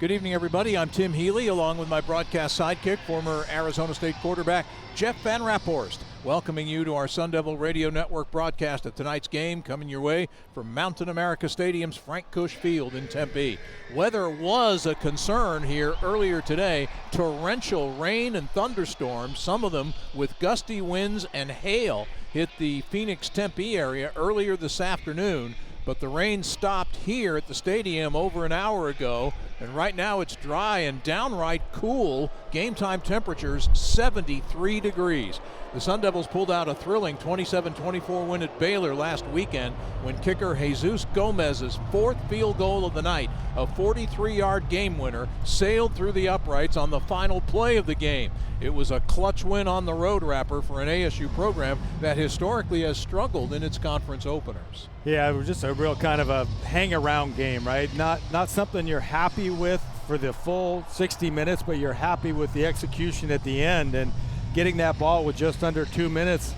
Good evening, everybody. I'm Tim Healy, along with my broadcast sidekick, former Arizona State quarterback Jeff Van Raphorst, welcoming you to our Sun Devil Radio Network broadcast of tonight's game, coming your way from Mountain America Stadium's Frank Cush Field in Tempe. Weather was a concern here earlier today. Torrential rain and thunderstorms, some of them with gusty winds and hail, hit the Phoenix-Tempe area earlier this afternoon. But the rain stopped here at the stadium over an hour ago, and right now it's dry and downright cool. Game time temperatures 73 degrees. The Sun Devils pulled out a thrilling 27-24 win at Baylor last weekend when kicker Jesus Gomez's fourth field goal of the night, a 43-yard game winner, sailed through the uprights on the final play of the game. It was a clutch win on the road, Rapper, for an ASU program that historically has struggled in its conference openers. Yeah, it was just a real kind of a hang-around game, right? Not something you're happy with for the full 60 minutes, but you're happy with the execution at the end. And getting that ball with just under 2 minutes,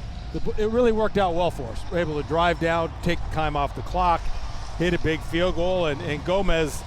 it really worked out well for us. We're able to drive down, take time off the clock, hit a big field goal, and Gomez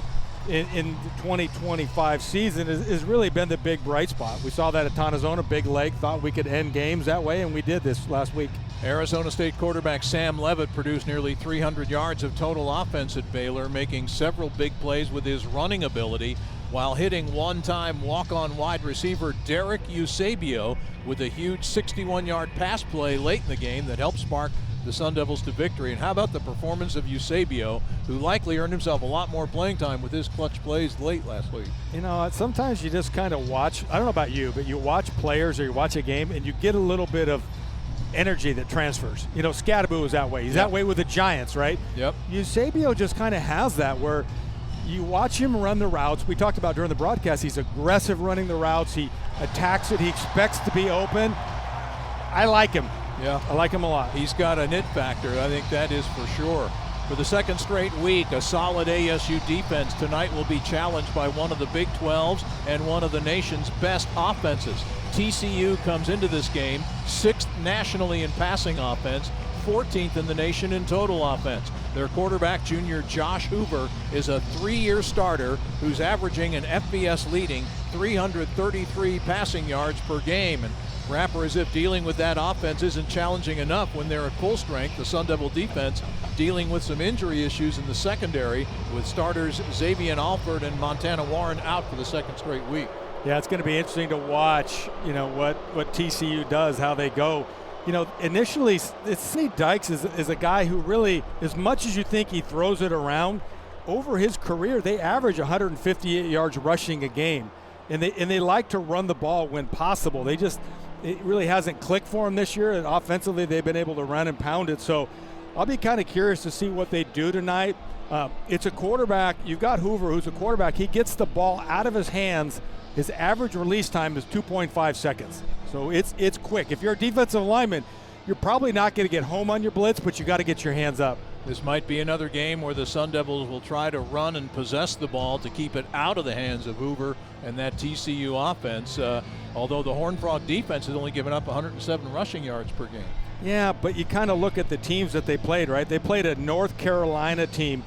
in the 2025 season has really been the big bright spot. We saw that at Tonazona, big leg, thought we could end games that way, and we did this last week. Arizona State quarterback Sam Levitt produced nearly 300 yards of total offense at Baylor, making several big plays with his running ability, while hitting one-time walk-on wide receiver Derek Eusebio with a huge 61-yard pass play late in the game that helped spark the Sun Devils to victory. And how about the performance of Eusebio, who likely earned himself a lot more playing time with his clutch plays late last week? You know, sometimes you just kind of watch, I don't know about you, but you watch players or you watch a game and you get a little bit of energy that transfers. You know, Scadaboo is that way. He's that way with the Giants, right? Yep. Eusebio just kind of has that where you watch him run the routes. We talked about during the broadcast, he's aggressive running the routes. He attacks it. He expects to be open. I like him. Yeah. I like him a lot. He's got an it factor. I think that is for sure. For the second straight week, a solid ASU defense tonight will be challenged by one of the Big 12's and one of the nation's best offenses. TCU comes into this game 6th nationally in passing offense, 14th in the nation in total offense. Their quarterback, junior Josh Hoover, is a 3-year starter who's averaging an FBS leading 333 passing yards per game. And Rapper, as if dealing with that offense isn't challenging enough when they're at full strength, the Sun Devil defense dealing with some injury issues in the secondary with starters Xavier Alford and Montana Warren out for the second straight week. Yeah, it's going to be interesting to watch, you know, what TCU does, how they go. You know, initially, St. Dykes is a guy who really, as much as you think he throws it around, over his career, they average 158 yards rushing a game. And they like to run the ball when possible. It really hasn't clicked for them this year. And offensively, they've been able to run and pound it. So I'll be kind of curious to see what they do tonight. It's a quarterback. You've got Hoover, who's a quarterback. He gets the ball out of his hands. His average release time is 2.5 seconds. So it's quick. If you're a defensive lineman, you're probably not going to get home on your blitz, but you got to get your hands up. This might be another game where the Sun Devils will try to run and possess the ball to keep it out of the hands of Hoover and that TCU offense, although the Horned Frog defense has only given up 107 rushing yards per game. Yeah, but you kind of look at the teams that they played, right? They played a North Carolina team.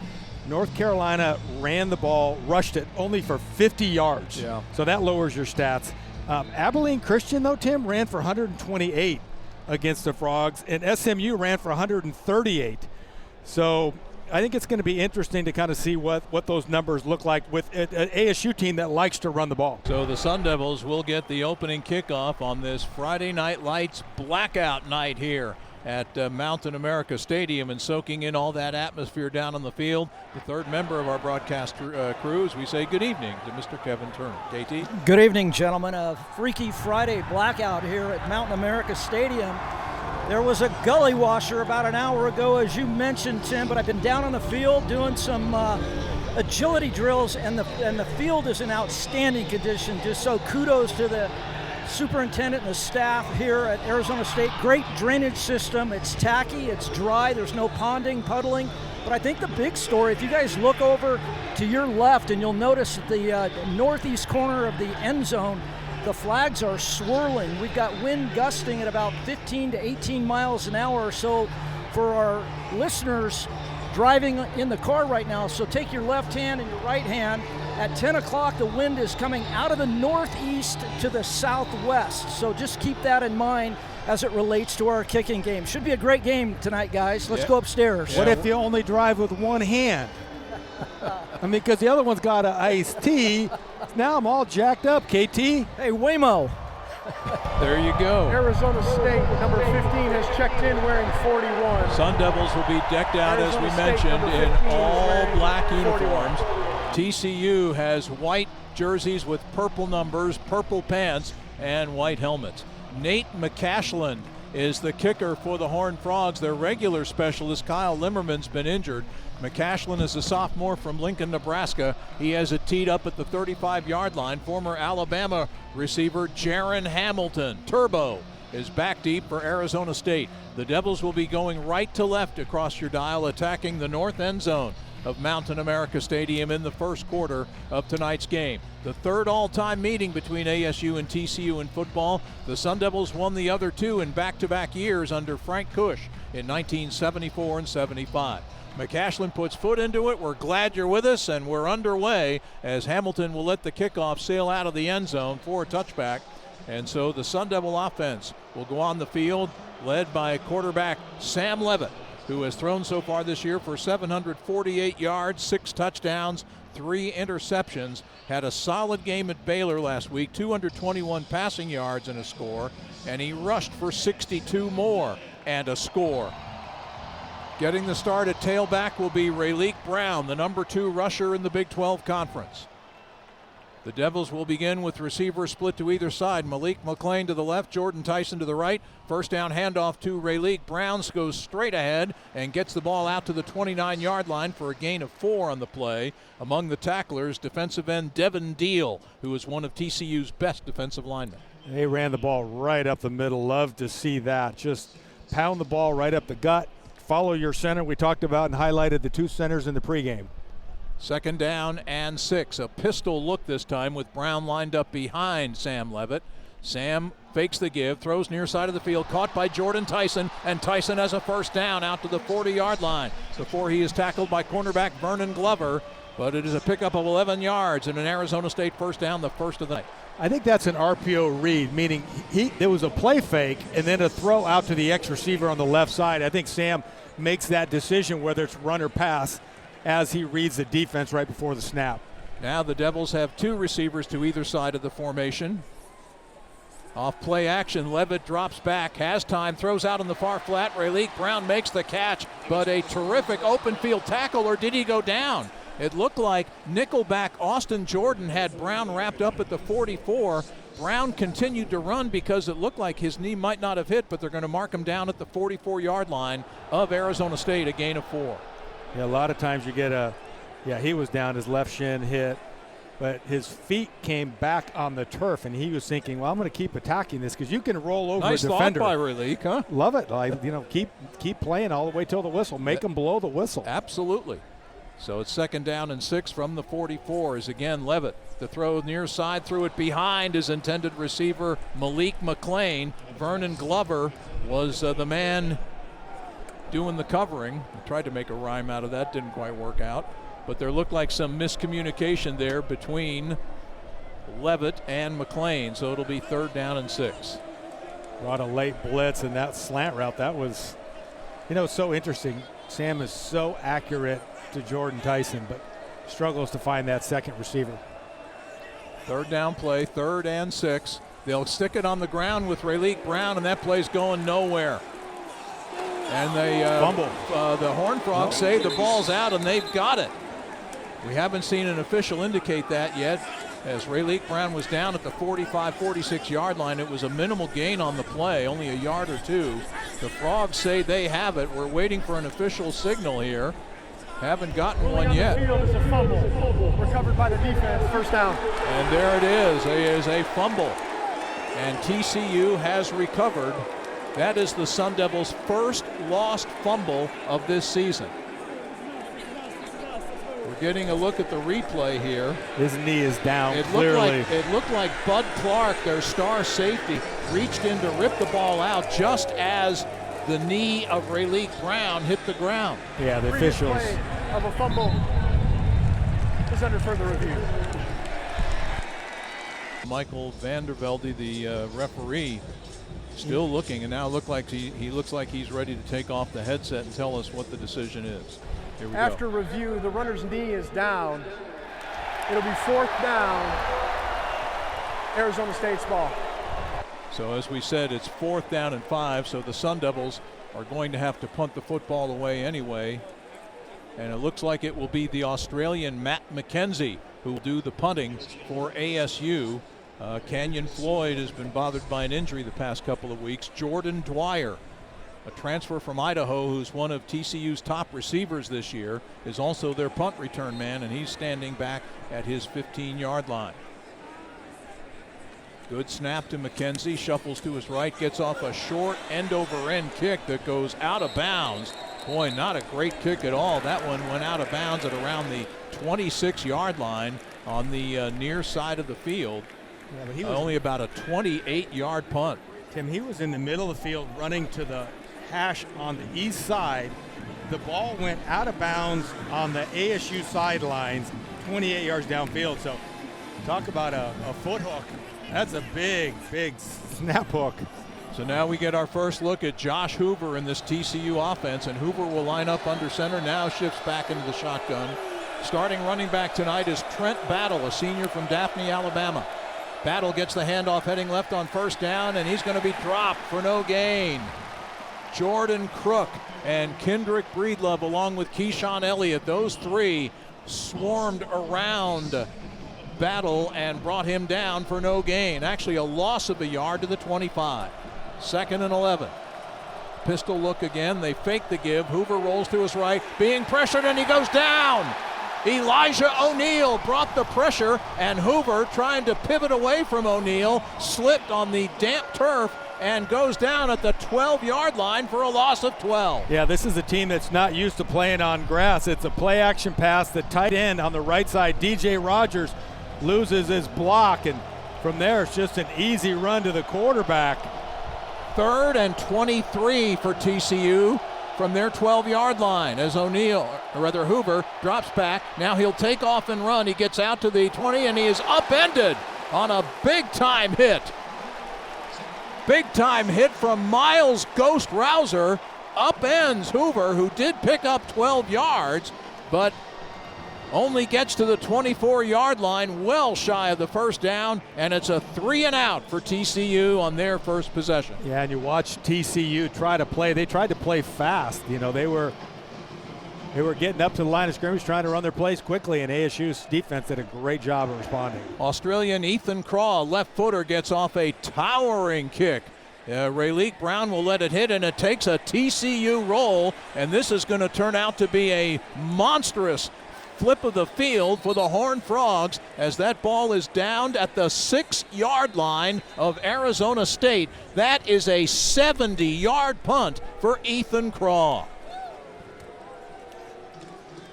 North Carolina ran the ball, rushed it only for 50 yards. Yeah. So that lowers your stats. Abilene Christian, though, Tim, ran for 128 against the Frogs, and SMU ran for 138. So I think it's going to be interesting to kind of see what those numbers look like with an ASU team that likes to run the ball. So the Sun Devils will get the opening kickoff on this Friday Night Lights blackout night here at Mountain America Stadium, and soaking in all that atmosphere down on the field. The third member of our broadcast crew, as we say good evening to Mr. Kevin Turner. KT? Good evening, gentlemen. A freaky Friday blackout here at Mountain America Stadium. There was a gully washer about an hour ago, as you mentioned, Tim, but I've been down on the field doing some agility drills, and the field is in outstanding condition. Just so kudos to the superintendent and the staff here at Arizona State. Great drainage system. It's tacky, it's dry, there's no ponding, puddling. But I think the big story, if you guys look over to your left, and you'll notice at the northeast corner of the end zone, the flags are swirling. We've got wind gusting at about 15 to 18 miles an hour or so for our listeners driving in the car right now. So take your left hand and your right hand At 10 o'clock, the wind is coming out of the northeast to the southwest. So just keep that in mind as it relates to our kicking game. Should be a great game tonight, guys. Let's go upstairs. What if you only drive with one hand? I mean, because the other one's got an iced tea. Now I'm all jacked up, KT. Hey, Waymo. There you go. Arizona State, number 15, has checked in wearing 41. Sun Devils will be decked out, as we mentioned, in all black uniforms. TCU has white jerseys with purple numbers, purple pants, and white helmets. Nate McCashland is the kicker for the Horned Frogs. Their regular specialist, Kyle Limmerman's been injured. McCashland is a sophomore from Lincoln, Nebraska. He has it teed up at the 35-yard line. Former Alabama receiver Jaron Hamilton, Turbo, is back deep for Arizona State. The Devils will be going right to left across your dial, attacking the north end zone of Mountain America Stadium in the first quarter of tonight's game. The third all-time meeting between ASU and TCU in football. The Sun Devils won the other two in back-to-back years under Frank Kush in 1974 and 75. McCashland puts foot into it. We're glad you're with us, and we're underway as Hamilton will let the kickoff sail out of the end zone for a touchback. And so the Sun Devil offense will go on the field, led by quarterback Sam Levitt, who has thrown so far this year for 748 yards, 6 touchdowns, 3 interceptions. Had a solid game at Baylor last week, 221 passing yards and a score, and he rushed for 62 more and a score. Getting the start at tailback will be Rayleigh Brown, the number 2 rusher in the Big 12 Conference. The Devils will begin with receivers split to either side. Malik McLean to the left, Jordan Tyson to the right. First down handoff to Rayleigh Brown, goes straight ahead and gets the ball out to the 29-yard line for a gain of 4 on the play. Among the tacklers, defensive end Devin Deal, who is one of TCU's best defensive linemen. They ran the ball right up the middle. Love to see that. Just pound the ball right up the gut. Follow your center. We talked about and highlighted the 2 centers in the pregame. Second down and 6. A pistol look this time with Brown lined up behind Sam Levitt. Sam fakes the give, throws near side of the field, caught by Jordan Tyson, and Tyson has a first down out to the 40-yard line before he is tackled by cornerback Vernon Glover. But it is a pickup of 11 yards and an Arizona State first down, the first of the night. I think that's an RPO read, meaning there was a play fake and then a throw out to the X receiver on the left side. I think Sam makes that decision whether it's run or pass as he reads the defense right before the snap. Now the Devils have 2 receivers to either side of the formation. Off play action, Levitt drops back, has time, throws out on the far flat. Rayleigh Brown makes the catch, but a terrific open field tackle, or did he go down? It looked like nickelback Austin Jordan had Brown wrapped up at the 44. Brown continued to run because it looked like his knee might not have hit, but they're going to mark him down at the 44-yard line of Arizona State, a gain of 4. Yeah, a lot of times you get he was down, his left shin hit, but his feet came back on the turf, and he was thinking, well, I'm going to keep attacking this because you can roll over a defender. Nice thought by Rayleigh, huh? Love it. Keep playing all the way till the whistle. Make them blow the whistle. Absolutely. So it's second down and 6 from the 44 is again Levitt. The throw near side, threw it behind his intended receiver, Malik McLean. Vernon Glover was the man doing the covering. I tried to make a rhyme out of that, didn't quite work out. But there looked like some miscommunication there between Levitt and McLean, so it'll be third down and 6. A lot of late blitz and that slant route. That was, so interesting. Sam is so accurate to Jordan Tyson, but struggles to find that second receiver. Third down play, 3rd and 6. They'll stick it on the ground with Rayleigh Brown, and that play's going nowhere. And they fumble. The Horned Frogs say the ball's out, and they've got it. We haven't seen an official indicate that yet, as Rayleigh Brown was down at the 45, 46-yard line. It was a minimal gain on the play, only a yard or 2. The Frogs say they have it. We're waiting for an official signal here. Haven't gotten one yet. The field is a fumble, recovered by the defense, first down. And there it is. It is a fumble. And TCU has recovered. That is the Sun Devils' first lost fumble of this season. We're getting a look at the replay here. His knee is down, it looked like Bud Clark, their star safety, reached in to rip the ball out just as the knee of Rayleigh Brown hit the ground. Yeah, the officials. Play of a fumble is under further review. Michael Vandervelde, the referee, still looking, and now looks like he's ready to take off the headset and tell us what the decision is. Here we After go. review, the runner's knee is down. It'll be 4th down, Arizona State's ball. So as we said, it's 4th down and 5, so the Sun Devils are going to have to punt the football away anyway. And it looks like it will be the Australian Matt McKenzie who will do the punting for ASU. Canyon Floyd has been bothered by an injury the past couple of weeks. Jordan Dwyer, a transfer from Idaho who's one of TCU's top receivers this year, is also their punt return man, and he's standing back at his 15-yard line. Good snap to McKenzie, shuffles to his right, gets off a short end-over-end kick that goes out of bounds. Boy, not a great kick at all. That one went out of bounds at around the 26-yard line on the near side of the field. Yeah, but he was only about a 28-yard punt. Tim, he was in the middle of the field running to the hash on the east side. The ball went out of bounds on the ASU sidelines, 28 yards downfield. So talk about a foot hook. That's a big, big snap hook. So now we get our first look at Josh Hoover in this TCU offense, and Hoover will line up under center, now shifts back into the shotgun. Starting running back tonight is Trent Battle, a senior from Daphne, Alabama. Battle gets the handoff heading left on 1st down, and he's going to be dropped for no gain. Jordan Crook and Kendrick Breedlove along with Keyshawn Elliott, those three swarmed around Battle and brought him down for no gain. Actually a loss of a yard to the 25. 2nd and 11. Pistol look again. They fake the give. Hoover rolls to his right, being pressured, and he goes down. Elijah O'Neal brought the pressure, and Hoover, trying to pivot away from O'Neal, slipped on the damp turf and goes down at the 12-yard line for a loss of 12. Yeah, this is a team that's not used to playing on grass. It's a play-action pass. The tight end on the right side, DJ Rogers, loses his block, and from there it's just an easy run to the quarterback. 3rd and 23 for TCU from their 12-yard line as Hoover drops back. Now he'll take off and run. He gets out to the 20, and he is upended on a big-time hit. Big-time hit from Miles Ghost Rouser. Upends Hoover, who did pick up 12 yards, but only gets to the 24-yard line, well shy of the 1st down, and it's a 3-and-out for TCU on their first possession. Yeah, and you watch TCU try to play. They tried to play fast. You know, they were getting up to the line of scrimmage, trying to run their plays quickly, and ASU's defense did a great job of responding. Australian Ethan Craw, left footer, gets off a towering kick. Rayleigh Brown will let it hit, and it takes a TCU roll, and this is going to turn out to be a monstrous flip of the field for the Horned Frogs as that ball is downed at the 6-yard line of Arizona State. That is a 70-yard punt for Ethan Craw.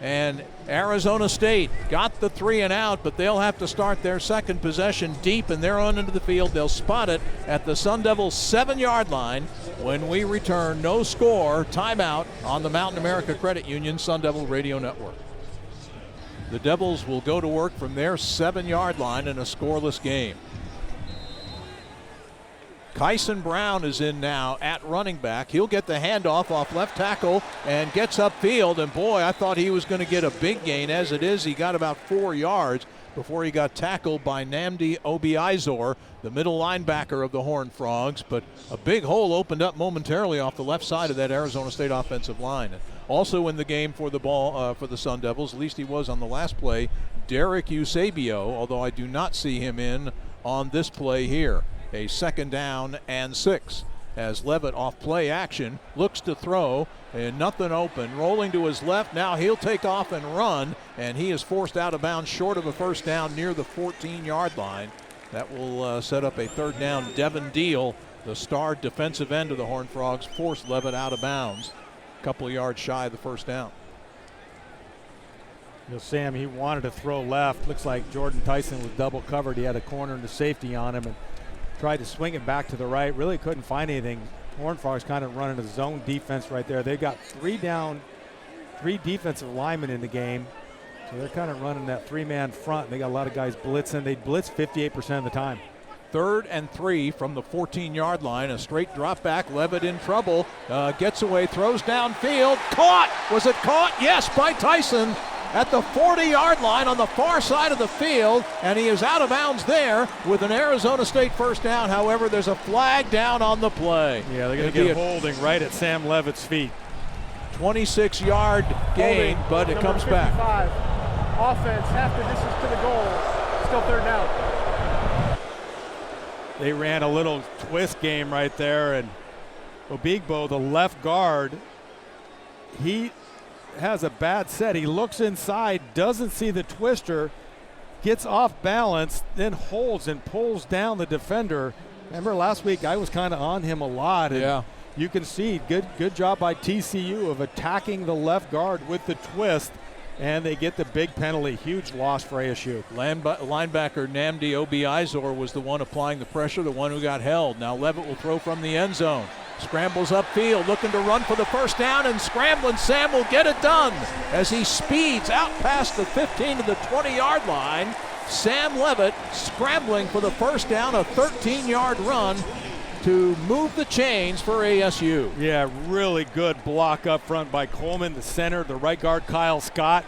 And Arizona State got the 3-and-out, but they'll have to start their second possession deep in their own end of the field. They'll spot it at the Sun Devils' 7-yard line when we return. No score, timeout on the Mountain America Credit Union Sun Devil Radio Network. The Devils will go to work from their 7-yard line in a scoreless game. Kyson Brown is in now at running back. He'll get the handoff off left tackle and gets upfield. And boy, I thought he was going to get a big gain. As it is, he got about 4 yards before he got tackled by Nnamdi Obiizor, the middle linebacker of the Horned Frogs. But a big hole opened up momentarily off the left side of that Arizona State offensive line. Also in the game for the Sun Devils, at least he was on the last play, Derek Eusebio, although I do not see him in on this play here. A 2nd down and 6 as Levitt off play action looks to throw and nothing open, rolling to his left. Now he'll take off and run, and he is forced out of bounds short of a 1st down near the 14-yard line. That will set up a 3rd down. Devin Deal, the star defensive end of the Horned Frogs, forced Levitt out of bounds, a couple of yards shy of the 1st down. You know, Sam, he wanted to throw left. Looks like Jordan Tyson was double covered. He had a corner and a safety on him and tried to swing it back to the right. Really couldn't find anything. Horned Frogs kind of running a zone defense right there. They've got 3 defensive linemen in the game. So they're kind of running that three-man front. They got a lot of guys blitzing. They blitz 58% of the time. 3rd and 3 from the 14-yard line. A straight drop back. Levitt in trouble. Gets away, throws downfield. Caught! Was it caught? Yes, by Tyson at the 40-yard line on the far side of the field, and he is out of bounds there with an Arizona State first down. However, there's a flag down on the play. Yeah, they're going to get holding right at Sam Levitt's feet. 26-yard gain, but it comes 55. back. Offense, half the distance to the goal. Still 3rd down. They ran a little twist game right there, and Obigbo, the left guard, he has a bad set. He looks inside, doesn't see the twister, gets off balance, then holds and pulls down the defender. Remember last week I was kind of on him a lot. And yeah. You can see good job by TCU of attacking the left guard with the twist, and they get the big penalty. Huge loss for ASU. Linebacker Nnamdi Obiizor was the one applying the pressure, the one who got held. Now Levitt will throw from the end zone. Scrambles upfield, looking to run for the first down, and scrambling Sam will get it done as he speeds out past the 15 to the 20-yard line. Sam Levitt scrambling for the first down, a 13-yard run to move the chains for ASU. Yeah, really good block up front by Coleman, the center, the right guard Kyle Scott.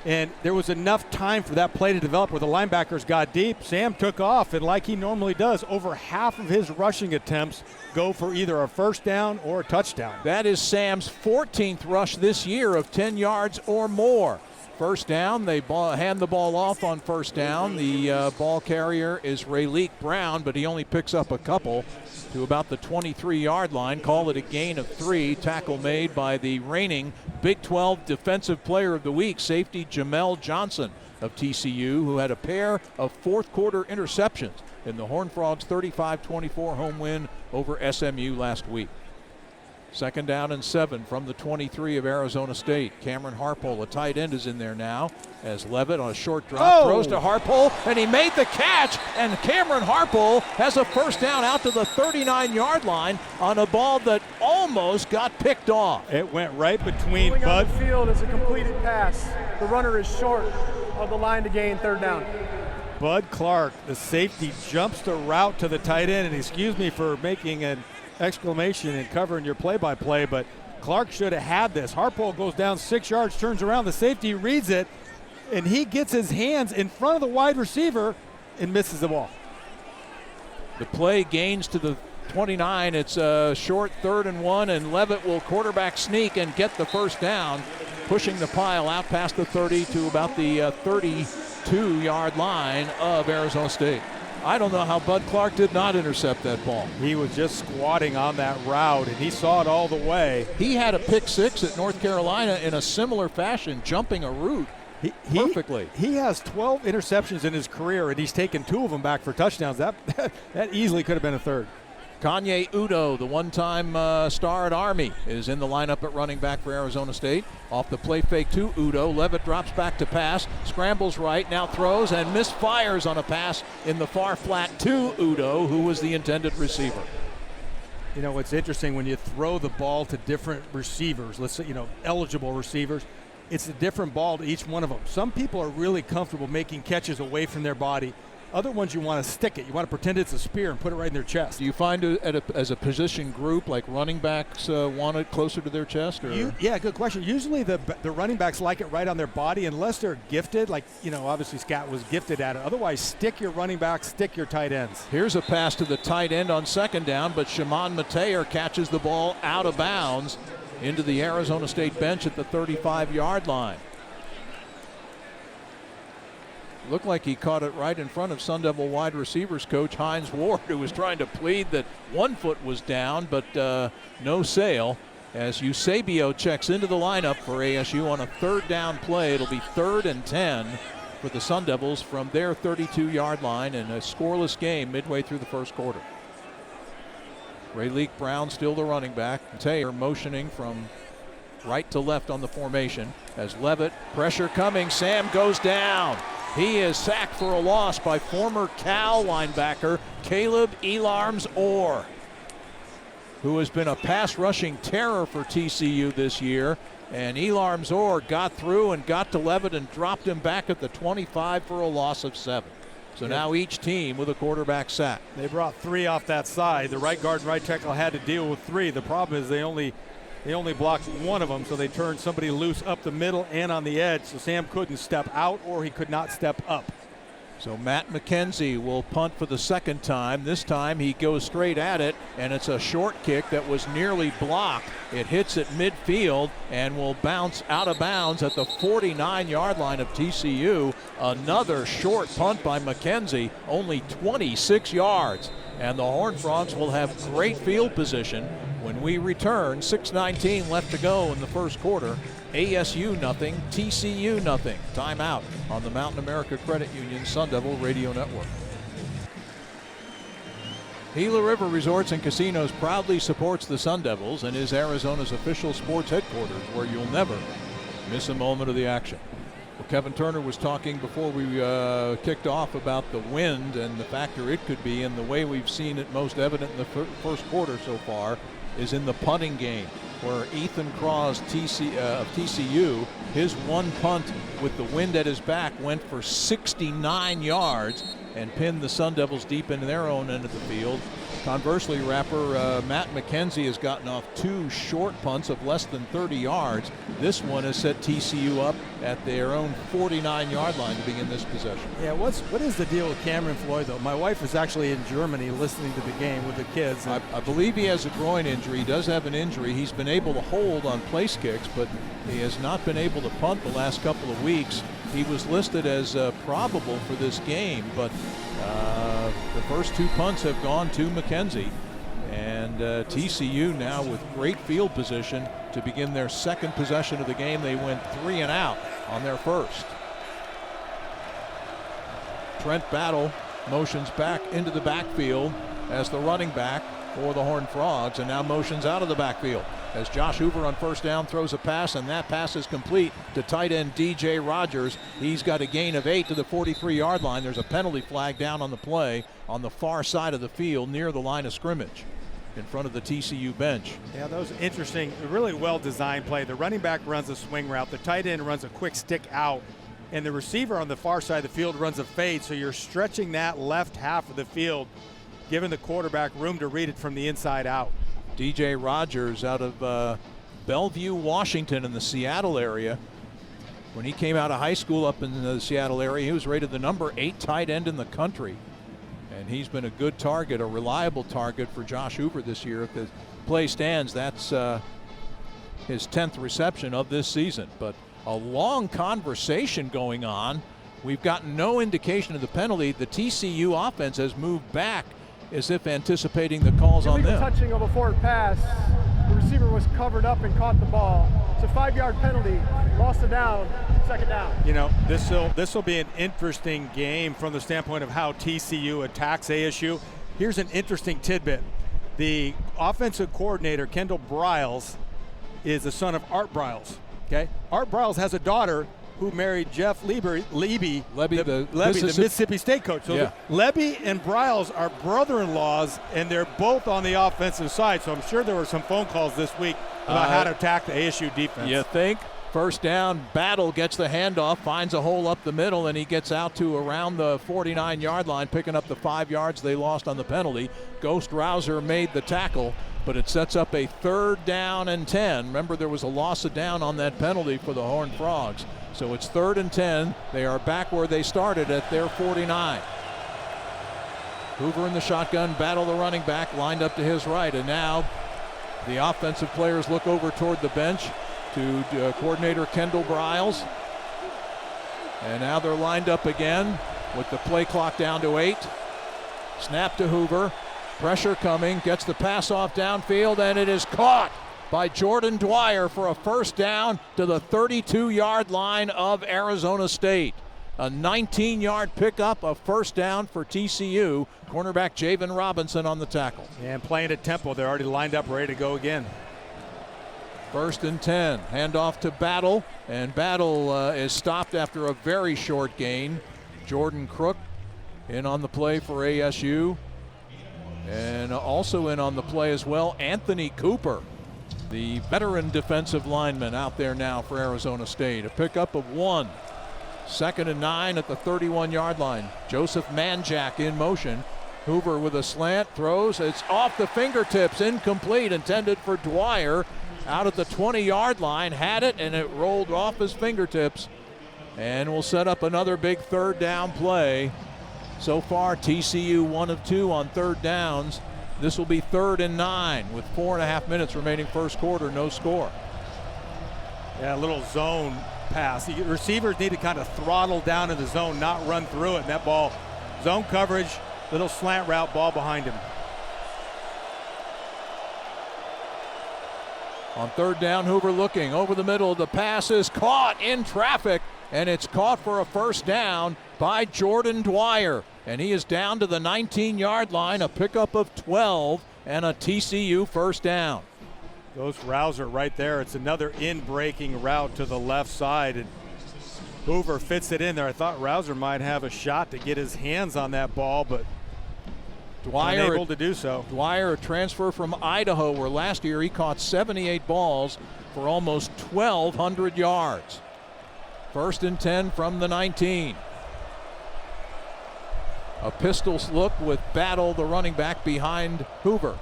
And there was enough time for that play to develop where the linebackers got deep. Sam took off, and like he normally does, over half of his rushing attempts go for either a first down or a touchdown. That is Sam's 14th rush this year of 10 yards or more. First down, they hand the ball off on first down. The ball carrier is Rayleek Brown, but he only picks up a couple to about the 23-yard line. Call it a gain of 3. Tackle made by the reigning Big 12 Defensive Player of the Week, safety Jamel Johnson of TCU, who had a pair of fourth-quarter interceptions in the Horned Frogs' 35-24 home win over SMU last week. 2nd down and 7 from the 23 of Arizona State. Cameron Harpole, a tight end, is in there now as Levitt on a short drop throws to Harpole, and he made the catch, and Cameron Harpole has a first down out to the 39-yard line on a ball that almost got picked off. It went right between Bud. Bud. On the field is a completed pass. The runner is short of the line to gain 3rd down. Bud Clark, the safety, jumps the route to the tight end, and excuse me for making an exclamation and covering your play-by-play, but Clark should have had this. Harpole goes down 6 yards, turns around, the safety reads it, and he gets his hands in front of the wide receiver and misses the ball. The play gains to the 29. It's a short 3rd and 1, and Levitt will quarterback sneak and get the first down, pushing the pile out past the 30 to about the 32-yard line of Arizona State. I don't know how Bud Clark did not intercept that ball. He was just squatting on that route, and he saw it all the way. He had a pick 6 at North Carolina in a similar fashion, jumping a route perfectly. He has 12 interceptions in his career, and he's taken 2 of them back for touchdowns. That easily could have been a 3rd. Kanye Udoh, the one-time star at Army, is in the lineup at running back for Arizona State. Off the play fake to Udoh. Levitt drops back to pass, scrambles right, now throws and misfires on a pass in the far flat to Udoh, who was the intended receiver. You know, it's interesting when you throw the ball to different receivers, let's say, eligible receivers, it's a different ball to each one of them. Some people are really comfortable making catches away from their body. Other ones, you want to stick it. You want to pretend it's a spear and put it right in their chest. Do you find as a position group, like running backs want it closer to their chest? Or? Yeah, good question. Usually the running backs like it right on their body unless they're gifted. Like, obviously Scott was gifted at it. Otherwise, stick your running backs, stick your tight ends. Here's a pass to the tight end on 2nd down, but Shimon Mateer catches the ball out of bounds into the Arizona State bench at the 35-yard line. Looked like he caught it right in front of Sun Devil wide receivers coach Hines Ward, who was trying to plead that one foot was down, but no sale. As Eusebio checks into the lineup for ASU on a 3rd down play. It'll be 3rd and 10 for the Sun Devils from their 32-yard line in a scoreless game midway through the first quarter. Rayleek Brown still the running back. Taylor motioning from right to left on the formation as Levitt, pressure coming, Sam goes down. He is sacked for a loss by former Cal linebacker Caleb Elarms Orr. who has been a pass rushing terror for TCU this year. And Elarm Zor got through and got to Levitt and dropped him back at the 25 for a loss of 7. So now each team with a quarterback sack. They brought 3 off that side. The right guard and right tackle had to deal with 3. The problem is they only blocked 1 of them, so they turned somebody loose up the middle and on the edge. So Sam couldn't step out or he could not step up. So Matt McKenzie will punt for the second time. This time he goes straight at it, and it's a short kick that was nearly blocked. It hits at midfield and will bounce out of bounds at the 49-yard line of TCU. Another short punt by McKenzie, only 26 yards. And the Horned Frogs will have great field position when we return. 6:19 left to go in the first quarter. ASU nothing, TCU nothing. Timeout on the Mountain America Credit Union Sun Devil Radio Network. Gila River Resorts and Casinos proudly supports the Sun Devils and is Arizona's official sports headquarters, where you'll never miss a moment of the action. Well, Kevin Turner was talking before we kicked off about the wind and the factor it could be, and the way we've seen it most evident in the first quarter so far is in the punting game, where Ethan Craws of TCU, his one punt with the wind at his back went for 69 yards and pinned the Sun Devils deep into their own end of the field. Conversely, Matt McKenzie has gotten off 2 short punts of less than 30 yards. This one has set TCU up at their own 49-yard line to begin this possession. Yeah, what is the deal with Cameron Floyd, though? My wife is actually in Germany listening to the game with the kids. I believe he has a groin injury. He does have an injury. He's been able to hold on place kicks, but he has not been able to punt the last couple of weeks. He was listed as probable for this game, but the first 2 punts have gone to McKenzie. And TCU now with great field position to begin their second possession of the game. They went 3 and out on their first. Trent Battle motions back into the backfield as the running back for the Horned Frogs, and now motions out of the backfield as Josh Hoover on first down throws a pass, and that pass is complete to tight end DJ Rogers. He's got a gain of 8 to the 43-yard line. There's a penalty flag down on the play on the far side of the field near the line of scrimmage in front of the TCU bench. Yeah, that was interesting. A really well-designed play. The running back runs a swing route. The tight end runs a quick stick out, and the receiver on the far side of the field runs a fade. So you're stretching that left half of the field, giving the quarterback room to read it from the inside out. DJ Rogers out of Bellevue, Washington in the Seattle area. When he came out of high school up in the Seattle area, he was rated the number 8 tight end in the country. And he's been a good target, a reliable target for Josh Hoover this year. If the play stands, that's his 10th reception of this season. But a long conversation going on. We've gotten no indication of the penalty. The TCU offense has moved back as if anticipating the calls on them. Touching of a forward pass. The receiver was covered up and caught the ball. It's a 5-yard penalty. Lost it down. Second down. You know, this will be an interesting game from the standpoint of how TCU attacks ASU. Here's an interesting tidbit. The offensive coordinator, Kendall Briles, is the son of Art Briles. Okay, Art Briles has a daughter who married Jeff Lebby, the Mississippi State coach. So Lebby and Briles are brother-in-laws, and they're both on the offensive side. So I'm sure there were some phone calls this week about how to attack the ASU defense. You think? First down, Battle gets the handoff, finds a hole up the middle, and he gets out to around the 49-yard line, picking up the 5 yards they lost on the penalty. Ghost Rouser made the tackle, but it sets up a 3rd down and 10. Remember, there was a loss of down on that penalty for the Horned Frogs. So it's 3rd and 10. They are back where they started at their 49. Hoover in the shotgun, Battle the running back, lined up to his right. And now the offensive players look over toward the bench to coordinator Kendall Briles. And now they're lined up again with the play clock down to 8. Snap to Hoover. Pressure coming, gets the pass off downfield, and it is caught by Jordan Dwyer for a first down to the 32-yard line of Arizona State. A 19-yard pickup, a first down for TCU. Cornerback Javen Robinson on the tackle. And playing at tempo, they're already lined up, ready to go again. 1st and 10. Handoff to Battle, and Battle is stopped after a very short gain. Jordan Crook in on the play for ASU. And also in on the play as well, Anthony Cooper, the veteran defensive lineman out there now for Arizona State. A pickup of 1. 2nd and 9 at the 31-yard line. Joseph Manjack in motion. Hoover with a slant, throws. It's off the fingertips, incomplete, intended for Dwyer. Out at the 20-yard line, had it, and it rolled off his fingertips. And we'll set up another big 3rd down play. So far, TCU 1 of 2 on 3rd downs. This will be 3rd and 9 with 4.5 minutes remaining first quarter, no score. Yeah, a little zone pass. The receivers need to kind of throttle down in the zone, not run through it. And that ball, zone coverage, little slant route, ball behind him. On 3rd down, Hoover looking over the middle. The pass is caught in traffic, and it's caught for a 1st down by Jordan Dwyer. And he is down to the 19-yard line, a pickup of 12 and a TCU 1st down. Goes Rouser right there. It's another in-breaking route to the left side, and Hoover fits it in there. I thought Rouser might have a shot to get his hands on that ball, but Dwyer unable to do so. Dwyer, a transfer from Idaho, where last year he caught 78 balls for almost 1,200 yards. 1st and 10 from the 19. A pistol look with Battle, the running back, behind Hoover.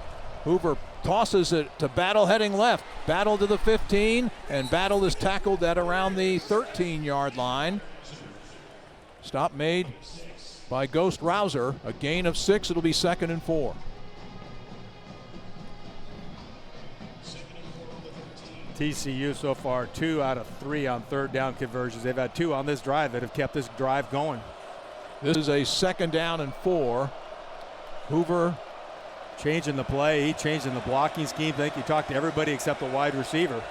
Hoover tosses it to Battle heading left. Battle to the 15, and Battle is tackled at around the 13-yard line. Stop made by Ghost Rouser. A gain of 6. It'll be 2nd and 4. TCU so far 2 out of 3 on 3rd down conversions. They've had 2 on this drive that have kept this drive going. This is a 2nd down and 4. Hoover changing the play. He changing the blocking scheme. I think he talked to everybody except the wide receiver.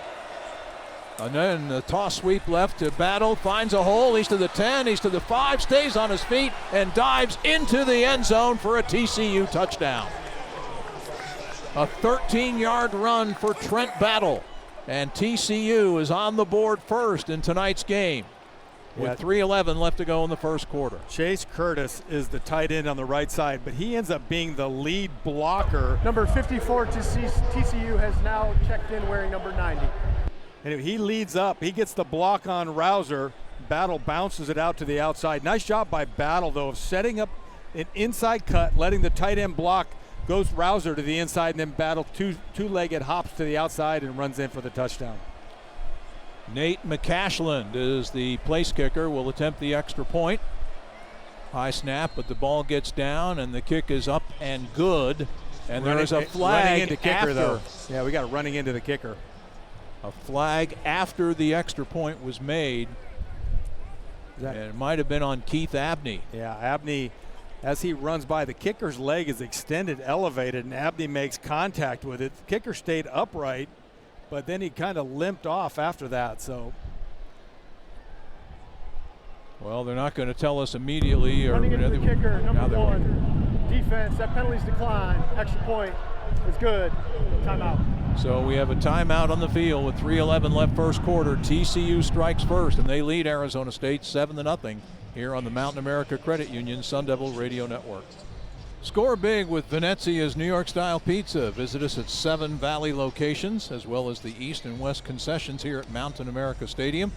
And then the toss sweep left to Battle, finds a hole. He's to the 10, he's to the 5, stays on his feet, and dives into the end zone for a TCU touchdown. A 13-yard run for Trent Battle, and TCU is on the board first in tonight's game with 3:11 left to go in the first quarter. Chase Curtis is the tight end on the right side, but he ends up being the lead blocker. Number 54 to TCU has now checked in wearing number 90. And he leads up. He gets the block on Rouser. Battle bounces it out to the outside. Nice job by Battle, though, of setting up an inside cut, letting the tight end block. Goes Rouser to the inside, and then Battle two-legged hops to the outside and runs in for the touchdown. Nate McCashland is the place kicker, will attempt the extra point. High snap, but the ball gets down, and the kick is up and good. And there is a flag into kicker, after. though. Yeah, we got a running into the kicker. A flag after the extra point was made. And it might have been on Keith Abney. Yeah, Abney, as he runs by, the kicker's leg is extended, elevated, and Abney makes contact with it. The kicker stayed upright, but then he kind of limped off after that. So, well, they're not going to tell us immediately. Running into the kicker, number 1. Defense, that penalty's declined. Extra point is good. Timeout. So we have a timeout on the field with 3:11 left first quarter. TCU strikes first, and they lead Arizona State 7-0 here on the Mountain America Credit Union Sun Devil Radio Network. Score big with Venezia's New York-style pizza. Visit us at 7 Valley locations, as well as the East and West concessions here at Mountain America Stadium,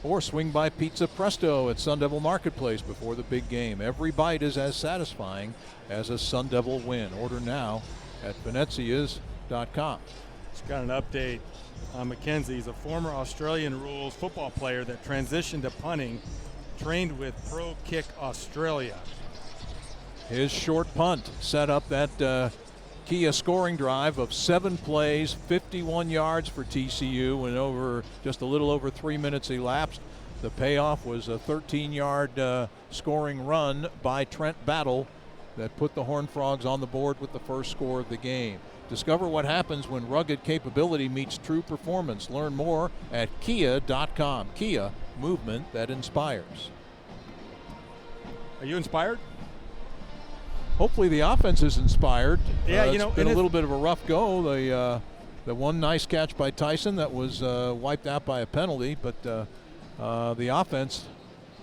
or swing by Pizza Presto at Sun Devil Marketplace before the big game. Every bite is as satisfying as a Sun Devil win. Order now at venezias.com. It's got an update on McKenzie. He's a former Australian rules football player that transitioned to punting, trained with Pro Kick Australia. His short punt set up that Kia scoring drive of 7 plays, 51 yards for TCU, and just a little over 3 minutes elapsed. The payoff was a 13-yard scoring run by Trent Battle that put the Horned Frogs on the board with the first score of the game. Discover what happens when rugged capability meets true performance. Learn more at kia.com. Kia, movement that inspires. Are you inspired? Hopefully the offense is inspired. Yeah, it's been a little bit of a rough go. The one nice catch by Tyson that was wiped out by a penalty, but the offense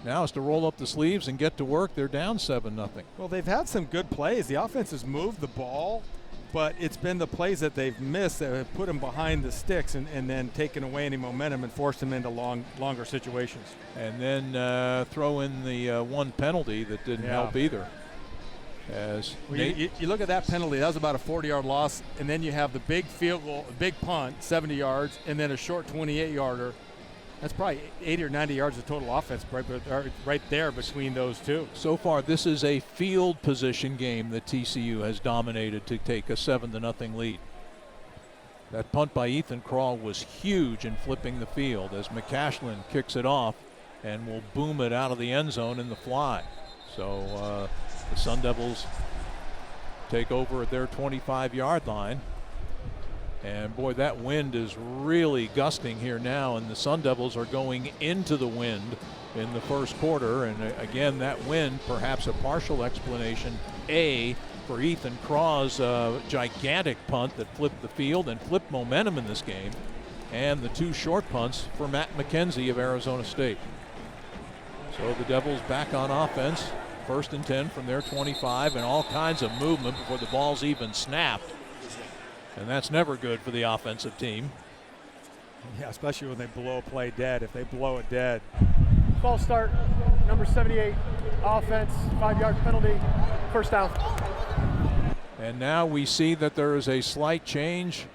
Now it's to roll up the sleeves and get to work. They're down 7-0. Well, they've had some good plays. The offense has moved the ball, but it's been the plays that they've missed that have put them behind the sticks and then taken away any momentum and forced them into longer situations. And then throw in the one penalty that didn't help either. As you look at that penalty, that was about a 40-yard loss, and then you have the big field goal, big punt, 70 yards, and then a short 28-yarder. That's probably 80 or 90 yards of total offense right there between those two. So far, this is a field position game that TCU has dominated to take a 7-0 lead. That punt by Ethan Crawl was huge in flipping the field as McCashlin kicks it off and will boom it out of the end zone in the fly. So the Sun Devils take over at their 25-yard line. And boy, that wind is really gusting here now, and the Sun Devils are going into the wind in the first quarter. And again, that wind, perhaps a partial explanation, for Ethan Craw's gigantic punt that flipped the field and flipped momentum in this game, and the two short punts for Matt McKenzie of Arizona State. So the Devils back on offense, 1st and 10 from their 25, and all kinds of movement before the ball's even snapped. And that's never good for the offensive team. Yeah, especially when they blow a play dead. If they blow it dead. False start, number 78, offense, 5-yard penalty, first down. And now we see that there is a slight change.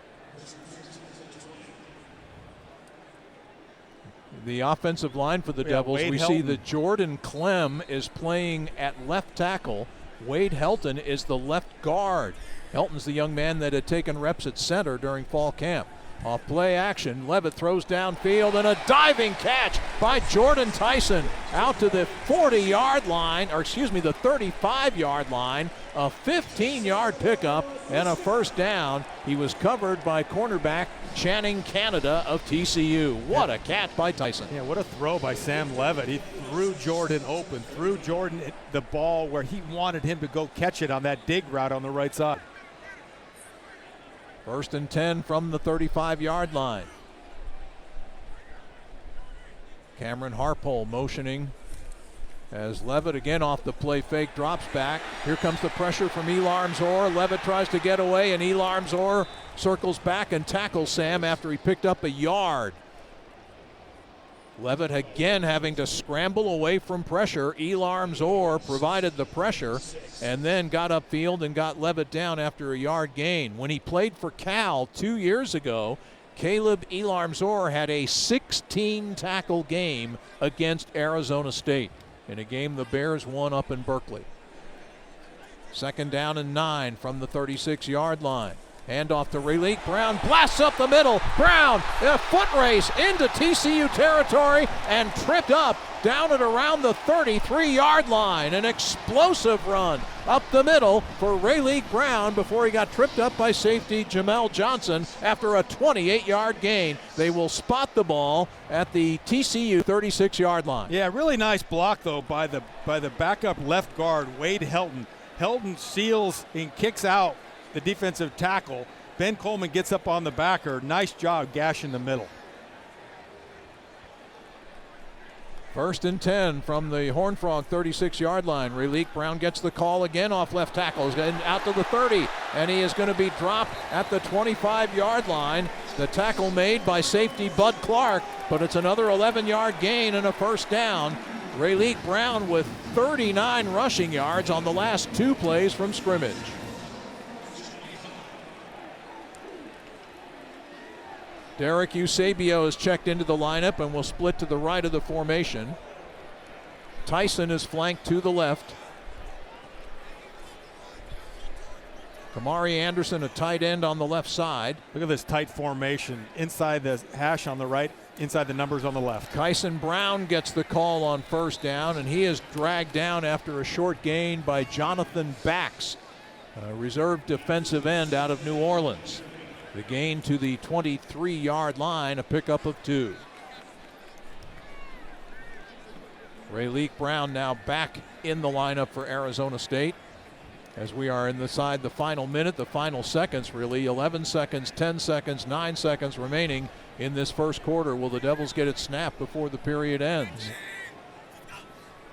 The offensive line for the Devils, Wade we Helton. see that Jordan Clem is playing at left tackle. Wade Helton is the left guard. Helton's the young man that had taken reps at center during fall camp. Off play action, Levitt throws downfield, and a diving catch by Jordan Tyson out to the 40-yard line, or excuse me, the 35-yard line. A 15-yard pickup and a first down. He was covered by cornerback Channing Canada of TCU. What a catch by Tyson. Yeah, what a throw by Sam Levitt. He threw Jordan open, threw Jordan the ball where he wanted him to go catch it on that dig route on the right side. 1st and 10 from the 35-yard line. Cameron Harpole motioning as Levitt again off the play fake drops back. Here comes the pressure from Elarm Zor. Levitt tries to get away, and Elarm Zor circles back and tackles Sam after he picked up a yard. Levitt again having to scramble away from pressure. Elarm Zor provided the pressure and then got upfield and got Levitt down after a yard gain. When he played for Cal 2 years ago, Caleb Elarm Zor had a 16-tackle game against Arizona State in a game the Bears won up in Berkeley. 2nd down and 9 from the 36-yard line. Handoff to Raleek. Brown blasts up the middle. Brown, a foot race into TCU territory and tripped up down at around the 33-yard line. An explosive run up the middle for Raleek Brown before he got tripped up by safety Jamel Johnson after a 28-yard gain. They will spot the ball at the TCU 36-yard line. Yeah, really nice block though by the backup left guard Wade Helton. Helton seals and kicks out the defensive tackle. Ben Coleman gets up on the backer. Nice job gashing the middle. 1st and 10 from the Horned Frog 36-yard line. Raleek Brown gets the call again off left tackle. He's getting out to the 30, and he is going to be dropped at the 25-yard line. The tackle made by safety Bud Clark, but it's another 11-yard gain and a first down. Raleek Brown with 39 rushing yards on the last 2 plays from scrimmage. Derek Eusebio is checked into the lineup and will split to the right of the formation. Tyson is flanked to the left. Kamari Anderson, a tight end on the left side. Look at this tight formation. Inside the hash on the right, inside the numbers on the left. Kyson Brown gets the call on first down, and he is dragged down after a short gain by Jonathan Bax, a reserve defensive end out of New Orleans. The gain to the 23-yard line, a pickup of 2. Raleek Brown now back in the lineup for Arizona State as we are inside the final minute, the final seconds really. 11 seconds, 10 seconds, 9 seconds remaining in this first quarter. Will the Devils get it snapped before the period ends?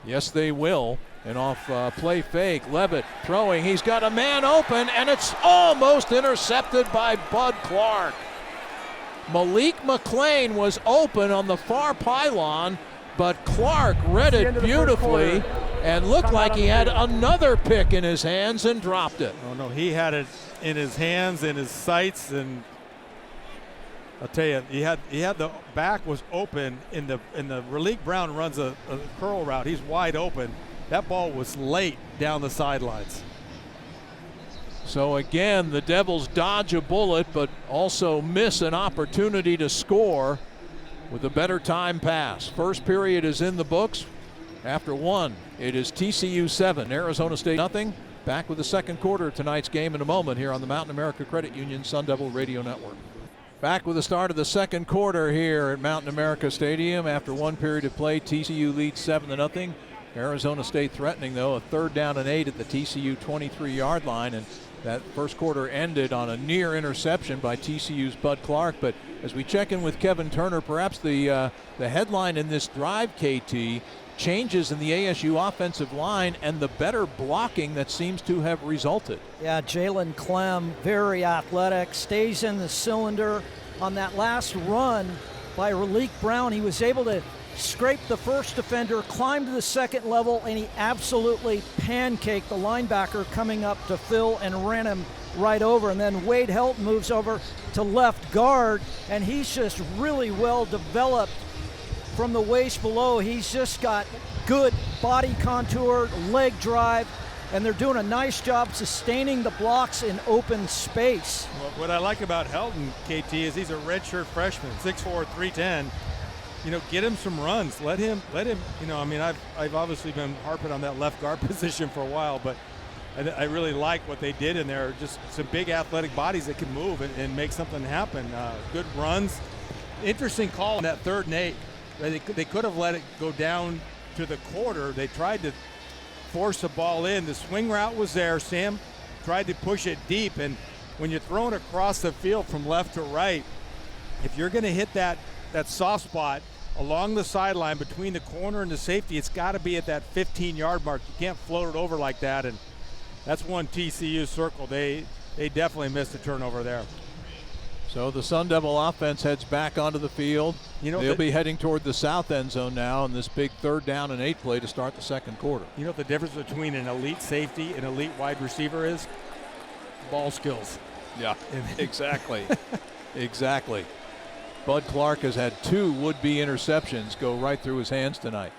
Yes, they will. And off play fake, Levitt throwing. He's got a man open, and it's almost intercepted by Bud Clark. Malik McClain was open on the far pylon, but Clark read it beautifully and looked like he had another pick in his hands and dropped it. Oh, no, he had it in his hands, in his sights, and I'll tell you, he had the back was open in the Raleek Brown runs a curl route. He's wide open. That ball was late down the sidelines. So again, the Devils dodge a bullet, but also miss an opportunity to score with a better time pass. First period is in the books. After one, it is TCU 7, Arizona State nothing. Back with the second quarter of tonight's game in a moment here on the Mountain America Credit Union Sun Devil Radio Network. Back with the start of the second quarter here at Mountain America Stadium. After one period of play, TCU leads 7-0. Arizona State threatening, though, a 3rd down and 8 at the TCU 23-yard line. And that first quarter ended on a near interception by TCU's Bud Clark. But as we check in with Kevin Turner, perhaps the headline in this drive, KT, changes in the ASU offensive line and the better blocking that seems to have resulted. Yeah, Jalen Clem, very athletic, stays in the cylinder. On that last run by Raleek Brown, he was able to scrape the first defender, climb to the second level, and he absolutely pancaked the linebacker coming up to fill and ran him right over. And then Wade Helt moves over to left guard, and he's just really well developed from the waist below. He's just got good body contour, leg drive, and they're doing a nice job sustaining the blocks in open space. Well, what I like about Helton, KT, is he's a redshirt freshman, 6'4", 310. You know, get him some runs. Let him. You know, I mean, I've obviously been harping on that left guard position for a while, but I really like what they did in there. Just some big athletic bodies that can move and make something happen. Good runs. Interesting call on that 3rd and 8. They could have let it go down to the quarter. They tried to force the ball in. The swing route was there. Sam tried to push it deep, and when you're throwing across the field from left to right, if you're going to hit that soft spot along the sideline between the corner and the safety, it's got to be at that 15-yard mark. You can't float it over like that, and that's one TCU circle. They definitely missed a turnover there. So the Sun Devil offense heads back onto the field. You know, they'll be heading toward the south end zone now in this big 3rd down and 8 play to start the second quarter. You know what the difference between an elite safety and elite wide receiver is? Ball skills. Yeah, exactly. Exactly. Bud Clark has had 2 would-be interceptions go right through his hands tonight.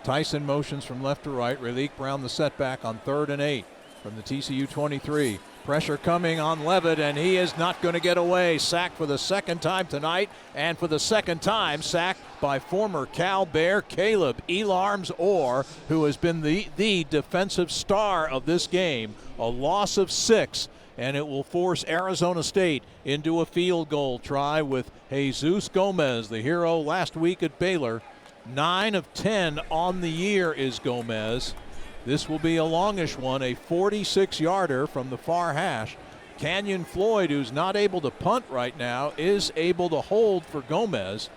Tyson motions from left to right. Raleek Brown the setback on 3rd and 8 from the TCU 23. Pressure coming on Levitt, and he is not going to get away. Sacked for the second time tonight, and for the second time sacked by former Cal Bear Caleb Elarms Orr, who has been the defensive star of this game. A loss of 6, and it will force Arizona State into a field goal try with Jesus Gomez, the hero last week at Baylor. 9 of 10 on the year is Gomez. This will be a longish one, a 46-yarder from the far hash. Canyon Floyd, who's not able to punt right now, is able to hold for Gomez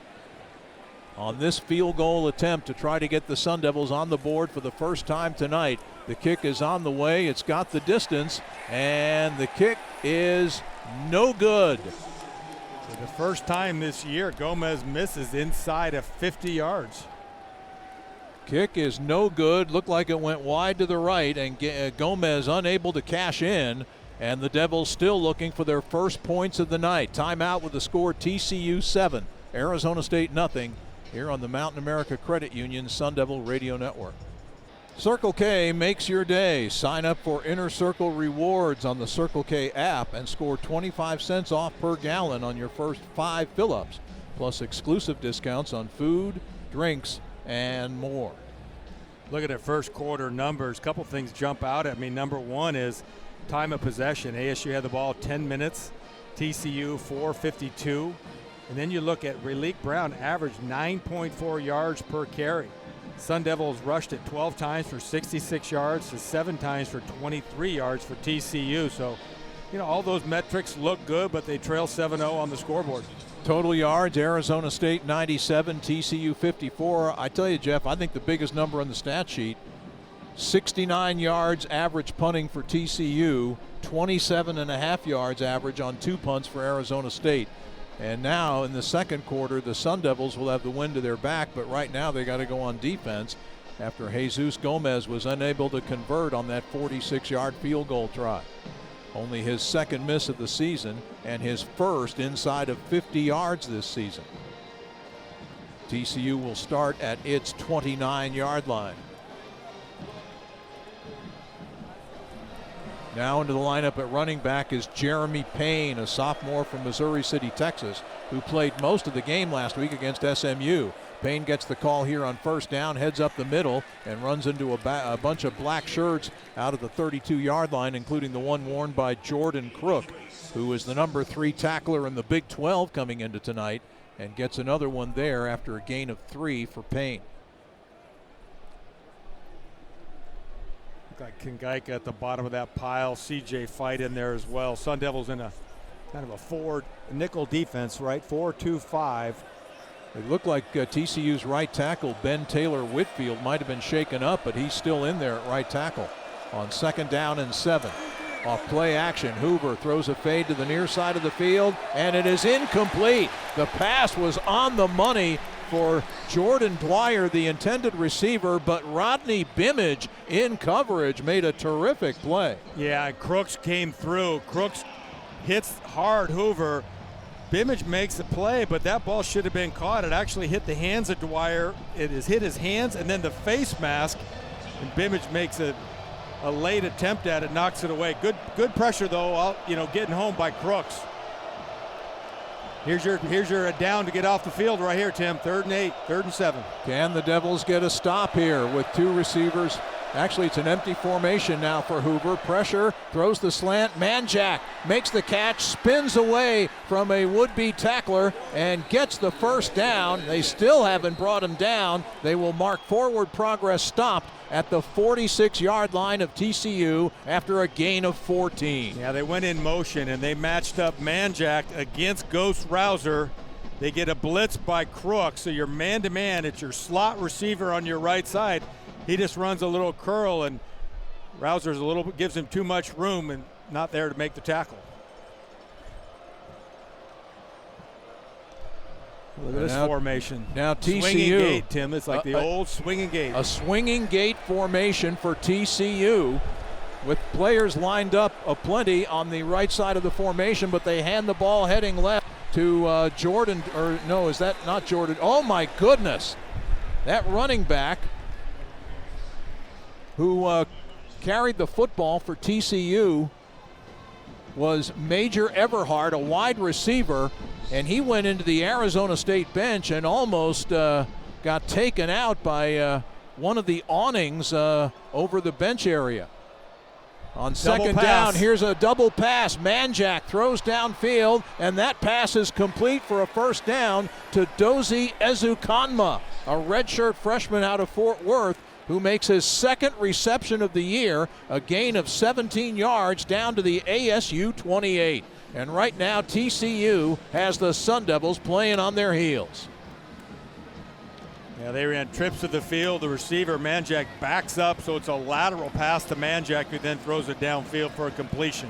on this field goal attempt to try to get the Sun Devils on the board for the first time tonight. The kick is on the way. It's got the distance, and the kick is no good. For the first time this year, Gomez misses inside of 50 yards. Kick is no good. Looked like it went wide to the right, and Gomez unable to cash in. And the Devils still looking for their first points of the night. Timeout with the score TCU 7, Arizona State nothing. Here on the Mountain America Credit Union Sun Devil Radio Network. Circle K makes your day. Sign up for Inner Circle rewards on the Circle K app and score 25 cents off per gallon on your first 5 fill-ups, plus exclusive discounts on food, drinks, and more. Look at the first quarter numbers. Couple things jump out at me. Number one is time of possession. ASU had the ball 10 minutes, TCU 4:52. And then you look at Raleek Brown, averaged 9.4 yards per carry. Sun Devils rushed it 12 times for 66 yards to 7 times for 23 yards for TCU. So all those metrics look good, but they trail 7-0 on the scoreboard. Total yards, Arizona State 97, TCU 54. I tell you, Jeff, I think the biggest number on the stat sheet, 69 yards average punting for TCU, 27.5 yards average on 2 punts for Arizona State. And now in the second quarter, the Sun Devils will have the wind to their back, but right now they got to go on defense after Jesus Gomez was unable to convert on that 46-yard field goal try. Only his second miss of the season and his first inside of 50 yards this season. TCU will start at its 29-yard line. Now into the lineup at running back is Jeremy Payne, a sophomore from Missouri City, Texas, who played most of the game last week against SMU. Payne gets the call here on first down, heads up the middle, and runs into a bunch of black shirts out of the 32-yard line, including the one worn by Jordan Crook, who is the number 3 tackler in the Big 12 coming into tonight, and gets another one there after a gain of 3 for Payne. Got Kingaika at the bottom of that pile. CJ Fight in there as well. Sun Devils in a kind of a 4 nickel defense, right? 4-2-5. It looked like TCU's right tackle, Ben Taylor Whitfield, might have been shaken up, but he's still in there at right tackle on 2nd down and 7. Off play action, Hoover throws a fade to the near side of the field, and it is incomplete. The pass was on the money for Jordan Dwyer, the intended receiver, but Rodney Bimage in coverage made a terrific play. Yeah, Crooks came through. Crooks hits hard Hoover. Bimage makes the play, but that ball should have been caught. It actually hit the hands of Dwyer. It has hit his hands and then the face mask, and Bimage makes a late attempt at it, knocks it away. Good pressure though, getting home by Crooks. Here's your down to get off the field right here, Tim. 3rd and 8, 3rd and 7. Can the Devils get a stop here with 2 receivers? Actually, it's an empty formation now for Hoover. Pressure, throws the slant. Manjack makes the catch, spins away from a would-be tackler, and gets the first down. They still haven't brought him down. They will mark forward progress stopped at the 46-yard line of TCU after a gain of 14. Yeah, they went in motion, and they matched up Manjack against Ghost Rouser. They get a blitz by Crooks, so you're man-to-man. It's your slot receiver on your right side. He just runs a little curl, and Rouser's gives him too much room and not there to make the tackle. Look at this formation. Now TCU. Swinging gate, Tim. It's like the old swinging gate. A swinging gate formation for TCU with players lined up aplenty on the right side of the formation, but they hand the ball heading left to Jordan. Or no, is that not Jordan? Oh, my goodness. That running back who carried the football for TCU was Major Everhart, a wide receiver, and he went into the Arizona State bench and almost got taken out by one of the awnings over the bench area. On second down, here's a double pass. Manjack throws downfield, and that pass is complete for a first down to Dozie Ezukanma, a redshirt freshman out of Fort Worth, who makes his 2nd reception of the year, a gain of 17 yards down to the ASU 28. And right now, TCU has the Sun Devils playing on their heels. Yeah, they ran trips to the field. The receiver, Manjack, backs up, so it's a lateral pass to Manjack, who then throws it downfield for a completion.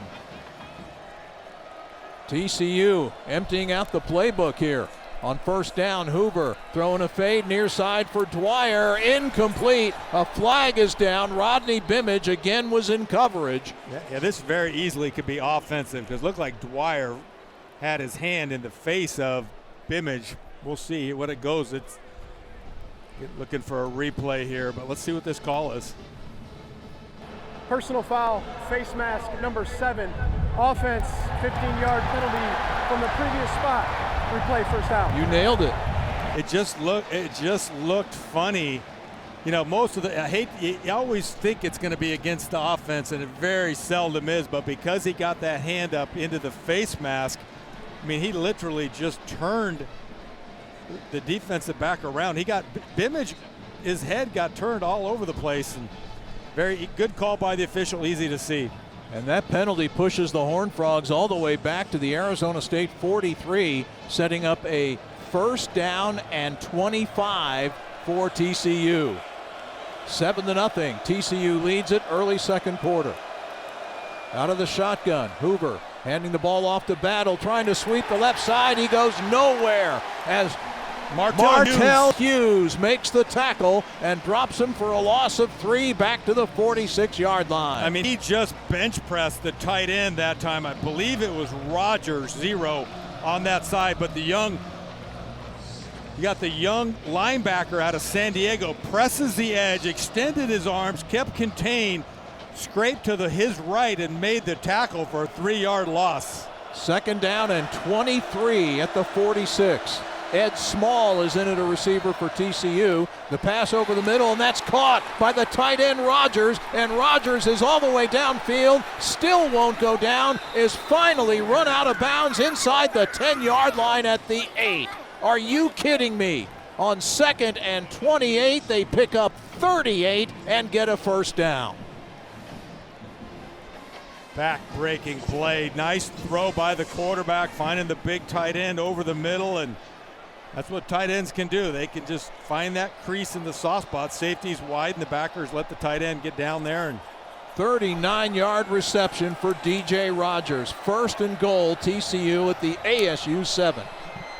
TCU emptying out the playbook here. On first down, Hoover throwing a fade near side for Dwyer. Incomplete. A flag is down. Rodney Bimage again was in coverage. Yeah, this very easily could be offensive because it looked like Dwyer had his hand in the face of Bimage. We'll see what it goes. It's looking for a replay here, but let's see what this call is. Personal foul, face mask, number 7. Offense, 15-yard penalty from the previous spot. Replay, first down. You nailed it. It just looked funny. Most of you always think it's going to be against the offense, and it very seldom is, but because he got that hand up into the face mask, he literally just turned the defensive back around. He got Bimage, his head got turned all over the place, and very good call by the official, easy to see. And that penalty pushes the Horned Frogs all the way back to the Arizona State 43, setting up a 1st down and 25 for TCU. 7-0. TCU leads it early second quarter. Out of the shotgun, Hoover handing the ball off to Battle, trying to sweep the left side. He goes nowhere as Martell Hughes makes the tackle and drops him for a loss of 3 back to the 46-yard line. I mean, he just bench pressed the tight end that time. I believe it was Rogers, 0 on that side, but you got the young linebacker out of San Diego, presses the edge, extended his arms, kept contained, scraped to his right and made the tackle for a 3-yard loss. 2nd down and 23 at the 46. Ed Small is in at a receiver for TCU. The pass over the middle, and that's caught by the tight end Rogers, and Rogers is all the way downfield, still won't go down, is finally run out of bounds inside the 10-yard line at the 8. Are you kidding me? On 2nd and 28, they pick up 38 and get a 1st down. Back-breaking play. Nice throw by the quarterback, finding the big tight end over the middle, and that's what tight ends can do. They can just find that crease in the soft spot. Safety's wide, and the backers let the tight end get down there. And 39-yard reception for DJ Rogers. 1st and goal, TCU at the ASU 7.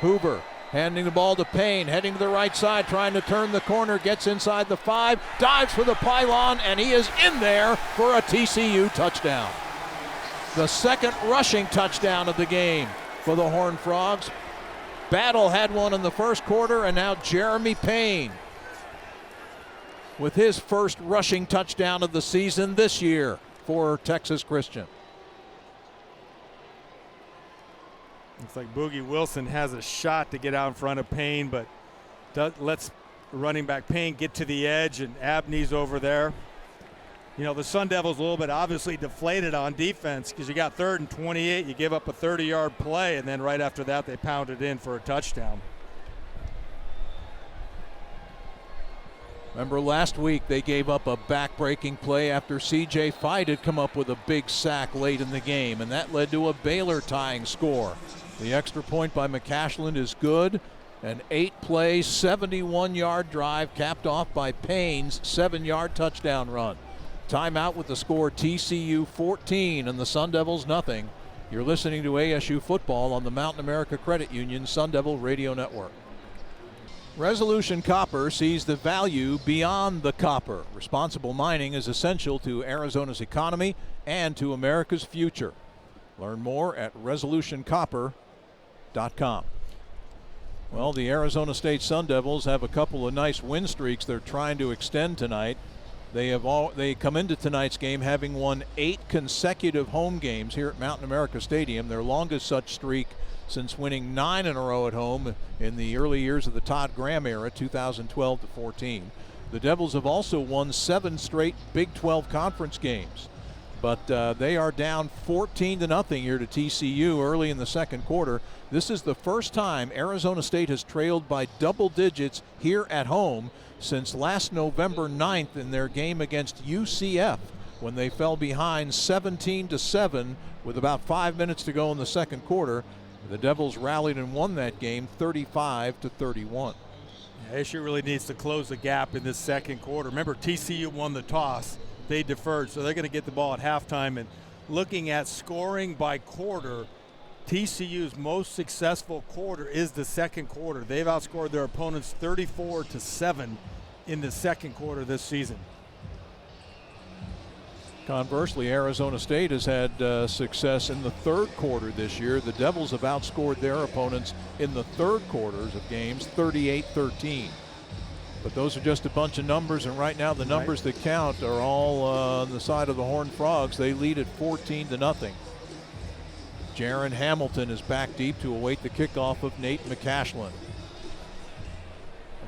Hoover handing the ball to Payne, heading to the right side, trying to turn the corner, gets inside the 5, dives for the pylon, and he is in there for a TCU touchdown. The 2nd rushing touchdown of the game for the Horned Frogs. Battle had one in the 1st quarter, and now Jeremy Payne with his 1st rushing touchdown of the season this year for Texas Christian. Looks like Boogie Wilson has a shot to get out in front of Payne, but lets running back Payne get to the edge, and Abney's over there. You know, the Sun Devils a little bit obviously deflated on defense because you got 3rd and 28, you give up a 30-yard play, and then right after that they pounded in for a touchdown. Remember last week they gave up a back-breaking play after C.J. Fite had come up with a big sack late in the game, and that led to a Baylor tying score. The extra point by McCashland is good. An 8-play, 71-yard drive capped off by Payne's 7-yard touchdown run. Timeout with the score TCU 14 and the Sun Devils nothing. You're listening to ASU football on the Mountain America Credit Union Sun Devil Radio Network. Resolution Copper sees the value beyond the copper. Responsible mining is essential to Arizona's economy and to America's future. Learn more at resolutioncopper.com. Well, the Arizona State Sun Devils have a couple of nice win streaks they're trying to extend tonight. They come into tonight's game having won 8 consecutive home games here at Mountain America Stadium, their longest such streak since winning 9 in a row at home in the early years of the Todd Graham era, 2012 to 14. The Devils have also won 7 straight Big 12 conference games, but they are down 14-0 here to TCU early in the second quarter. This is the first time Arizona State has trailed by double digits here at home since last November 9th in their game against UCF, when they fell behind 17-7 with about 5 minutes to go in the second quarter. The Devils rallied and won that game 35-31. ASU really needs to close the gap in this second quarter. Remember, TCU won the toss. They deferred, so they're going to get the ball at halftime. And looking at scoring by quarter, TCU's most successful quarter is the second quarter. They've outscored their opponents 34-7 in the second quarter this season. Conversely, Arizona State has had success in the third quarter this year. The Devils have outscored their opponents in the third quarters of games 38-13. But those are just a bunch of numbers, and right now the numbers that count are all on the side of the Horned Frogs. They lead at 14-0. Jaron Hamilton is back deep to await the kickoff of Nate McCashland.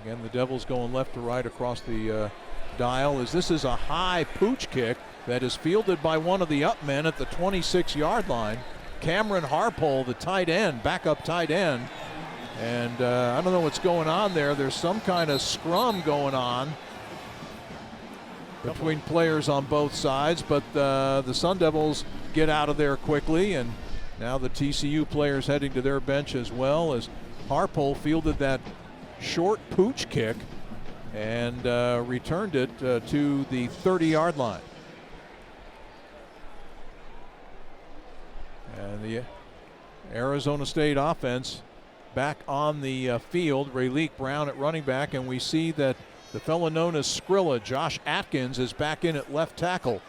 Again, the Devils going left to right across the dial, as this is a high pooch kick that is fielded by one of the up men at the 26-yard line. Cameron Harpole, the tight end, backup tight end. And I don't know what's going on there. There's some kind of scrum going on. between players on both sides, but the Sun Devils get out of there quickly, and now the TCU players heading to their bench as well, as Harpole fielded that short pooch kick and returned it to the 30-yard line. And the Arizona State offense back on the field. Rayleigh Brown at running back, and we see that the fellow known as Skrilla, Josh Atkins, is back in at left tackle,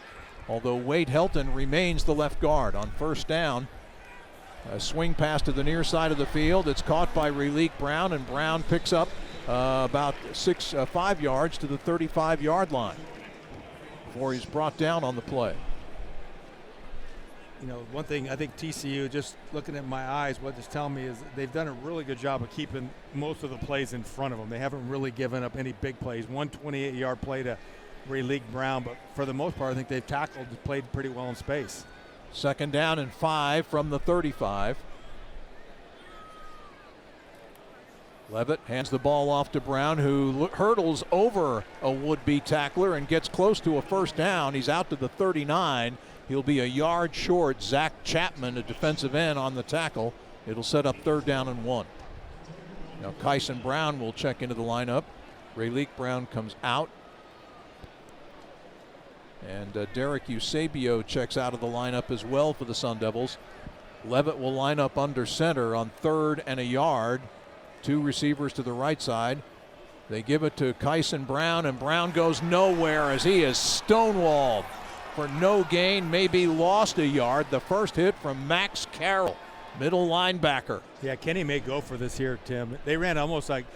although Wade Helton remains the left guard. On first down, a swing pass to the near side of the field. It's caught by Rayleigh Brown, and Brown picks up about 5 yards to the 35-yard line before he's brought down on the play. You know, one thing I think TCU, just looking at my eyes, what it's telling me is they've done a really good job of keeping most of the plays in front of them. They haven't really given up any big plays. 128-yard play to Rayleigh Brown, but for the most part, I think they've tackled and played pretty well in space. Second down and 5 from the 35. Levitt hands the ball off to Brown, who hurdles over a would-be tackler and gets close to a first down. He's out to the 39. He'll be a yard short. Zach Chapman, a defensive end, on the tackle. It'll set up 3rd down and 1. Now Kyson Brown will check into the lineup. Rayleigh Brown comes out. And Derek Eusebio checks out of the lineup as well for the Sun Devils. Levitt will line up under center on 3rd and a yard. 2 receivers to the right side. They give it to Kyson Brown, and Brown goes nowhere as he is stonewalled for no gain, maybe lost a yard. The first hit from Max Carroll, middle linebacker. Yeah, Kenny may go for this here, Tim. They ran almost like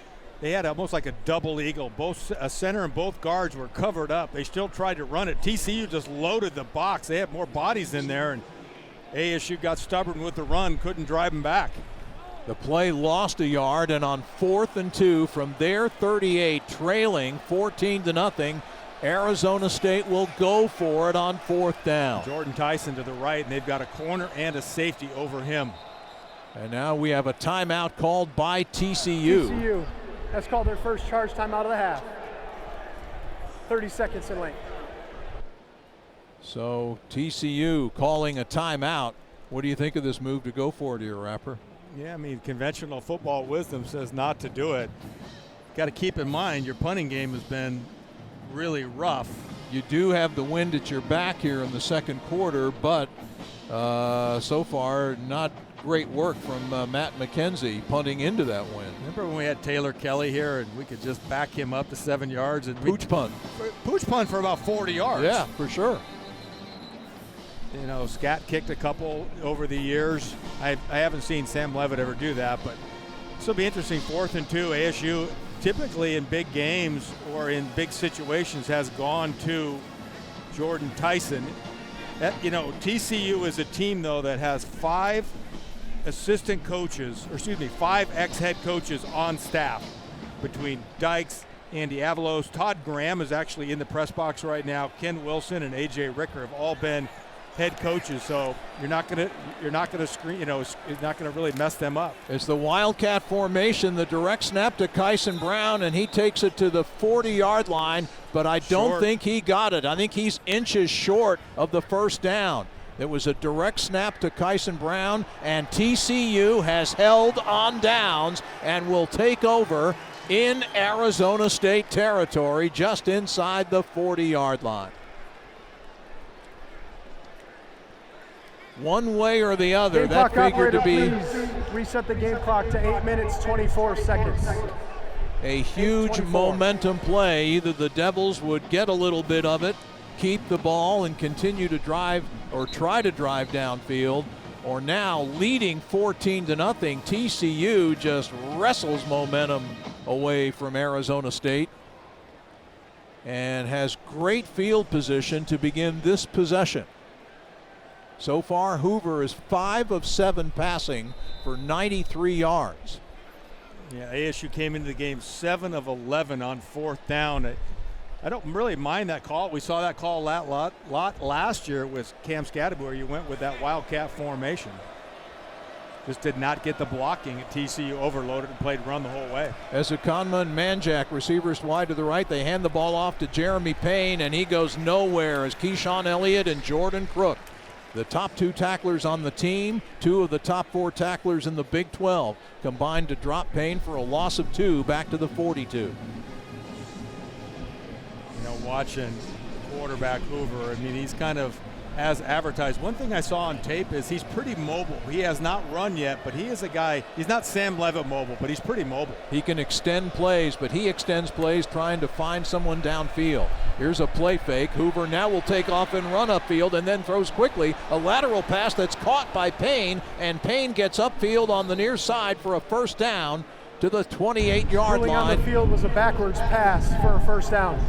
a double eagle. Both a center and both guards were covered up. They still tried to run it. TCU just loaded the box. They had more bodies in there, and ASU got stubborn with the run, couldn't drive them back. The play lost a yard, and on 4th and 2 from their 38, trailing 14-0, Arizona State will go for it on 4th down. Jordan Tyson to the right, and they've got a corner and a safety over him. And now we have a timeout called by TCU. TCU. That's called their first charge timeout of the half. 30 seconds in length. So TCU calling a timeout. What do you think of this move to go for it here, Rapper? Yeah, I mean, conventional football wisdom says not to do it. Got to keep in mind your punting game has been really rough. You do have the wind at your back here in the second quarter, but so far not great work from Matt McKenzie punting into that wind. Remember when we had Taylor Kelly here and we could just back him up to 7 yards and pooch punt for about 40 yards. Yeah, for sure. You know, Scat kicked a couple over the years. I haven't seen Sam Levitt ever do that, but this will be interesting. 4th and 2, ASU typically in big games or in big situations has gone to Jordan Tyson. You know, TCU is a team, though, that has 5 assistant coaches, or excuse me, 5 ex-head coaches on staff between Dykes, Andy Avalos. Todd Graham is actually in the press box right now. Ken Wilson and A.J. Ricker have all been head coaches, so you're not gonna screen, you know, it's not gonna really mess them up. It's the Wildcat formation, the direct snap to Kyson Brown, and he takes it to the 40-yard line, but I don't think he got it. I think he's inches short of the first down. It was a direct snap to Kyson Brown, and TCU has held on downs and will take over in Arizona State territory just inside the 40-yard line. One way or the other, game that clock figured to be. Please reset the game clock to 8 minutes, 24 seconds. A huge momentum play. Either the Devils would get a little bit of it, keep the ball and continue to drive or try to drive downfield, or now leading 14-0, TCU just wrestles momentum away from Arizona State and has great field position to begin this possession. So far, Hoover is 5 of 7 passing for 93 yards. Yeah, ASU came into the game 7 of 11 on 4th down. I don't really mind that call. We saw that call a lot last year with Cam Scadaboo, where you went with that Wildcat formation. just did not get the blocking. TCU overloaded and played run the whole way. Ezukanma and Manjack, receivers wide to the right. They hand the ball off to Jeremy Payne, and he goes nowhere as Keyshawn Elliott and Jordan Crook, the top 2 tacklers on the team, 2 of the top 4 tacklers in the Big 12, combined to drop Payne for a loss of 2 back to the 42. You know, watching quarterback Hoover, I mean, he's kind of as advertised. One thing I saw on tape is he's pretty mobile. He has not run yet, but he is a guy, he's not Sam Levitt mobile, but he's pretty mobile. He can extend plays, but he extends plays trying to find someone downfield. Here's a play fake. Hoover now will take off and run upfield and then throws quickly a lateral pass that's caught by Payne, and Payne gets upfield on the near side for a first down to the 28-yard line. On the field was a backwards pass for a first down.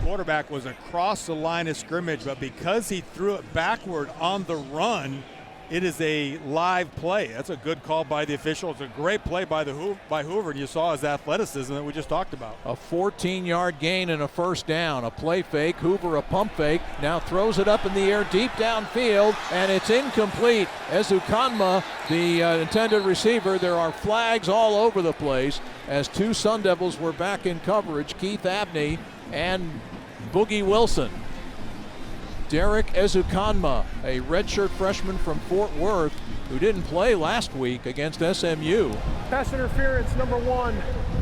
Quarterback was across the line of scrimmage, but because he threw it backward on the run, it is a live play. That's a good call by the official. It's a great play by Hoover, and you saw his athleticism that we just talked about. A 14-yard gain and a first down. A play fake. Hoover a pump fake. Now throws it up in the air deep downfield, and it's incomplete. Ezukanma, the intended receiver. There are flags all over the place as 2 Sun Devils were back in coverage. Keith Abney and Boogie Wilson. Derek Ezukanma, a redshirt freshman from Fort Worth who didn't play last week against SMU. Pass interference, number 1.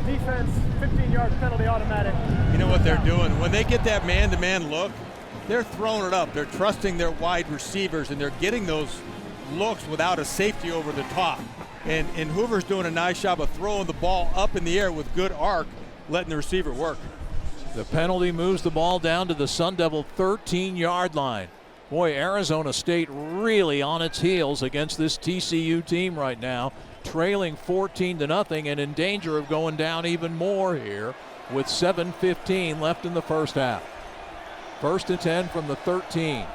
Defense, 15-yard penalty automatic. You know what they're doing? When they get that man-to-man look, they're throwing it up. They're trusting their wide receivers, and they're getting those looks without a safety over the top. And Hoover's doing a nice job of throwing the ball up in the air with good arc, letting the receiver work. The penalty moves the ball down to the Sun Devil 13-yard line. Boy, Arizona State really on its heels against this TCU team right now, trailing 14-0 and in danger of going down even more here with 7:15 left in the first half. 1st and 10 from the 13.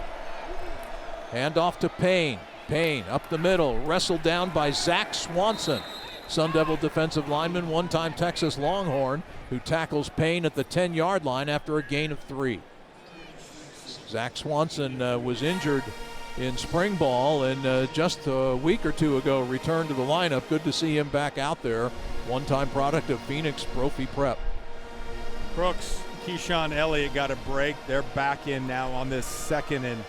Hand off to Payne. Payne up the middle, wrestled down by Zach Swanson, Sun Devil defensive lineman, one-time Texas Longhorn, who tackles Payne at the 10-yard line after a gain of 3. Zach Swanson was injured in spring ball and just a week or 2 ago returned to the lineup. Good to see him back out there. One-time product of Phoenix Brophy Prep. Brooks, Keyshawn Elliott got a break. They're back in now on this second and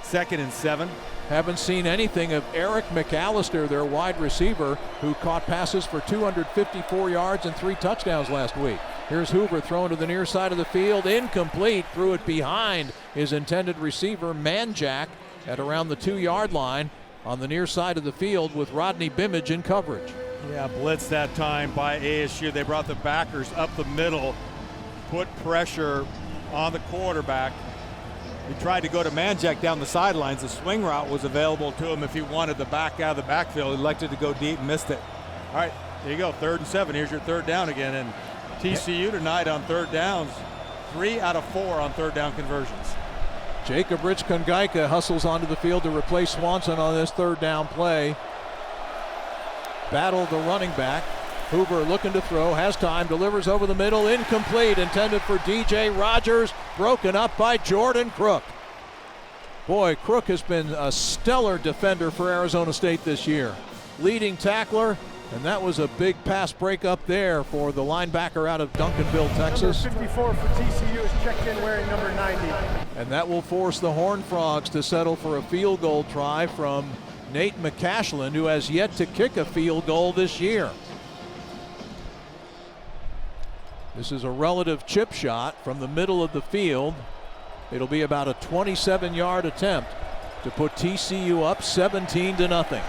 7. Haven't seen anything of Eric McAllister, their wide receiver, who caught passes for 254 yards and 3 touchdowns last week. Here's Hoover throwing to the near side of the field, incomplete, threw it behind his intended receiver, Manjack, at around the 2-yard line on the near side of the field with Rodney Bimage in coverage. Yeah, blitz that time by ASU. They brought the backers up the middle, put pressure on the quarterback. He tried to go to Manjack down the sidelines. The swing route was available to him if he wanted the back out of the backfield. He elected to go deep and missed it. All right, there you go, 3rd and 7. Here's your 3rd down again. And TCU tonight on 3rd downs, 3 out of 4 on 3rd down conversions. Jacob Rich-Kongaika hustles onto the field to replace Swanson on this 3rd down play. Battle the running back. Hoover looking to throw, has time, delivers over the middle, incomplete, intended for DJ Rogers, broken up by Jordan Crook. Boy, Crook has been a stellar defender for Arizona State this year. Leading tackler, and that was a big pass breakup there for the linebacker out of Duncanville, Texas. Number 54 for TCU is checked in wearing number 90. And that will force the Horned Frogs to settle for a field goal try from Nate McCashland, who has yet to kick a field goal this year. This is a relative chip shot from the middle of the field. It'll be about a 27-yard attempt to put TCU up 17-0.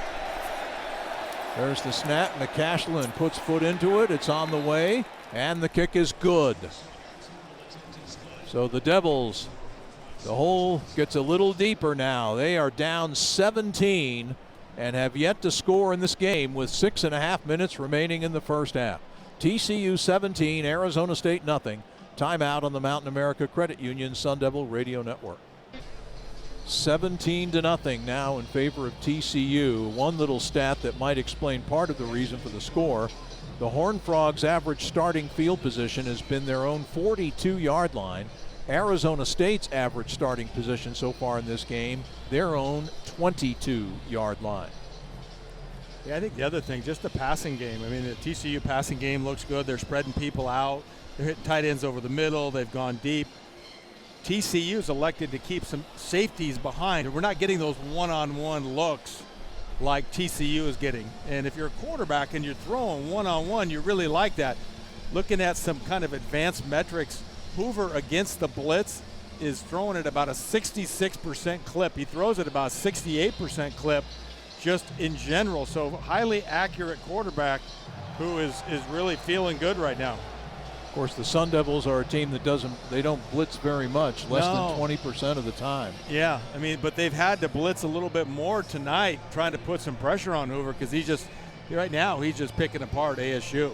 There's the snap. McCashland puts foot into it. It's on the way, and the kick is good. So the Devils, the hole gets a little deeper now. They are down 17 and have yet to score in this game with 6.5 minutes remaining in the first half. TCU 17, Arizona State nothing. Timeout on the Mountain America Credit Union Sun Devil Radio Network. 17-0 now in favor of TCU. One little stat that might explain part of the reason for the score. The Horned Frogs' average starting field position has been their own 42-yard line. Arizona State's average starting position so far in this game, their own 22-yard line. Yeah, I think the other thing, just the passing game. I mean, the TCU passing game looks good. They're spreading people out. They're hitting tight ends over the middle. They've gone deep. TCU's elected to keep some safeties behind. We're not getting those one-on-one looks like TCU is getting. And if you're a quarterback and you're throwing one-on-one, you really like that. Looking at some kind of advanced metrics, Hoover against the blitz is throwing at about a 66% clip. He throws at about a 68% clip just in general. So highly accurate quarterback who is really feeling good right now. Of course, the Sun Devils are a team that don't blitz very much, less than 20% of the time. Yeah, I mean, but they've had to blitz a little bit more tonight, trying to put some pressure on Hoover, because right now he's just picking apart ASU.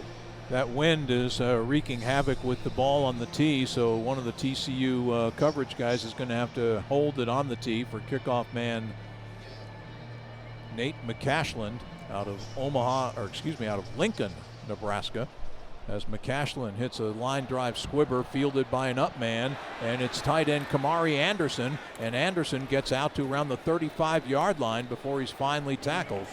That wind is wreaking havoc with the ball on the tee, so one of the TCU coverage guys is going to have to hold it on the tee for kickoff man Nate McCashland out of Lincoln, Nebraska. As McCashland hits a line drive squibber fielded by an up man, and it's tight end Kamari Anderson, and Anderson gets out to around the 35-yard line before he's finally tackled.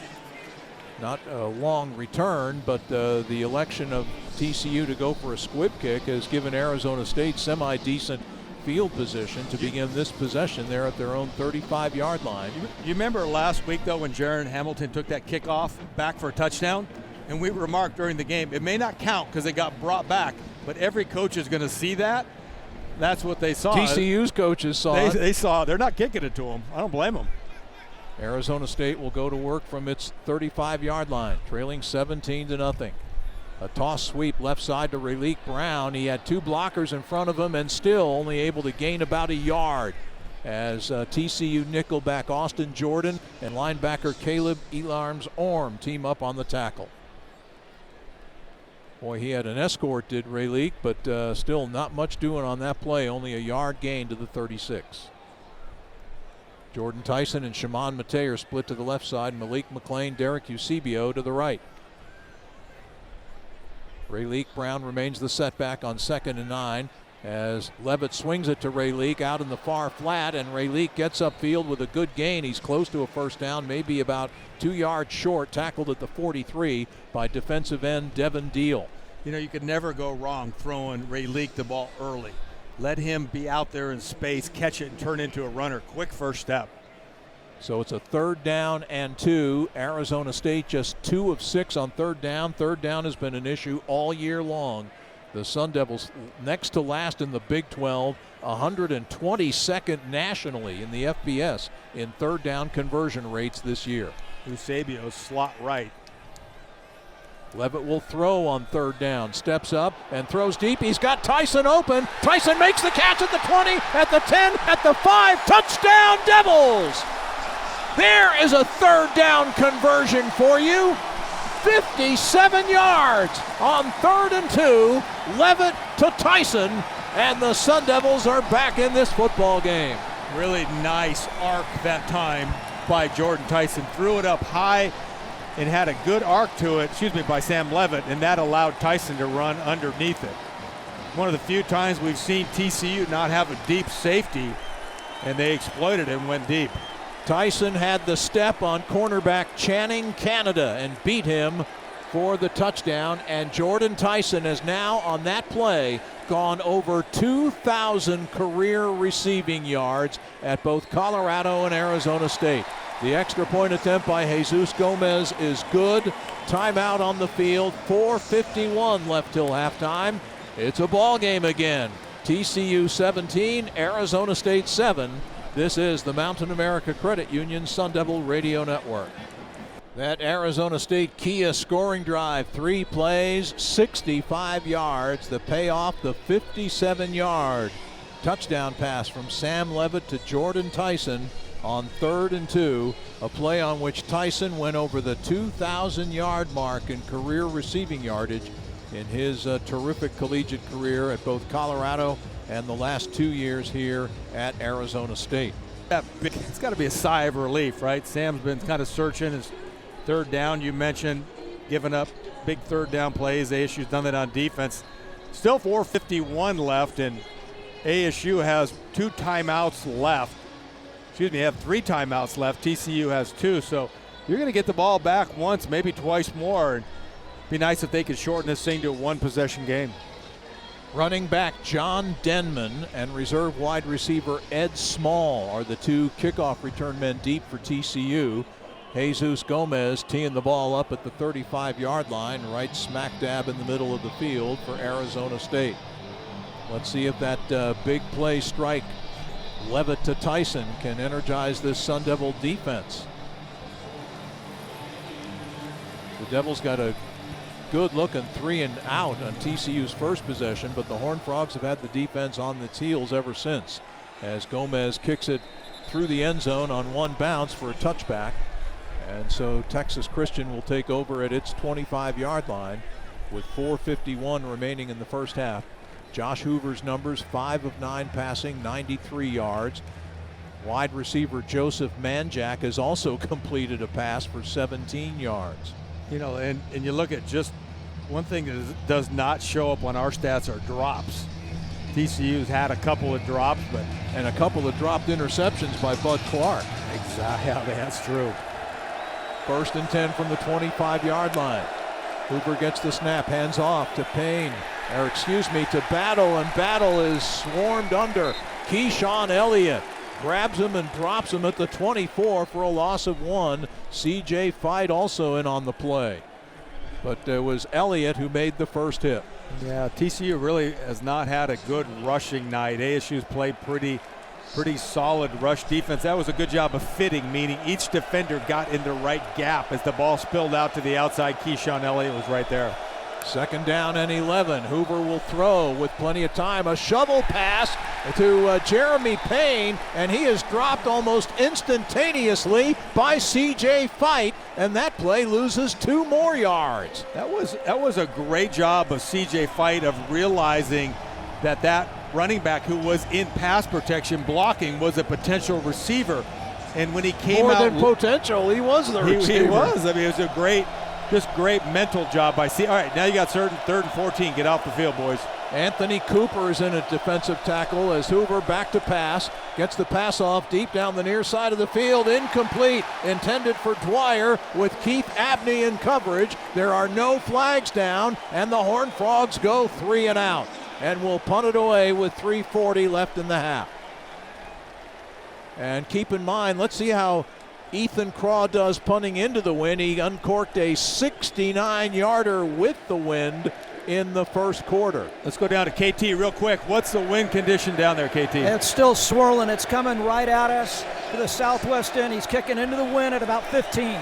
Not a long return, but the election of TCU to go for a squib kick has given Arizona State semi-decent field position to begin this possession there at their own 35-yard line. You remember last week, though, when Jaron Hamilton took that kickoff back for a touchdown? And we remarked during the game, it may not count because it got brought back, but every coach is going to see that. That's what they saw. TCU's coaches saw it. They saw it. They're not kicking it to him. I don't blame them. Arizona State will go to work from its 35-yard line, trailing 17-0. A toss sweep left side to Raleek Brown. He had two blockers in front of him and still only able to gain about a yard as TCU nickelback Austin Jordan and linebacker Caleb Elarms-Orm team up on the tackle. Boy, he had an escort, did Raleek, but still not much doing on that play. Only a yard gain to the 36. Jordan Tyson and Shimon Mate are split to the left side. Malik McClain, Derek Eusebio to the right. Raleek Brown remains the setback on 2nd and 9 as Levitt swings it to Raleek out in the far flat, and Raleek gets upfield with a good gain. He's close to a first down, maybe about 2 yards short, tackled at the 43 by defensive end Devin Deal. You know, you could never go wrong throwing Raleek the ball early. Let him be out there in space, catch it, and turn into a runner. Quick first step. So it's a 3rd down and 2. Arizona State just 2 of 6 on 3rd down. 3rd down has been an issue all year long. The Sun Devils next to last in the Big 12, 122nd nationally in the FBS in 3rd down conversion rates this year. Eusebio slot right. Levitt will throw on 3rd down, steps up and throws deep. He's got Tyson open. Tyson makes the catch at the 20, at the 10, at the 5. Touchdown Devils! There is a 3rd down conversion for you. 57 yards on 3rd and 2. Levitt to Tyson, and the Sun Devils are back in this football game. Really nice arc that time by Jordan Tyson. Threw it up high and had a good arc to it, by Sam Levitt, and that allowed Tyson to run underneath it. One of the few times we've seen TCU not have a deep safety, and they exploited it and went deep. Tyson had the step on cornerback Channing Canada and beat him for the touchdown, and Jordan Tyson has now on that play gone over 2,000 career receiving yards at both Colorado and Arizona State. The extra point attempt by Jesus Gomez is good. Timeout on the field, 4:51 left till halftime. It's a ball game again. TCU 17, Arizona State 7. This is the Mountain America Credit Union Sun Devil Radio Network. That Arizona State Kia scoring drive, 3 plays, 65 yards. The payoff, the 57-yard touchdown pass from Sam Levitt to Jordan Tyson on 3rd and 2, a play on which Tyson went over the 2,000-yard mark in career receiving yardage in his terrific collegiate career at both Colorado and the last 2 years here at Arizona State. It's got to be a sigh of relief, right? Sam's been kind of searching his 3rd down. You mentioned giving up big 3rd down plays. ASU's done that on defense. Still 4:51 left, and ASU has 2 timeouts left. They have 3 timeouts left. TCU has 2, so you're going to get the ball back once, maybe twice more. It'd be nice if they could shorten this thing to a one-possession game. Running back John Denman and reserve wide receiver Ed Small are the two kickoff return men deep for TCU. Jesus Gomez teeing the ball up at the 35-yard line, right smack dab in the middle of the field for Arizona State. Let's see if that big play strike, Levitt to Tyson, can energize this Sun Devil defense. The Devils got a good-looking 3 and out on TCU's first possession, but the Horned Frogs have had the defense on its heels ever since, as Gomez kicks it through the end zone on one bounce for a touchback. And so Texas Christian will take over at its 25-yard line with 4:51 remaining in the first half. Josh Hoover's numbers, 5 of 9 passing, 93 yards. Wide receiver Joseph Manjack has also completed a pass for 17 yards. You know, and you look at just one thing that does not show up on our stats are drops. TCU's had a couple of drops, and a couple of dropped interceptions by Bud Clark. Exactly, yeah, that's true. 1st and 10 from the 25-yard line. Hoover gets the snap, hands off to to Battle, and Battle is swarmed under. Keyshawn Elliott grabs him and drops him at the 24 for a loss of 1. CJ Fight also in on the play. But it was Elliott who made the first hit. Yeah, TCU really has not had a good rushing night. ASU's played pretty solid rush defense. That was a good job of fitting, meaning each defender got in the right gap as the ball spilled out to the outside. Keyshawn Elliott was right there. 2nd down and 11. Hoover will throw with plenty of time. A shovel pass to Jeremy Payne, and he is dropped almost instantaneously by CJ Fight, and that play loses 2 more yards. That was a great job of CJ Fight of realizing that running back who was in pass protection blocking was a potential receiver. And when he came out... More than potential, he was the receiver. He was. I mean, it was a great mental job by C. All right, now you got 3rd and 14. Get off the field, boys. Anthony Cooper is in a defensive tackle as Hoover back to pass. Gets the pass off deep down the near side of the field. Incomplete. Intended for Dwyer with Keith Abney in coverage. There are no flags down, and the Horned Frogs go 3 and out. And will punt it away with 3:40 left in the half. And keep in mind, let's see how Ethan Craw does punting into the wind. He uncorked a 69-yarder with the wind in the first quarter. Let's go down to KT real quick. What's the wind condition down there, KT? It's still swirling. It's coming right at us to the southwest end. He's kicking into the wind at about 15.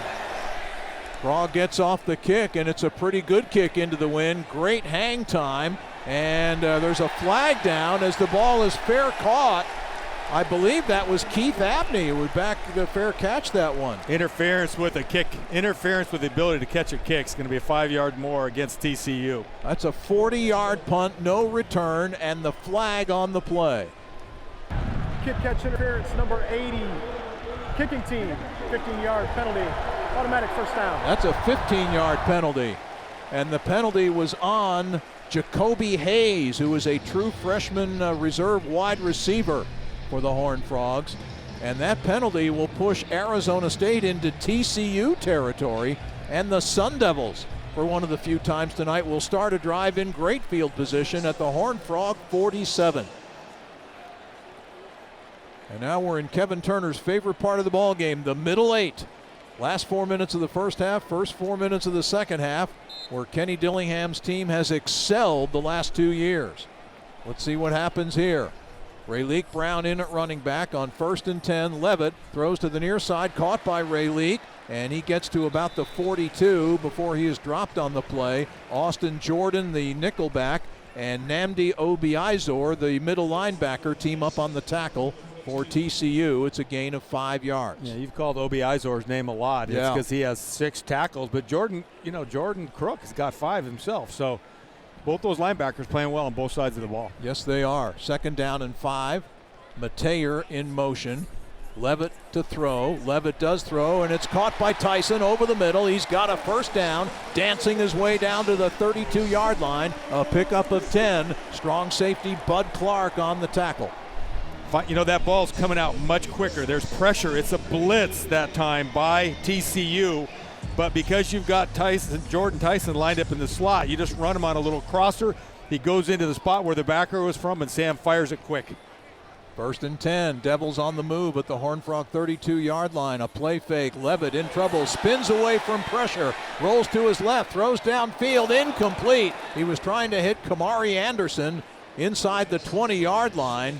Craw gets off the kick, and it's a pretty good kick into the wind. Great hang time. And there's a flag down as the ball is fair caught. I believe that was Keith Abney who was back to fair catch that one. Interference with a kick. Interference with the ability to catch a kick is going to be a 5-yard more against TCU. That's a 40-yard punt, no return, and the flag on the play. Kick catch interference number 80. Kicking team, 15-yard penalty. Automatic first down. That's a 15-yard penalty. And the penalty was on Jacoby Hayes, who is a true freshman reserve wide receiver for the Horned Frogs. And that penalty will push Arizona State into TCU territory, and the Sun Devils, for one of the few times tonight, will start a drive in great field position at the Horned Frog 47. And now we're in Kevin Turner's favorite part of the ball game, the middle 8. Last 4 minutes of the first half, first 4 minutes of the second half, where Kenny Dillingham's team has excelled the last 2 years. Let's see what happens here. Rayleek Brown in at running back on 1st and 10. Levitt throws to the near side, caught by Rayleek, and he gets to about the 42 before he is dropped on the play. Austin Jordan, the nickelback, and Nnamdi Obiizor, the middle linebacker, team up on the tackle for TCU. It's a gain of 5 yards. Yeah, you've called Obiizor's name a lot. It's because he has 6 tackles, but Jordan Crook has got 5 himself. So both those linebackers playing well on both sides of the ball. Yes, they are. 2nd down and 5. Mateer in motion. Levitt to throw. Levitt does throw, and it's caught by Tyson over the middle. He's got a first down, dancing his way down to the 32-yard line. A pickup of 10. Strong safety Bud Clark on the tackle. that ball's coming out much quicker. There's pressure. It's a blitz that time by TCU. But because you've got Jordan Tyson lined up in the slot, you just run him on a little crosser. He goes into the spot where the backer was from, and Sam fires it quick. 1st and 10. Devils on the move at the Horned Frog 32-yard line. A play fake. Levitt in trouble. Spins away from pressure. Rolls to his left. Throws downfield. Incomplete. He was trying to hit Kamari Anderson inside the 20-yard line.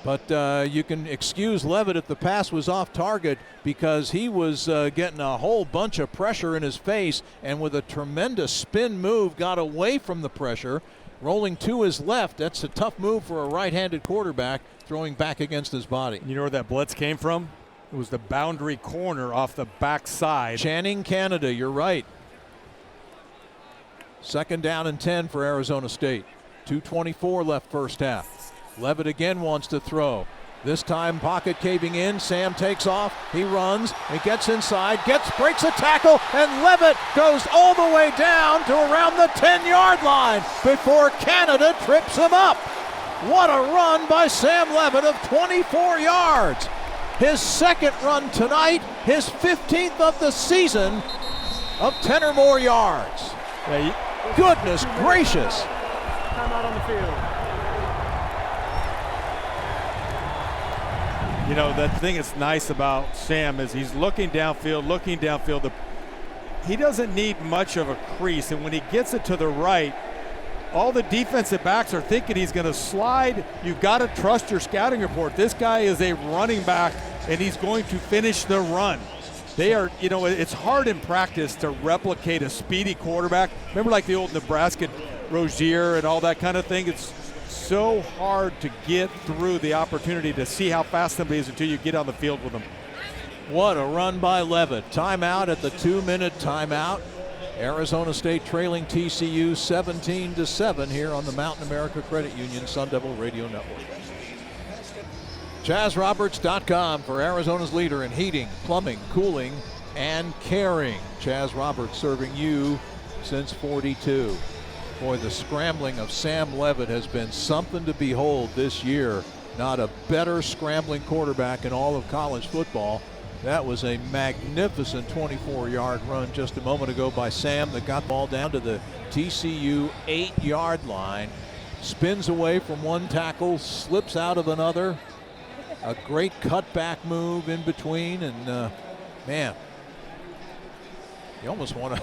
But you can excuse Levitt if the pass was off target, because he was getting a whole bunch of pressure in his face, and with a tremendous spin move got away from the pressure, rolling to his left. That's a tough move for a right-handed quarterback, throwing back against his body. You know where that blitz came from? It was the boundary corner off the backside. Channing, Canada, you're right. 2nd down and 10 for Arizona State. 2:24 left first half. Levitt again wants to throw. This time pocket caving in. Sam takes off. He runs. He gets inside. Breaks a tackle. And Levitt goes all the way down to around the 10-yard line before Canada trips him up. What a run by Sam Levitt of 24 yards. His 2nd run tonight. His 15th of the season of 10 or more yards. Goodness gracious. Timeout on the field. You know, the thing that's nice about Sam is he's looking downfield. He doesn't need much of a crease, and when he gets it to the right, all the defensive backs are thinking he's going to slide. You've got to trust your scouting report. This guy is a running back, and he's going to finish the run. It's hard in practice to replicate a speedy quarterback. Remember like the old Nebraska Rozier and all that kind of thing? It's so hard to get through the opportunity to see how fast somebody is until you get on the field with them. What a run by Levitt. Timeout at the 2-minute timeout. Arizona State trailing TCU 17-7 here on the Mountain America Credit Union Sun Devil Radio Network. ChazRoberts.com for Arizona's leader in heating, plumbing, cooling, and caring. Chaz Roberts serving you since 42. Boy, the scrambling of Sam Levitt has been something to behold this year. Not a better scrambling quarterback in all of college football. That was a magnificent 24-yard run just a moment ago by Sam that got the ball down to the TCU 8-yard line. Spins away from one tackle, slips out of another. A great cutback move in between, and man, you almost want to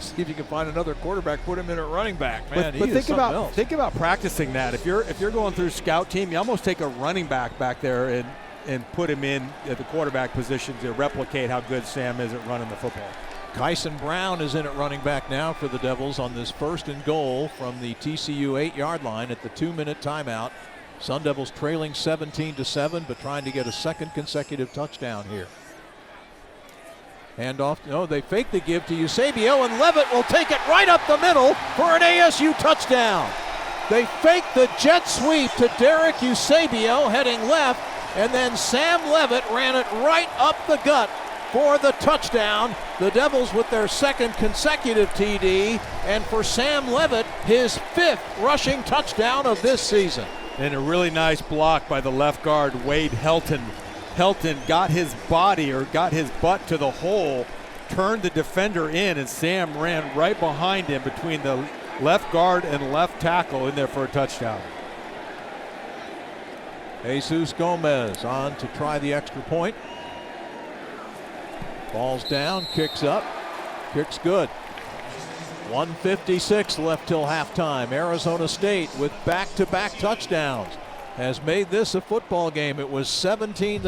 see if you can find another quarterback, put him in at running back. Man, but think about practicing that. If you're going through scout team, you almost take a running back there and put him in at the quarterback position to replicate how good Sam is at running the football. Kyson Brown is in at running back now for the Devils on this 1st and goal from the TCU 8-yard line at the 2-minute timeout. Sun Devils trailing 17-7, but trying to get a 2nd consecutive touchdown here. Handoff. No, they fake the give to Eusebio, and Levitt will take it right up the middle for an ASU touchdown. They fake the jet sweep to Derek Eusebio heading left, and then Sam Levitt ran it right up the gut for the touchdown. The Devils with their 2nd consecutive TD, and for Sam Levitt, his 5th rushing touchdown of this season. And a really nice block by the left guard, Wade Helton. Helton got his butt to the hole, turned the defender in, and Sam ran right behind him between the left guard and left tackle in there for a touchdown. Jesus Gomez on to try the extra point. Ball's down, kicks up, kicks good. 1:56 left till halftime. Arizona State with back-to-back touchdowns has made this a football game. It was 17-0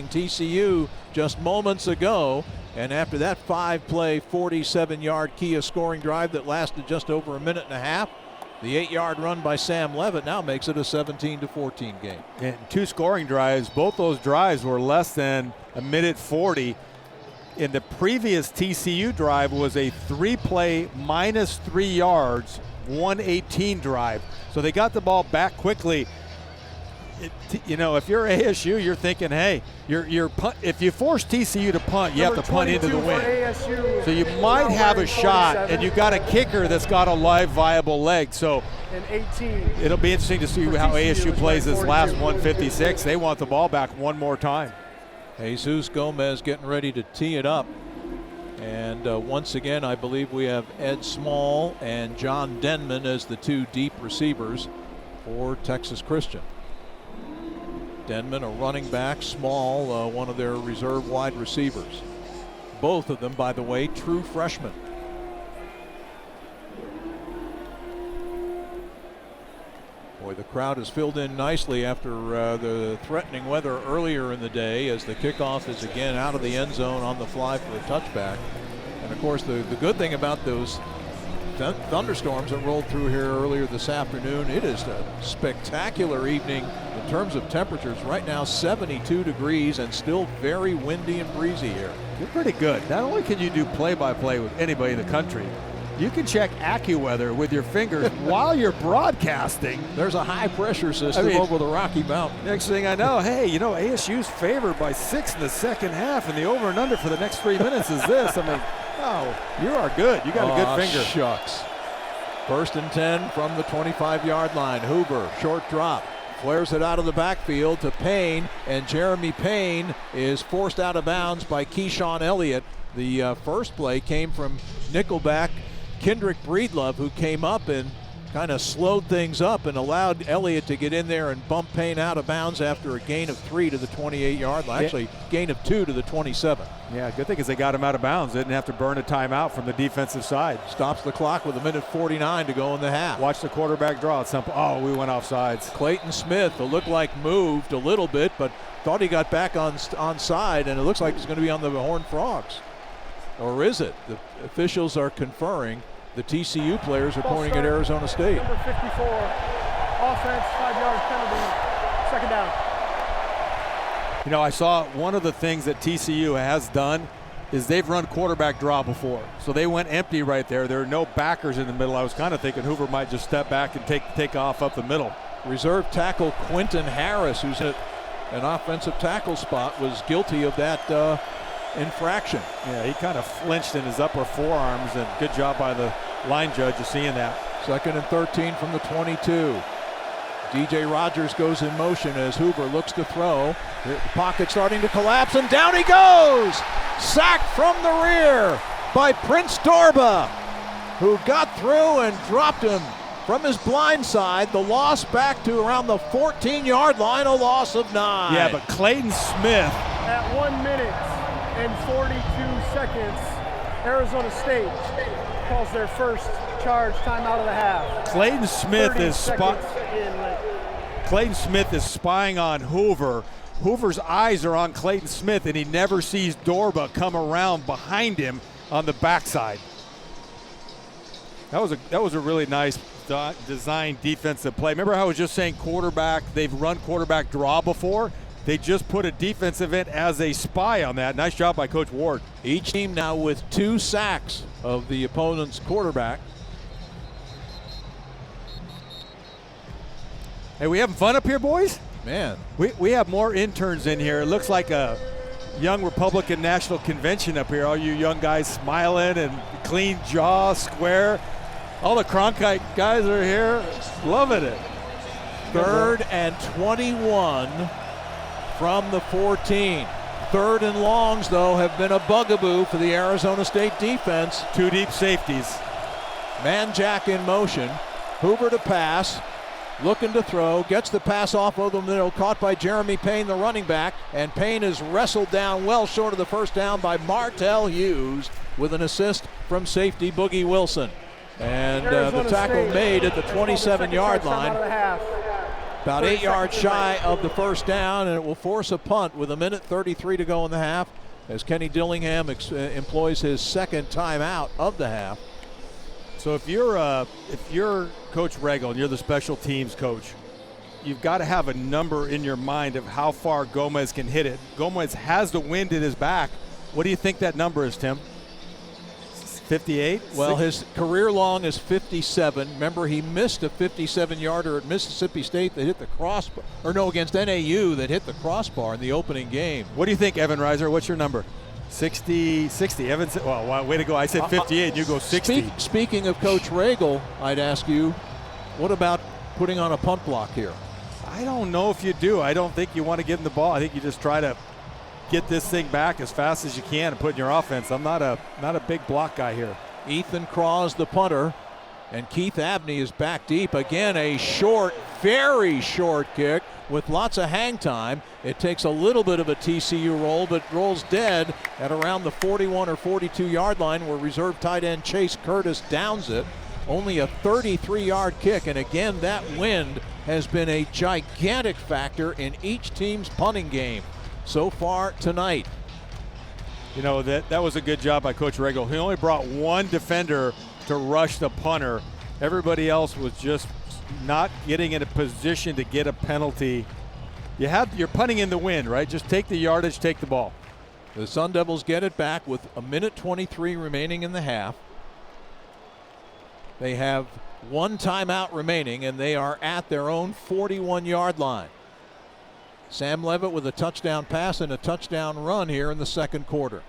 TCU just moments ago, and after that 5-play 47-yard Kia scoring drive that lasted just over a minute and a half, the 8-yard run by Sam Levitt now makes it a 17-14 game. And 2 scoring drives, both those drives were less than a minute 40. In the previous TCU drive was a 3-play minus 3 yards, 118 drive. So they got the ball back quickly. if you're ASU, you're thinking, hey, if you force TCU to punt, you have to punt into the wind. So you might have a shot, and you got a kicker that's got a live, viable leg. So it'll be interesting to see how ASU plays this last 156. They want the ball back one more time. Jesus Gomez getting ready to tee it up. And once again, I believe we have Ed Small and John Denman as the two deep receivers for Texas Christian. Denman, a running back, Small, one of their reserve wide receivers. Both of them, by the way, true freshmen. Boy, the crowd has filled in nicely after the threatening weather earlier in the day, as the kickoff is again out of the end zone on the fly for a touchback. And of course, the good thing about those thunderstorms that rolled through here earlier this afternoon, it is a spectacular evening in terms of temperatures. Right now 72 degrees and still very windy and breezy here. You're pretty good. Not only can you do play-by-play with anybody in the country, you can check AccuWeather with your fingers while you're broadcasting. There's a high pressure system over the Rocky Mountains. Next thing I know, hey, ASU's favored by 6 in the second half, and the over and under for the next 3 minutes is this. Oh, you are good. You got a good finger. Shucks. 1st and 10 from the 25-yard line. Hoover, short drop. Flares it out of the backfield to Payne, and Jeremy Payne is forced out of bounds by Keyshawn Elliott. The first play came from nickelback Kendrick Breedlove, who came up and kind of slowed things up and allowed Elliott to get in there and bump Payne out of bounds after a gain of 3 to the 28-yard line. Actually, gain of 2 to the 27. Yeah, good thing is they got him out of bounds. They didn't have to burn a timeout from the defensive side. Stops the clock with 1:49 to go in the half. Watch the quarterback draw at some point. Oh, we went offsides. Clayton Smith, it looked like moved a little bit, but thought he got back on side, and it looks like he's going to be on the Horned Frogs. Or is it? The officials are conferring. The TCU players are pointing at Arizona State. Number 54, offense, 5-yard penalty, second down. I saw one of the things that TCU has done is they've run quarterback draw before. So they went empty right there. There are no backers in the middle. I was kind of thinking Hoover might just step back and take off up the middle. Reserve tackle Quentin Harris, who's at an offensive tackle spot, was guilty of that infraction. Yeah, he kind of flinched in his upper forearms, and good job by the line judge of seeing that. 2nd and 13 from the 22. DJ Rogers goes in motion as Hoover looks to throw. The pocket starting to collapse, and down he goes! Sacked from the rear by Prince Dorba, who got through and dropped him from his blind side. The loss back to around the 14-yard line, a loss of 9. Yeah, but Clayton Smith. At 1 minute and 42 seconds, Arizona State calls their first charge timeout of the half. Clayton Smith is spying on Hoover. Hoover's eyes are on Clayton Smith, and he never sees Dorba come around behind him on the backside. That was a really nice design defensive play. Remember how I was just saying quarterback, they've run quarterback draw before? They just put a defensive end as a spy on that. Nice job by Coach Ward. Each team now with 2 sacks of the opponent's quarterback. Hey, we having fun up here, boys? Man. We have more interns in here. It looks like a young Republican National Convention up here. All you young guys smiling and clean jaw, square. All the Cronkite guys are here loving it. 3rd and 21 from the 14. 3rd and longs, though, have been a bugaboo for the Arizona State defense. 2 deep safeties. Man jack in motion. Hoover to pass. Looking to throw. Gets the pass off of the middle. Caught by Jeremy Payne, the running back. And Payne is wrestled down well short of the first down by Martell Hughes with an assist from safety Boogie Wilson. And the tackle made at the 27-yard line. About 8 yards shy of the first down, and it will force a punt with 1:33 to go in the half as Kenny Dillingham employs his second timeout of the half. So if you're Coach Regal and you're the special teams coach, you've got to have a number in your mind of how far Gomez can hit it. Gomez has the wind at his back. What do you think that number is, Tim? 58? Well, his career long is 57. Remember, he missed a 57-yarder at Mississippi State that hit the crossbar, or no, against NAU that hit the crossbar in the opening game. What do you think, Evan Reiser? What's your number? 60. Evan said, well, wow, way to go. I said 58, and you go 60. Speaking of Coach Regal, I'd ask you, what about putting on a punt block here? I don't know if you do. I don't think you want to give him the ball. I think you just try to get this thing back as fast as you can and put in your offense. I'm not a big block guy here. Ethan Craws, the punter, and Keith Abney is back deep. Again, a short, very short kick with lots of hang time. It takes a little bit of a TCU roll, but rolls dead at around the 41 or 42-yard line where reserve tight end Chase Curtis downs it. Only a 33-yard kick, and again, that wind has been a gigantic factor in each team's punting game so far tonight. You know, that was a good job by Coach Regal. He only brought one defender to rush the punter. Everybody else was just not getting in a position to get a penalty. You're punting in the wind, right? Just take the yardage, take the ball. The Sun Devils get it back with a minute 23 remaining in the half. They have one timeout remaining, and they are at their own 41-yard line. Sam Levitt with a touchdown pass and a touchdown run here in the second quarter.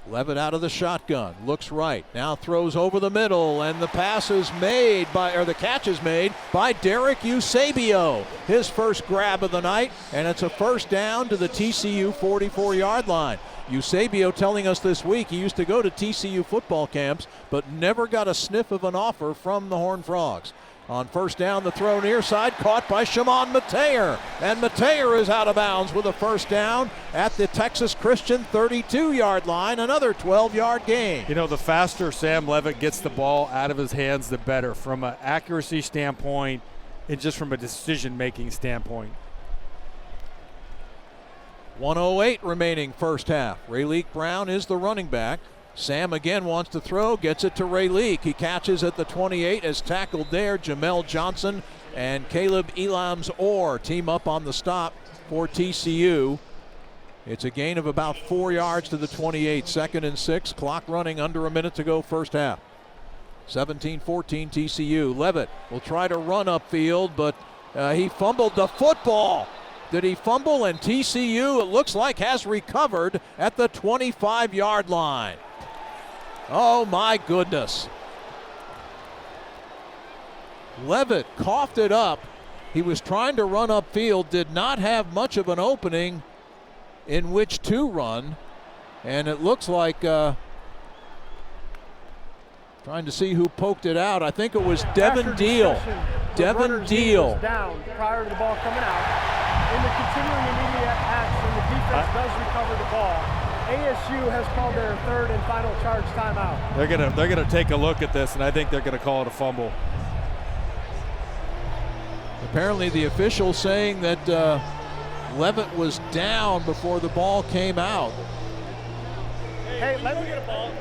Levitt out of the shotgun, looks right, now throws over the middle, and the catch is made by Derek Eusebio. His first grab of the night, and it's a first down to the TCU 44-yard line. Eusebio telling us this week he used to go to TCU football camps, but never got a sniff of an offer from the Horned Frogs. On first down, the throw near side, caught by Shimon Mateer. And Mateer is out of bounds with a first down at the Texas Christian 32-yard line, another 12-yard gain. You know, the faster Sam Levitt gets the ball out of his hands, the better, from an accuracy standpoint and just from a decision-making standpoint. 1:08 remaining first half. Rayleigh Brown is the running back. Sam again wants to throw, gets it to Rayleigh. He catches at the 28 as tackled there. Jamel Johnson and Caleb Elams-Orr team up on the stop for TCU. It's a gain of about 4 yards to the 28. 2nd and 6. Clock running, under a minute to go first half. 17-14 TCU. Levitt will try to run upfield, but he fumbled the football. Did he fumble? And TCU, it looks like, has recovered at the 25-yard line. Oh my goodness. Levitt coughed it up. He was trying to run upfield, did not have much of an opening in which to run. And it looks like, trying to see who poked it out. I think it was Devin Deal. Devin Deal. Down prior to the ball coming out. In the continuing immediate action, the defense does recover the ball. ASU has called their third and final charge timeout. They're gonna take a look at this, and I think they're gonna call it a fumble. Apparently the official saying that Levitt was down before the ball came out. Hey, let me get a ball.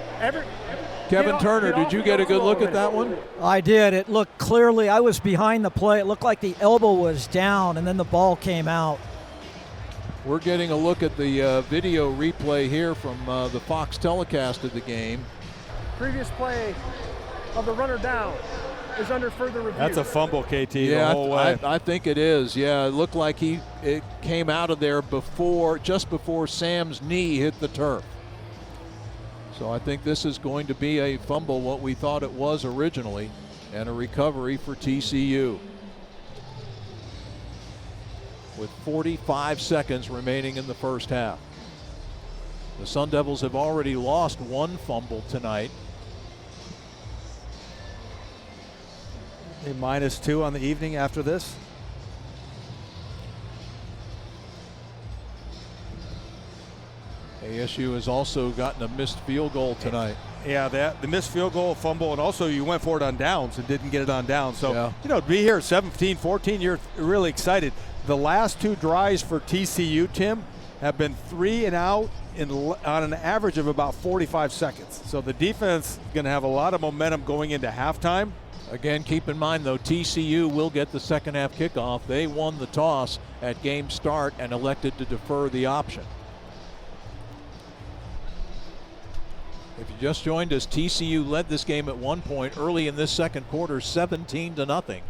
Kevin Turner, did you get a good look at that one? I did. It looked clearly, I was behind the play. It looked like the elbow was down, and then the ball came out. We're getting a look at the video replay here from the Fox telecast of the game. Previous play of the runner down is under further review. That's a fumble, KT, the whole way. I think it is. Yeah, it looked like it came out of there just before Sam's knee hit the turf. So I think this is going to be a fumble, what we thought it was originally, and a recovery for TCU. With 45 seconds remaining in the first half. The Sun Devils have already lost one fumble tonight. A -2 on the evening after this. ASU has also gotten a missed field goal tonight. Yeah, the missed field goal, fumble, and also you went for it on downs and didn't get it on downs. So, yeah. To be here at 17-14, you're really excited. The last two drives for TCU, Tim, have been 3 and out on an average of about 45 seconds. So the defense is going to have a lot of momentum going into halftime. Again, keep in mind, though, TCU will get the second half kickoff. They won the toss at game start and elected to defer the option. If you just joined us, TCU led this game at one point early in this second quarter, 17-0.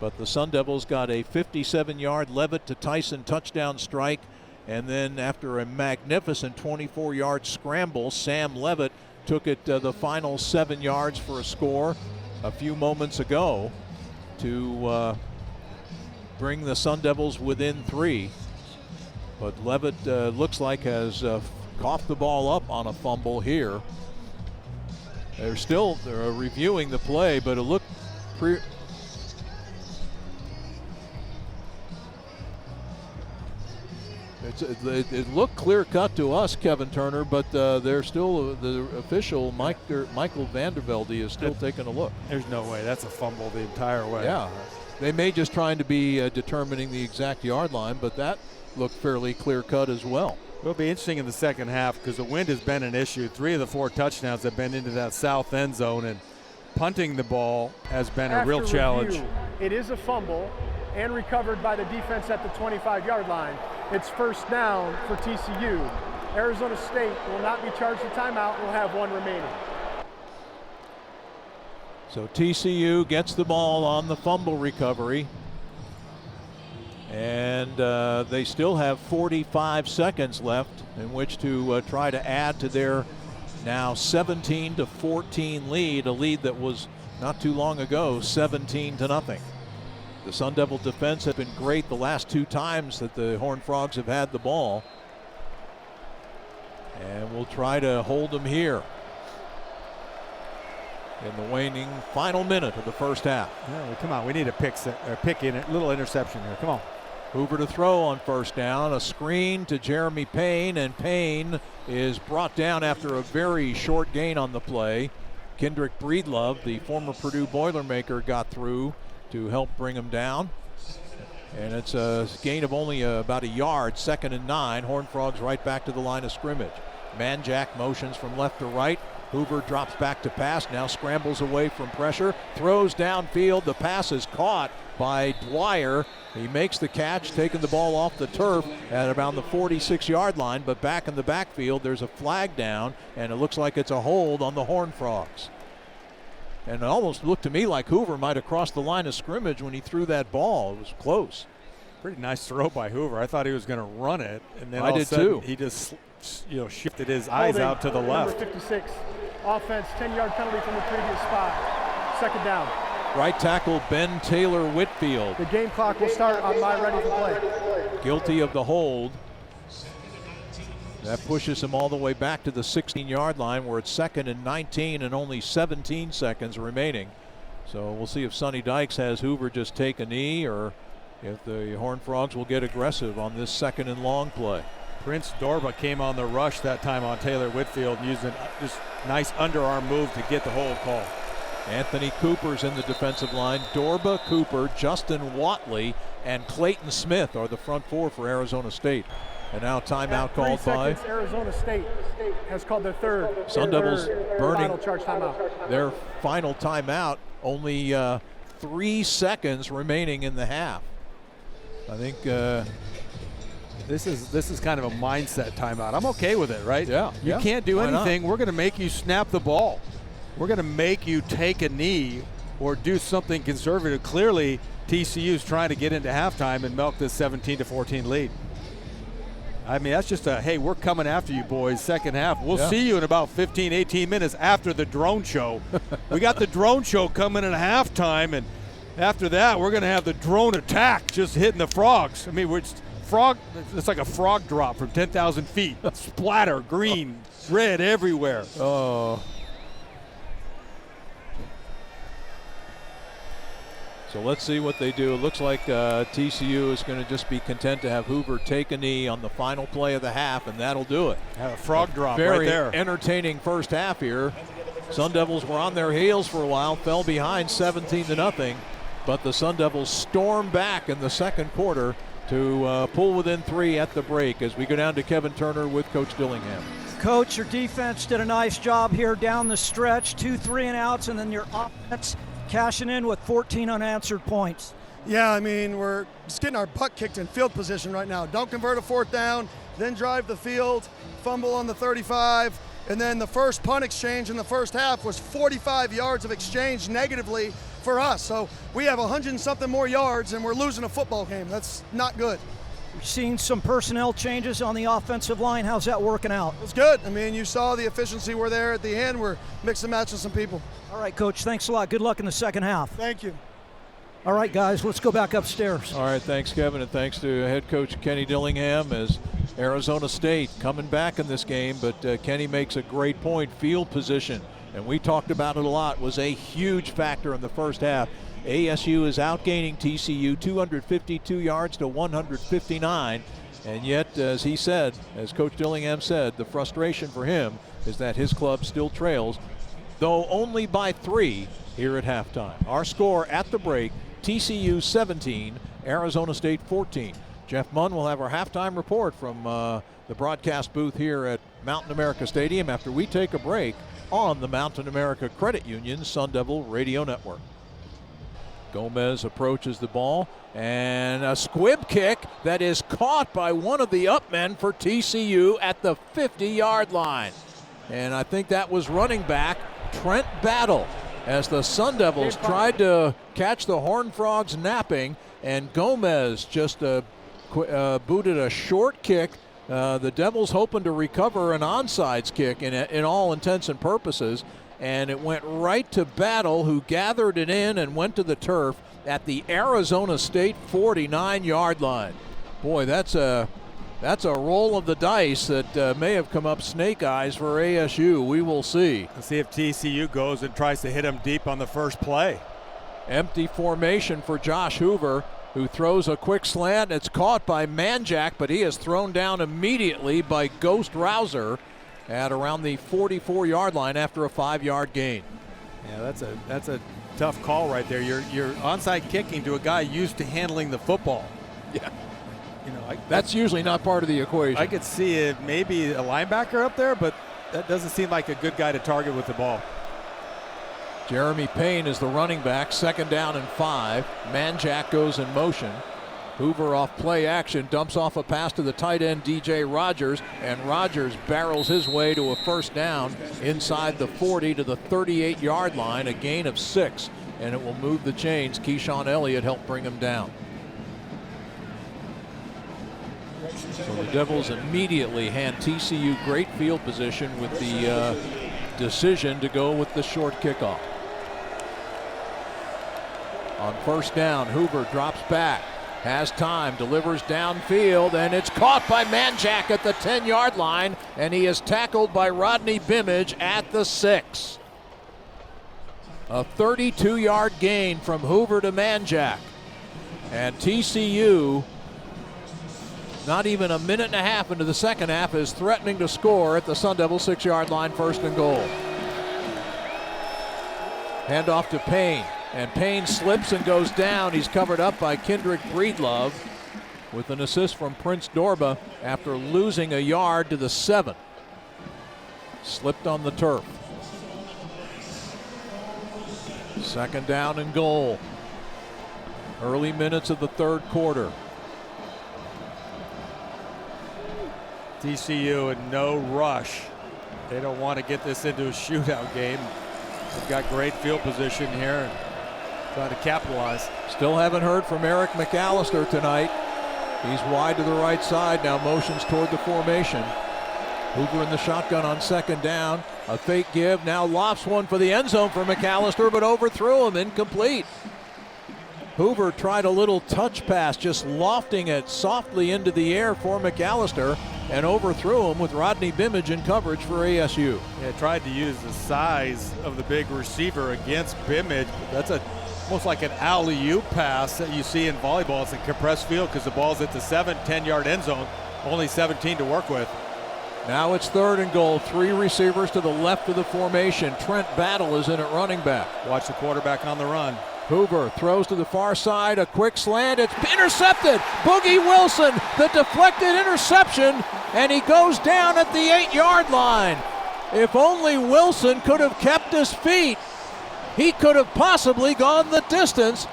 But the Sun Devils got a 57-yard Levitt to Tyson touchdown strike. And then after a magnificent 24-yard scramble, Sam Levitt took it the final 7 yards for a score a few moments ago to bring the Sun Devils within 3. But Levitt looks like has coughed the ball up on a fumble here. They're reviewing the play, but it looked it looked clear cut to us, Kevin Turner, but they're still, the official Michael Vandervelde is still taking a look. There's no way. That's a fumble the entire way. Yeah. They may just trying to be determining the exact yard line, but that looked fairly clear cut as well. It'll be interesting in the second half because the wind has been an issue. 3 of the 4 touchdowns have been into that south end zone, and punting the ball has been a real challenge. It is a fumble and recovered by the defense at the 25-yard line. It's first down for TCU. Arizona State will not be charged a timeout. We'll have 1 remaining. So TCU gets the ball on the fumble recovery. And they still have 45 seconds left in which to try to add to their now 17-14 lead, a lead that was not too long ago 17-0. The Sun Devil defense have been great the last 2 times that the Horned Frogs have had the ball. And we'll try to hold them here in the waning final minute of the first half. Yeah, come on, we need a little interception here. Come on. Hoover to throw on first down, a screen to Jeremy Payne, and Payne is brought down after a very short gain on the play. Kendrick Breedlove, the former Purdue Boilermaker, got through to help bring him down. And it's a gain of only about a yard, 2nd and 9. Horned Frogs right back to the line of scrimmage. Manjack motions from left to right. Hoover drops back to pass, now scrambles away from pressure, throws downfield. The pass is caught by Dwyer. He makes the catch, taking the ball off the turf at around the 46-yard line, but back in the backfield there's a flag down, and it looks like it's a hold on the Horned Frogs. And it almost looked to me like Hoover might have crossed the line of scrimmage when he threw that ball. It was close. Pretty nice throw by Hoover. I thought he was going to run it, and then I did too. He just shifted his eyes out to the left. Number 56, offense, 10-yard penalty from the previous spot. 2nd down. Right tackle Ben Taylor Whitfield. The game clock will start on my ready for play. Guilty of the hold. That pushes him all the way back to the 16-yard line where it's 2nd and 19 and only 17 seconds remaining. So we'll see if Sonny Dykes has Hoover just take a knee or if the Horned Frogs will get aggressive on this 2nd and long play. Prince Dorba came on the rush that time on Taylor Whitfield, using just nice underarm move to get the hold call. Anthony Cooper's in the defensive line. Dorba, Cooper, Justin Watley, and Clayton Smith are the front 4 for Arizona State. And now timeout called by Arizona State has called their 3rd. Sun Devils burning final charge timeout. Their final timeout. Only 3 seconds remaining in the half. I think this is kind of a mindset timeout. I'm okay with it, right? Yeah. You can't do Why anything. not? We're going to make you snap the ball. We're going to make you take a knee or do something conservative. Clearly, TCU's trying to get into halftime and milk this 17-14 lead. I mean, that's just hey, we're coming after you boys, second half. We'll see you in about 15, 18 minutes after the drone show. We got the drone show coming in at halftime, and after that, we're going to have the drone attack just hitting the Frogs. I mean, it's like a frog drop from 10,000 feet. Splatter, green, red everywhere. Oh. So let's see what they do. It looks like TCU is going to just be content to have Hoover take a knee on the final play of the half, and that'll do it. Have a frog drop right there. Very entertaining first half here. Sun Devils were on their heels for a while, fell behind 17-0, but the Sun Devils stormed back in the second quarter to pull within 3 at the break as we go down to Kevin Turner with Coach Dillingham. Coach, your defense did a nice job here down the stretch, 2 3-and-outs, and then your offense cashing in with 14 unanswered points. Yeah, I mean, we're just getting our butt kicked in field position right now. Don't convert a 4th down, then drive the field, fumble on the 35, And then the first punt exchange in the first half was 45 yards of exchange negatively for us. So we have 100 and something more yards and we're losing a football game. That's not good. We're seeing some personnel changes on the offensive line. How's that working out? It's good. I mean, you saw the efficiency we're there at the end. We're mixing and matching some people. All right, Coach, thanks a lot. Good luck in the second half. Thank you. All right, guys, let's go back upstairs. All right, thanks, Kevin, and thanks to head coach Kenny Dillingham as Arizona State coming back in this game. But Kenny makes a great point. Field position, and we talked about it a lot, was a huge factor in the first half. ASU is outgaining TCU 252 yards to 159. And yet, as he said, as Coach Dillingham said, the frustration for him is that his club still trails, though only by 3 here at halftime. Our score at the break, TCU 17, Arizona State 14. Jeff Munn will have our halftime report from the broadcast booth here at Mountain America Stadium after we take a break on the Mountain America Credit Union Sun Devil Radio Network. Gomez approaches the ball, and a squib kick that is caught by one of the up men for TCU at the 50-yard line. And I think that was running back Trent Battle as the Sun Devils tried to catch the Horned Frogs napping, and Gomez just booted a short kick. The Devils hoping to recover an onside kick in all intents and purposes, and it went right to Battle, who gathered it in and went to the turf at the Arizona State 49-yard line. Boy, that's a roll of the dice that may have come up snake eyes for ASU. We will see. Let's see if TCU goes and tries to hit him deep on the first play. Empty formation for Josh Hoover, who throws a quick slant. It's caught by Manjack, but he is thrown down immediately by Ghost Rouser at around the 44-yard line after a 5-yard gain. Yeah, that's a tough call right there. You're onside kicking to a guy used to handling the football. Yeah. You know, that's usually not part of the equation. I could see it, maybe a linebacker up there, but that doesn't seem like a good guy to target with the ball. Jeremy Payne is the running back, 2nd down and 5. Manjack goes in motion. Hoover off play action, dumps off a pass to the tight end DJ Rogers, and Rogers barrels his way to a first down inside the 40 to the 38-yard line, a gain of 6, and it will move the chains. Keyshawn Elliott helped bring him down. So the Devils immediately hand TCU great field position with the decision to go with the short kickoff. On first down, Hoover drops back, has time, delivers downfield, and it's caught by Manjack at the 10-yard line, and he is tackled by Rodney Bimage at the 6. A 32-yard gain from Hoover to Manjack. And TCU, not even a minute and a half into the second half, is threatening to score at the Sun Devil 6-yard line, 1st and goal. Handoff to Payne, and Payne slips and goes down. He's covered up by Kendrick Breedlove with an assist from Prince Dorba after losing a yard to the 7. Slipped on the turf. 2nd down and goal. Early minutes of the 3rd quarter. TCU in no rush. They don't want to get this into a shootout game. They've got great field position here and trying to capitalize. Still haven't heard from Eric McAllister tonight. He's wide to the right side, now motions toward the formation. Hoover in the shotgun on 2nd down. A fake give, now lofts one for the end zone for McAllister, but overthrew him, incomplete. Hoover tried a little touch pass, just lofting it softly into the air for McAllister, and overthrew him with Rodney Bimage in coverage for ASU. Yeah, tried to use the size of the big receiver against Bimage. That's almost like an alley-oop pass that you see in volleyball. It's a compressed field because the ball's at the 10-yard end zone, only 17 to work with. Now it's 3rd and goal. 3 receivers to the left of the formation. Trent Battle is in at running back. Watch the quarterback on the run. Hoover throws to the far side, a quick slant, it's intercepted. Boogie Wilson, the deflected interception, and he goes down at the 8-yard line. If only Wilson could have kept his feet, he could have possibly gone the distance,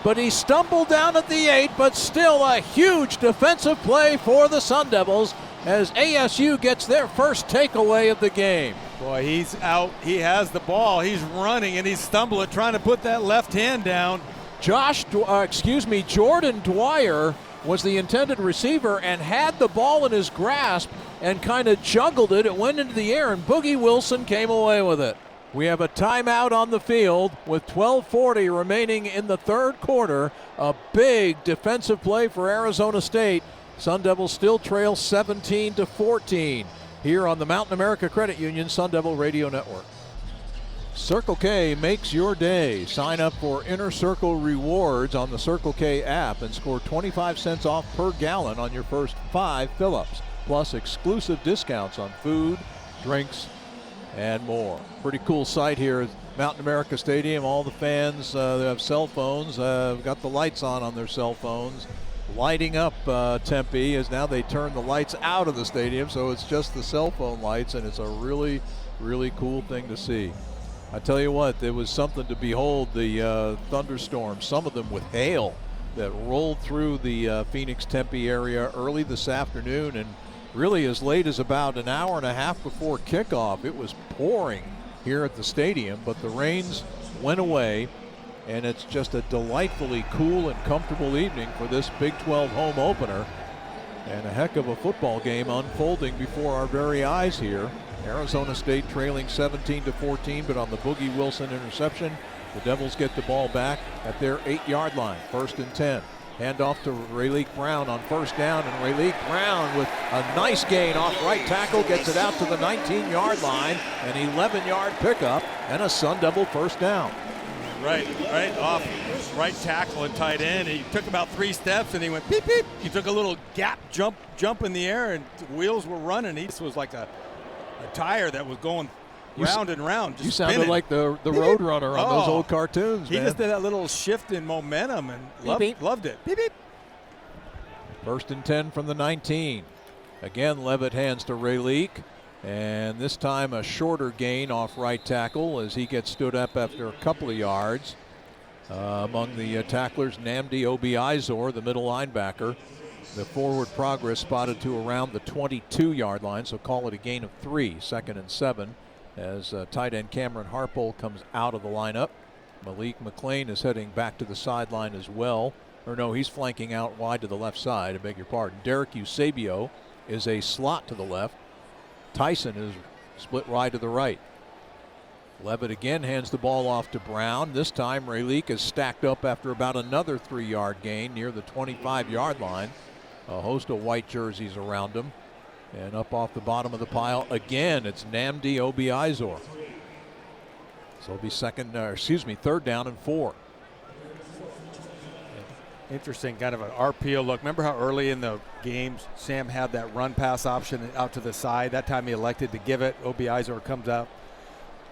but he stumbled down at the 8, but still a huge defensive play for the Sun Devils, as ASU gets their first takeaway of the game. Boy, he's out. He has the ball. He's running and he's stumbling, trying to put that left hand down. Jordan Dwyer was the intended receiver and had the ball in his grasp and kind of juggled it. It went into the air, and Boogie Wilson came away with it. We have a timeout on the field with 12:40 remaining in the third quarter. A big defensive play for Arizona State. Sun Devils still trail 17-14 here on the Mountain America Credit Union Sun Devil Radio Network. Circle K makes your day. Sign up for Inner Circle Rewards on the Circle K app and score 25 cents off per gallon on your first 5 fill-ups, plus exclusive discounts on food, drinks, and more. Pretty cool sight here at Mountain America Stadium. All the fans that have cell phones got the lights on their cell phones, lighting up Tempe, as now they turn the lights out of the stadium, so it's just the cell phone lights, and it's a really, really cool thing to see. I tell you what, it was something to behold, the thunderstorms, some of them with hail, that rolled through the Phoenix Tempe area early this afternoon, and really as late as about an hour and a half before kickoff. It was pouring here at the stadium, but the rains went away, and it's just a delightfully cool and comfortable evening for this Big 12 home opener, and a heck of a football game unfolding before our very eyes here. Arizona State trailing 17-14, but on the Boogie Wilson interception, the Devils get the ball back at their 8-yard line, 1st and 10. Handoff to Rayleigh Brown on first down, and Rayleigh Brown with a nice gain off right tackle, gets it out to the 19-yard line, an 11-yard pickup, and a Sun Devil first down. Right off right tackle and tight end. He took about 3 steps and he went beep beep. He took a little gap jump in the air, and wheels were running. This was like a tire that was going round and round. You sounded spinning like the Road Runner on those old cartoons, man. He just did that little shift in momentum and loved it. Beep, beep. 1st and 10 from the 19. Again, Levitt hands to Rayleigh, and this time a shorter gain off right tackle as he gets stood up after a couple of yards. Among the tacklers, Nnamdi Obiizor, the middle linebacker. The forward progress spotted to around the 22-yard line, so call it a gain of 3, 2nd and 7, as tight end Cameron Harpole comes out of the lineup. Malik McLean is heading back to the sideline as well. Or no, he's flanking out wide to the left side, I beg your pardon. Derek Eusebio is a slot to the left. Tyson is split wide to the right. Levitt again hands the ball off to Brown. This time Rayleigh is stacked up after about another 3-yard gain near the 25-yard line. A host of white jerseys around him. And up off the bottom of the pile again, it's Nnamdi Obiizor. So it'll be 3rd down and 4. Interesting kind of an RPO look. Remember how early in the games Sam had that run pass option out to the side? That time he elected to give it. Obiizor comes out.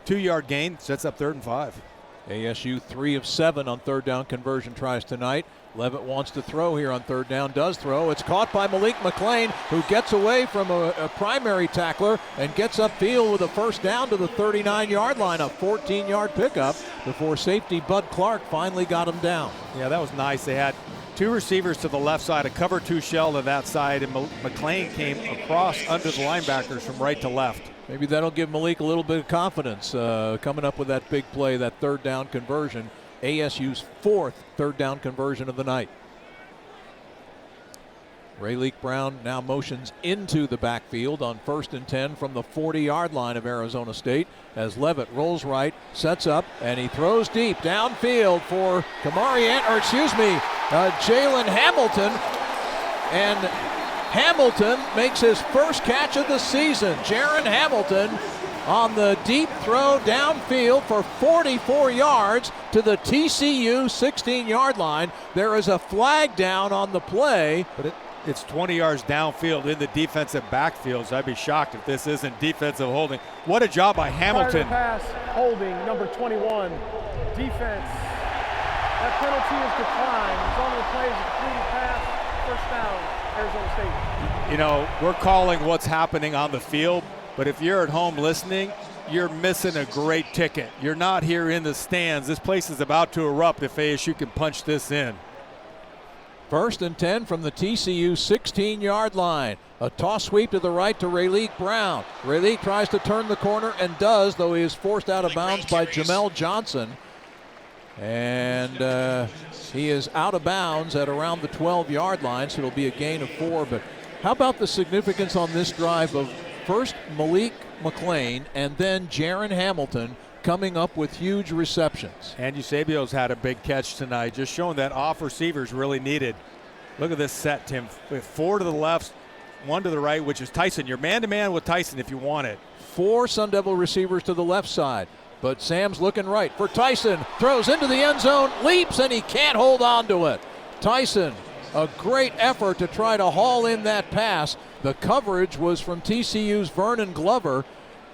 2-yard gain, sets up 3rd and 5. ASU 3 of 7 on 3rd down conversion tries tonight. Levitt wants to throw here on 3rd down, does throw. It's caught by Malik McLean, who gets away from a primary tackler and gets upfield with a first down to the 39-yard line, a 14-yard pickup before safety Bud Clark finally got him down. Yeah, that was nice. They had 2 receivers to the left side, a cover 2 shell to that side, and McLean came across under the linebackers from right to left. Maybe that'll give Malik a little bit of confidence coming up with that big play, that 3rd down conversion. ASU's 4th 3rd down conversion of the night. Rayleigh Brown now motions into the backfield on 1st and 10 from the 40-yard line of Arizona State as Levitt rolls right, sets up, and he throws deep downfield for Jalen Hamilton. And Hamilton makes his first catch of the season. Jaron Hamilton on the deep throw downfield for 44 yards to the TCU 16-yard line. There is a flag down on the play. But it's 20 yards downfield in the defensive backfield, so I'd be shocked if this isn't defensive holding. What a job by Hamilton. Pass, holding, number 21, defense. That penalty is declined. It's on the play, completed pass, first down, Arizona State. You know, we're calling what's happening on the field, but if you're at home listening, you're missing a great ticket. You're not here in the stands. This place is about to erupt if ASU can punch this in. First and 10 from the TCU 16-yard line. A toss sweep to the right to Rayleigh Brown. Rayleigh tries to turn the corner and does, though he is forced out of bounds by Jamel Johnson. And he is out of bounds at around the 12-yard line, so it'll be a gain of 4. But how about the significance on this drive of first Malik McLean and then Jaron Hamilton coming up with huge receptions? And Eusebio's had a big catch tonight, just showing that off receivers really needed. Look at this set, Tim. 4 to the left, 1 to the right, which is Tyson. You're man-to-man with Tyson if you want it. 4 Sun Devil receivers to the left side. But Sam's looking right for Tyson. Throws into the end zone, leaps, and he can't hold on to it. Tyson, a great effort to try to haul in that pass. The coverage was from TCU's Vernon Glover.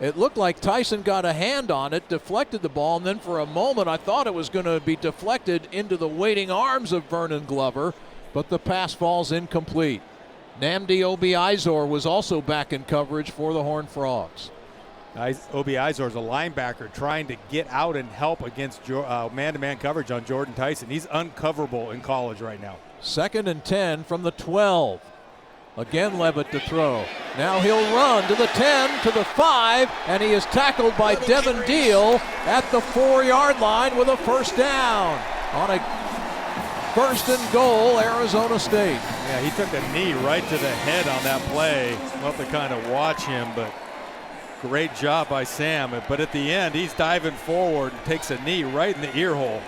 It looked like Tyson got a hand on it, deflected the ball, and then for a moment I thought it was going to be deflected into the waiting arms of Vernon Glover, but the pass falls incomplete. Nnamdi Obi-Izor was also back in coverage for the Horned Frogs. Obi-Izor is a linebacker trying to get out and help against man-to-man coverage on Jordan Tyson. He's uncoverable in college right now. Second and 10 from the 12. Again Levitt to throw. Now he'll run to the 10, to the 5, and he is tackled by Devin Deal at the 4-yard line with a first down on a first and goal, Arizona State. Yeah, he took a knee right to the head on that play. We'll have to kind of watch him, but great job by Sam. But at the end, he's diving forward and takes a knee right in the ear hole.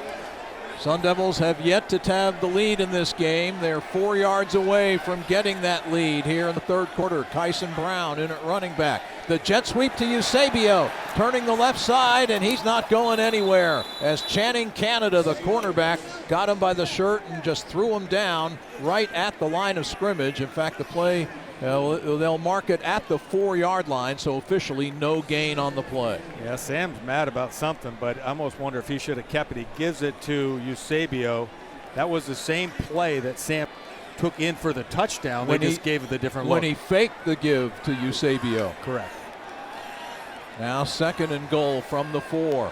Sun Devils have yet to have the lead in this game. They're 4 yards away from getting that lead here in the third quarter. Tyson Brown in at running back. The jet sweep to Eusebio, turning the left side, and he's not going anywhere as Channing Canada, the cornerback, got him by the shirt and just threw him down right at the line of scrimmage. In fact, the play, they'll mark it at the 4-yard line, so officially no gain on the play. Yeah, Sam's mad about something, but I almost wonder if he should have kept it. He gives it to Eusebio. That was the same play that Sam took in for the touchdown. They just gave it the different look. When he faked the give to Eusebio. Correct. Now second and goal from the 4.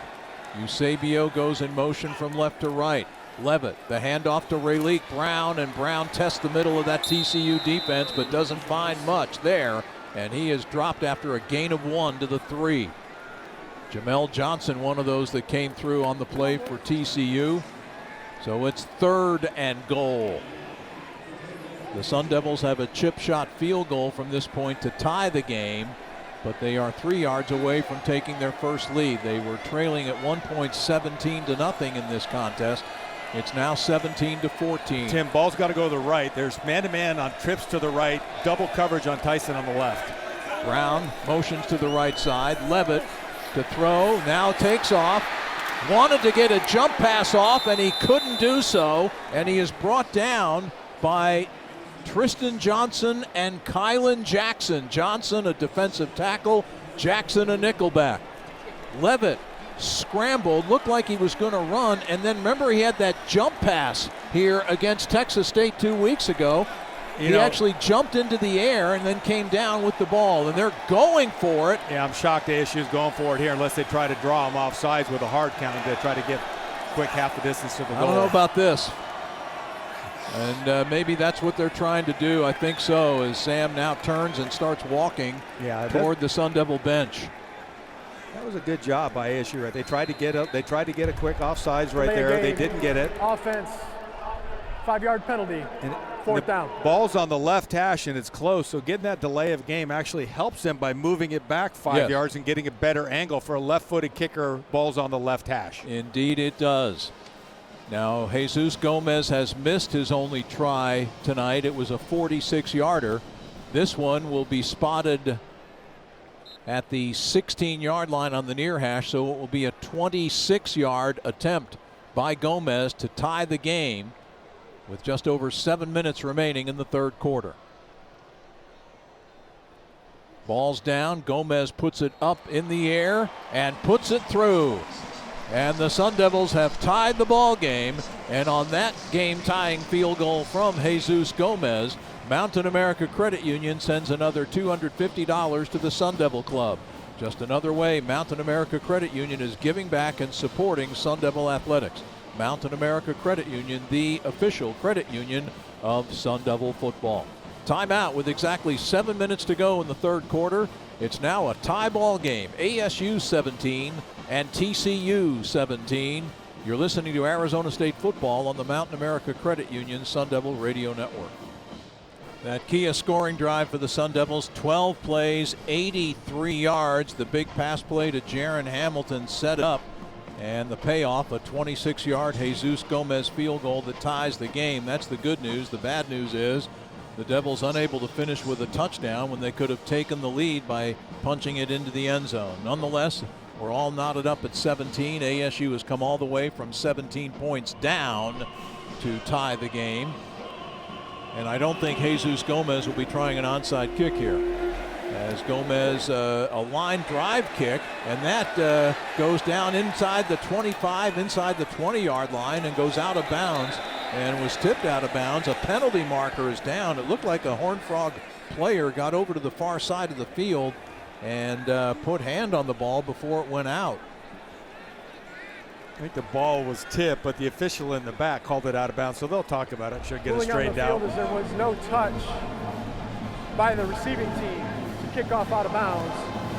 Eusebio goes in motion from left to right. Levitt, the handoff to Rayleigh Brown, and Brown tests the middle of that TCU defense but doesn't find much there, and he is dropped after a gain of 1 to the 3. Jamel Johnson, one of those that came through on the play for TCU. So it's third and goal. The Sun Devils have a chip shot field goal from this point to tie the game, but they are 3 yards away from taking their first lead. They were trailing at one point 17-0 in this contest. It's now 17-14. Tim, ball's got to go to the right. There's man-to-man on trips to the right, double coverage on Tyson on the left. Brown motions to the right side. Levitt to throw, now takes off. Wanted to get a jump pass off, and he couldn't do so, and he is brought down by Tristan Johnson and Kylan Jackson. Johnson, a defensive tackle, Jackson, a nickelback. Levitt scrambled, looked like he was going to run, and then remember he had that jump pass here against Texas State 2 weeks ago. He actually jumped into the air and then came down with the ball, and they're going for it. Yeah, I'm shocked ASU's going for it here unless they try to draw him off sides with a hard count to try to get quick half the distance to the goal. I don't know about this. And maybe that's what they're trying to do. I think so, as Sam now turns and starts walking toward the Sun Devil bench. That was a good job by ASU, right? They tried to get up. They tried to get a quick offsides right there. They didn't get it. Offense, 5-yard penalty, and fourth down. Ball's on the left hash and it's close, so getting that delay of game actually helps them by moving it back 5 yards and getting a better angle for a left-footed kicker. Ball's on the left hash. Indeed it does. Now Jesus Gomez has missed his only try tonight. It was a 46-yarder. This one will be spotted at the 16-yard line on the near hash, so it will be a 26-yard attempt by Gomez to tie the game with just over 7 minutes remaining in the third quarter. Ball's down. Gomez puts it up in the air and puts it through. And the Sun Devils have tied the ball game, and on that game-tying field goal from Jesus Gomez, Mountain America Credit Union sends another $250 to the Sun Devil Club. Just another way Mountain America Credit Union is giving back and supporting Sun Devil athletics. Mountain America Credit Union, the official credit union of Sun Devil football. Timeout with exactly 7 minutes to go in the third quarter. It's now a tie ball game. ASU 17 and TCU 17. You're listening to Arizona State football on the Mountain America Credit Union Sun Devil Radio Network. That Kia scoring drive for the Sun Devils, 12 plays, 83 yards. The big pass play to Jaron Hamilton set up, and the payoff, a 26-yard Jesus Gomez field goal that ties the game. That's the good news. The bad news is the Devils unable to finish with a touchdown when they could have taken the lead by punching it into the end zone. Nonetheless, we're all knotted up at 17. ASU has come all the way from 17 points down to tie the game. And I don't think Jesus Gomez will be trying an onside kick here. As Gomez, a line drive kick, and that goes down inside the 25, inside the 20-yard line, and goes out of bounds and was tipped out of bounds. A penalty marker is down. It looked like a Horned Frog player got over to the far side of the field and put hand on the ball before it went out. I think the ball was tipped, but the official in the back called it out of bounds, so they'll talk about it. Should get it straightened out. As there was no touch by the receiving team to kick off out of bounds.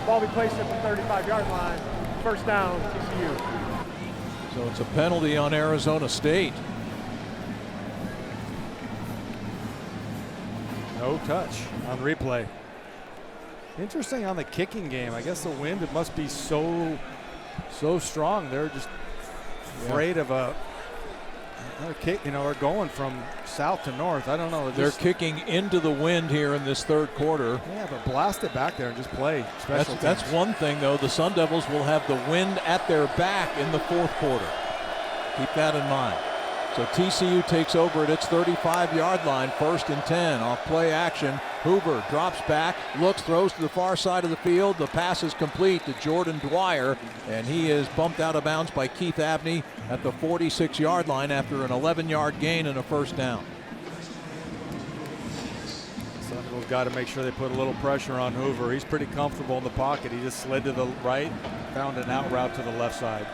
Ball be placed at the 35-yard line. First down, TCU. So it's a penalty on Arizona State. No touch on replay. Interesting on the kicking game. I guess the wind, it must be so strong. They're just afraid of a kick, or going from south to north. I don't know. They're kicking into the wind here in this third quarter. Yeah, but blast it back there and just play special teams. That's one thing, though. The Sun Devils will have the wind at their back in the fourth quarter. Keep that in mind. So TCU takes over at its 35-yard line, 1st and 10. Off play action, Hoover drops back, looks, throws to the far side of the field. The pass is complete to Jordan Dwyer, and he is bumped out of bounds by Keith Abney at the 46-yard line after an 11-yard gain and a first down. Sun Devils got to make sure they put a little pressure on Hoover. He's pretty comfortable in the pocket. He just slid to the right, found an out route to the left side.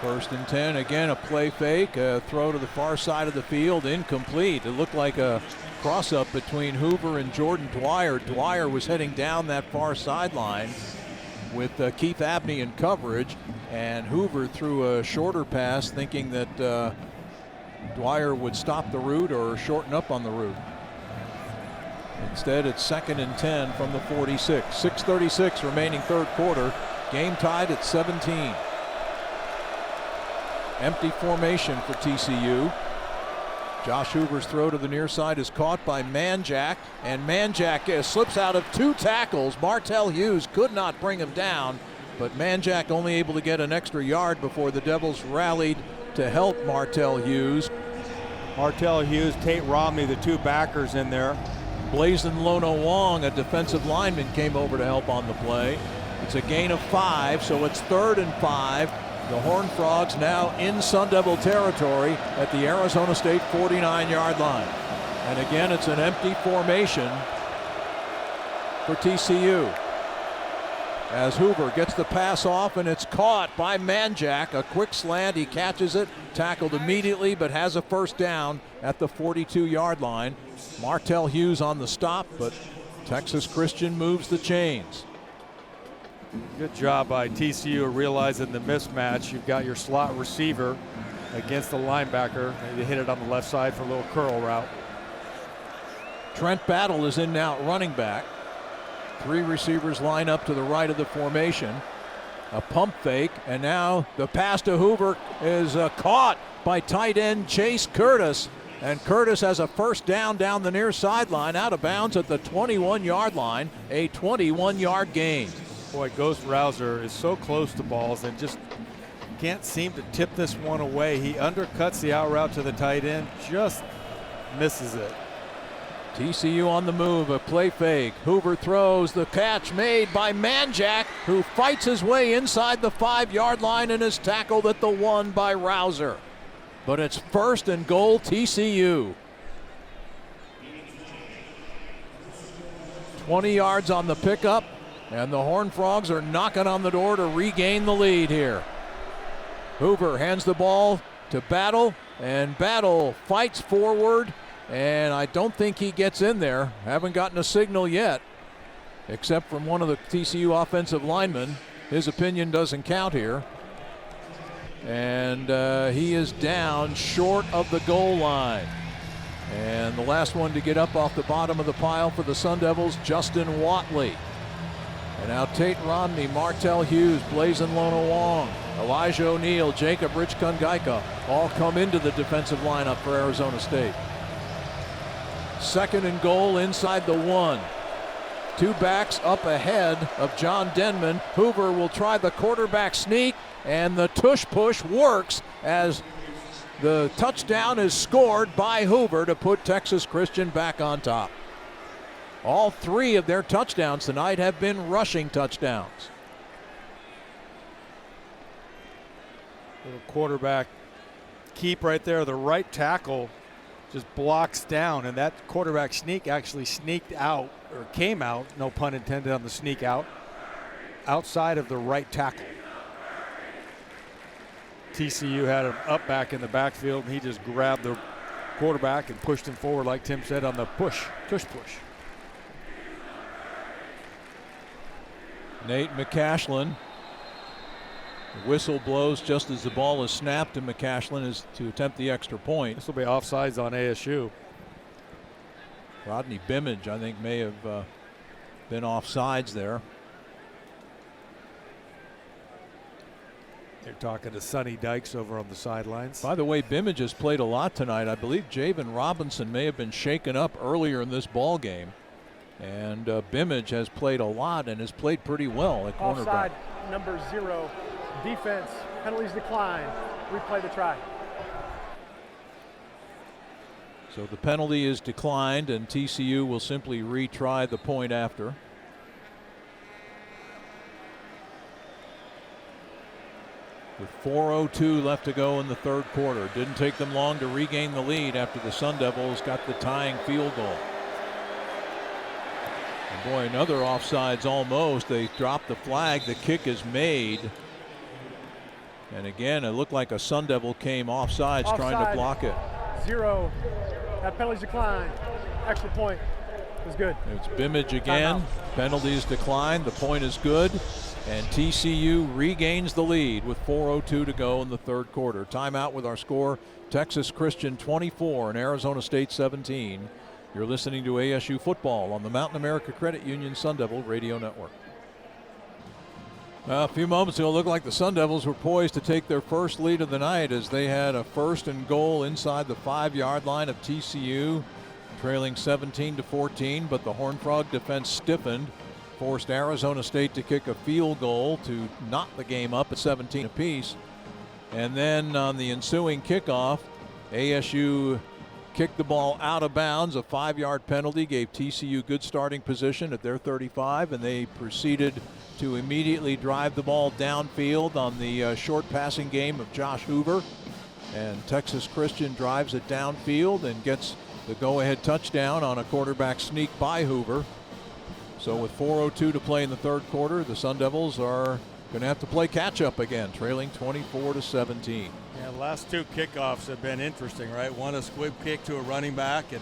1st and 10, again a play fake, a throw to the far side of the field, incomplete. It looked like a cross-up between Hoover and Jordan Dwyer. Dwyer was heading down that far sideline with Keith Abney in coverage, and Hoover threw a shorter pass thinking that Dwyer would stop the route or shorten up on the route. Instead, it's 2nd and 10 from the 46. 6:36 remaining third quarter, game tied at 17. Empty formation for TCU. Josh Hoover's throw to the near side is caught by Manjack, and Manjack slips out of 2 tackles. Martell Hughes could not bring him down, but Manjack only able to get an extra yard before the Devils rallied to help Martell Hughes. Martell Hughes, Tate Romney, the 2 backers in there. Blazin Lono Wong, a defensive lineman, came over to help on the play. It's a gain of 5, so it's 3rd and 5. The Horned Frogs now in Sun Devil territory at the Arizona State 49-yard line. And again, it's an empty formation for TCU. As Hoover gets the pass off, and it's caught by Manjack. A quick slant, he catches it, tackled immediately, but has a first down at the 42-yard line. Martell Hughes on the stop, but Texas Christian moves the chains. Good job by TCU realizing the mismatch. You've got your slot receiver against the linebacker. They hit it on the left side for a little curl route. Trent Battle is in now at running back. 3 receivers line up to the right of the formation. A pump fake, and now the pass to Hoover is caught by tight end Chase Curtis. And Curtis has a first down the near sideline, out of bounds at the 21-yard line, a 21-yard gain. Boy, Ghost Rouser is so close to balls and just can't seem to tip this one away. He undercuts the out route to the tight end, just misses it. TCU on the move, a play fake. Hoover throws, the catch made by Manjack, who fights his way inside the 5-yard line and is tackled at the 1 by Rouser. But it's 1st and goal, TCU. 20 yards on the pickup, and the Horned Frogs are knocking on the door to regain the lead here. Hoover hands the ball to Battle, and Battle fights forward, and I don't think he gets in there. Haven't gotten a signal yet, except from one of the TCU offensive linemen. His opinion doesn't count here. And he is down short of the goal line. And the last one to get up off the bottom of the pile for the Sun Devils, Justin Watley. And now Tate Romney, Martell Hughes, Blazin Lona Wong, Elijah O'Neal, Jacob Rich-Kungaika all come into the defensive lineup for Arizona State. 2nd and goal inside the 1. 2 backs up ahead of John Denman. Hoover will try the quarterback sneak, and the tush push works as the touchdown is scored by Hoover to put Texas Christian back on top. All 3 of their touchdowns tonight have been rushing touchdowns. Little quarterback keep right there. The right tackle just blocks down, and that quarterback sneak actually sneaked out, or came out, no pun intended on the sneak out, outside of the right tackle. TCU had him up back in the backfield, and he just grabbed the quarterback and pushed him forward, like Tim said, on the tush push. Nate McCashlin. The whistle blows just as the ball is snapped, and McCashlin is to attempt the extra point. This will be offsides on ASU. Rodney Bimmage, I think, may have been offsides there. They're talking to Sonny Dykes over on the sidelines. By the way, Bimmage has played a lot tonight. I believe Javen Robinson may have been shaken up earlier in this ball game. And Bimmage has played a lot and has played pretty well at cornerback. Offside number 0. Defense, penalties decline. Replay the try. So the penalty is declined, and TCU will simply retry the point after. With 4:02 left to go in the 3rd quarter. Didn't take them long to regain the lead after the Sun Devils got the tying field goal. And boy, another offsides almost. They dropped the flag. The kick is made. And again, it looked like a Sun Devil came offsides trying to block it. 0. That penalty's declined. Extra point is good. It's Bimmage again. Penalties declined. The point is good. And TCU regains the lead with 4:02 to go in the 3rd quarter. Timeout with our score, Texas Christian 24 and Arizona State 17. You're listening to ASU football on the Mountain America Credit Union Sun Devil Radio Network. A few moments ago, it looked like the Sun Devils were poised to take their first lead of the night as they had a 1st and goal inside the 5-yard line of TCU, trailing 17-14, but the Horned Frog defense stiffened, forced Arizona State to kick a field goal to knot the game up at 17 apiece. And then on the ensuing kickoff, ASU kicked the ball out of bounds. A 5-yard penalty gave TCU good starting position at their 35, and they proceeded to immediately drive the ball downfield on the short passing game of Josh Hoover. And Texas Christian drives it downfield and gets the go-ahead touchdown on a quarterback sneak by Hoover. So with 4:02 to play in the 3rd quarter, the Sun Devils are going to have to play catch-up again, trailing 24-17. Yeah, the last 2 kickoffs have been interesting, right? One a squib kick to a running back, and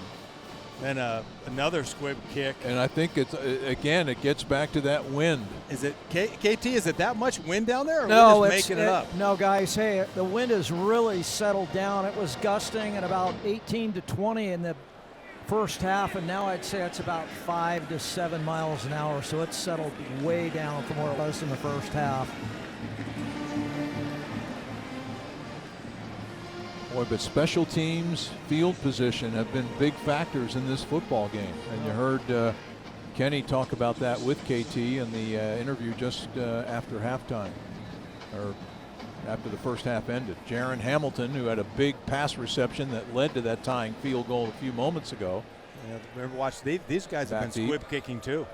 then another squib kick. And I think it's again, it gets back to that wind. Is it KT? Is it that much wind down there? Or No, we're just making it up? No, guys. Hey, the wind has really settled down. It was gusting at about 18 to 20 in the first half, and now I'd say it's about 5 to 7 miles an hour. So it's settled way down from where it was in the first half. Boy, but special teams, field position have been big factors in this football game. And you heard Kenny talk about that with KT in the interview just after halftime, or after the first half ended. Jaron Hamilton, who had a big pass reception that led to that tying field goal a few moments ago. Yeah, remember, watch, these guys have been squib kicking too.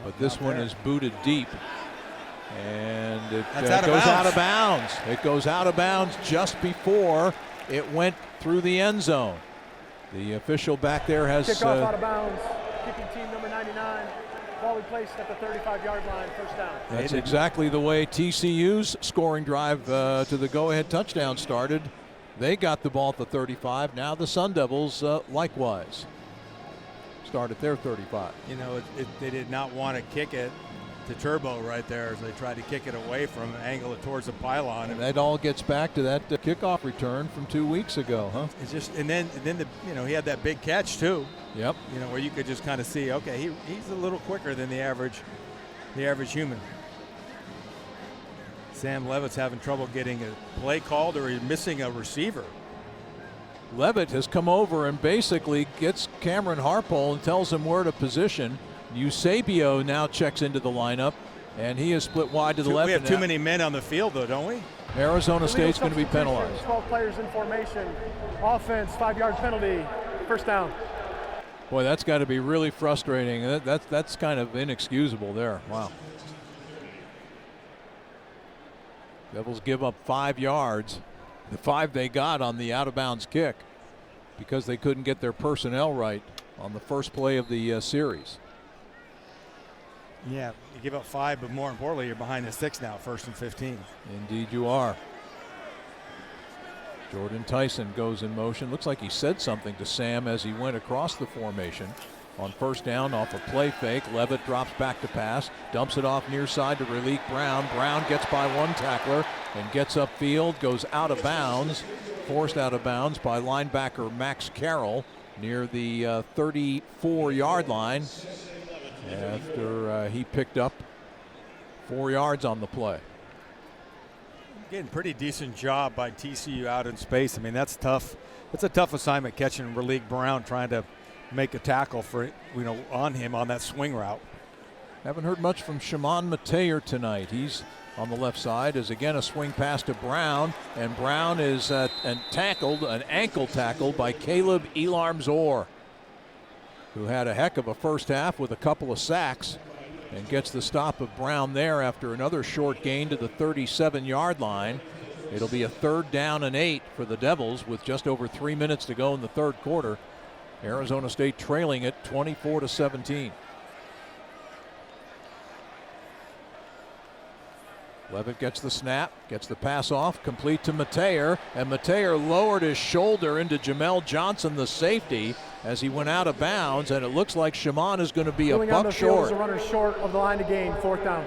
But this one is booted deep. And it goes bounds. out of bounds. It goes out of bounds just before it went through the end zone. The official back there has kickoff out of bounds. Kicking team number 99, ball replaced at the 35-yard line, first down. That's exactly the way TCU's scoring drive to the go-ahead touchdown started. They got the ball at the 35. Now the Sun Devils likewise start at their 35. You know, they did not want to kick it to Turbo right there as they tried to kick it away from an angle it towards the pylon. And that all gets back to that kickoff return from 2 weeks ago, huh? It's just, and then he had that big catch too. Yep. You know, where you could just kind of see, okay, he's a little quicker than the average human. Sam Levitt's having trouble getting a play called, or he's missing a receiver. Levitt has come over and basically gets Cameron Harpole and tells him where to position. Eusebio now checks into the lineup, and he is split wide to the left. We have too many men on the field, though, don't we? Arizona State's going to be penalized. 12 players in formation. Offense, 5-yard penalty. First down. Boy, that's got to be really frustrating. That's kind of inexcusable there. Wow. Devils give up 5 yards. The 5 they got on the out-of-bounds kick because they couldn't get their personnel right on the first play of the series. Yeah, you give up 5, but more importantly, you're behind the 6 now, 1st and 15. Indeed you are. Jordan Tyson goes in motion. Looks like he said something to Sam as he went across the formation. On first down off a play fake, Levitt drops back to pass, dumps it off near side to Raleek Brown. Brown gets by one tackler and gets upfield, goes out of bounds, forced out of bounds by linebacker Max Carroll near the 34-yard line after he picked up 4 yards on the play. Getting pretty decent job by TCU out in space. I mean, that's tough. It's a tough assignment catching Raleek Brown trying to make a tackle for on him on that swing route. Haven't heard much from Shimon Mateer tonight. He's on the left side as again a swing pass to Brown, and Brown is an ankle tackle by Caleb Elarm-Zor, who had a heck of a first half with a couple of sacks, and gets the stop of Brown there after another short gain to the 37-yard line. It'll be a 3rd down and 8 for the Devils with just over 3 minutes to go in the third quarter. Arizona State trailing it 24-17. Levitt gets the snap, gets the pass off, complete to Mateer, and Mateer lowered his shoulder into Jamel Johnson, the safety, as he went out of bounds, and it looks like Shimon is going to be a buck short. The runner short of the line to gain, 4th down.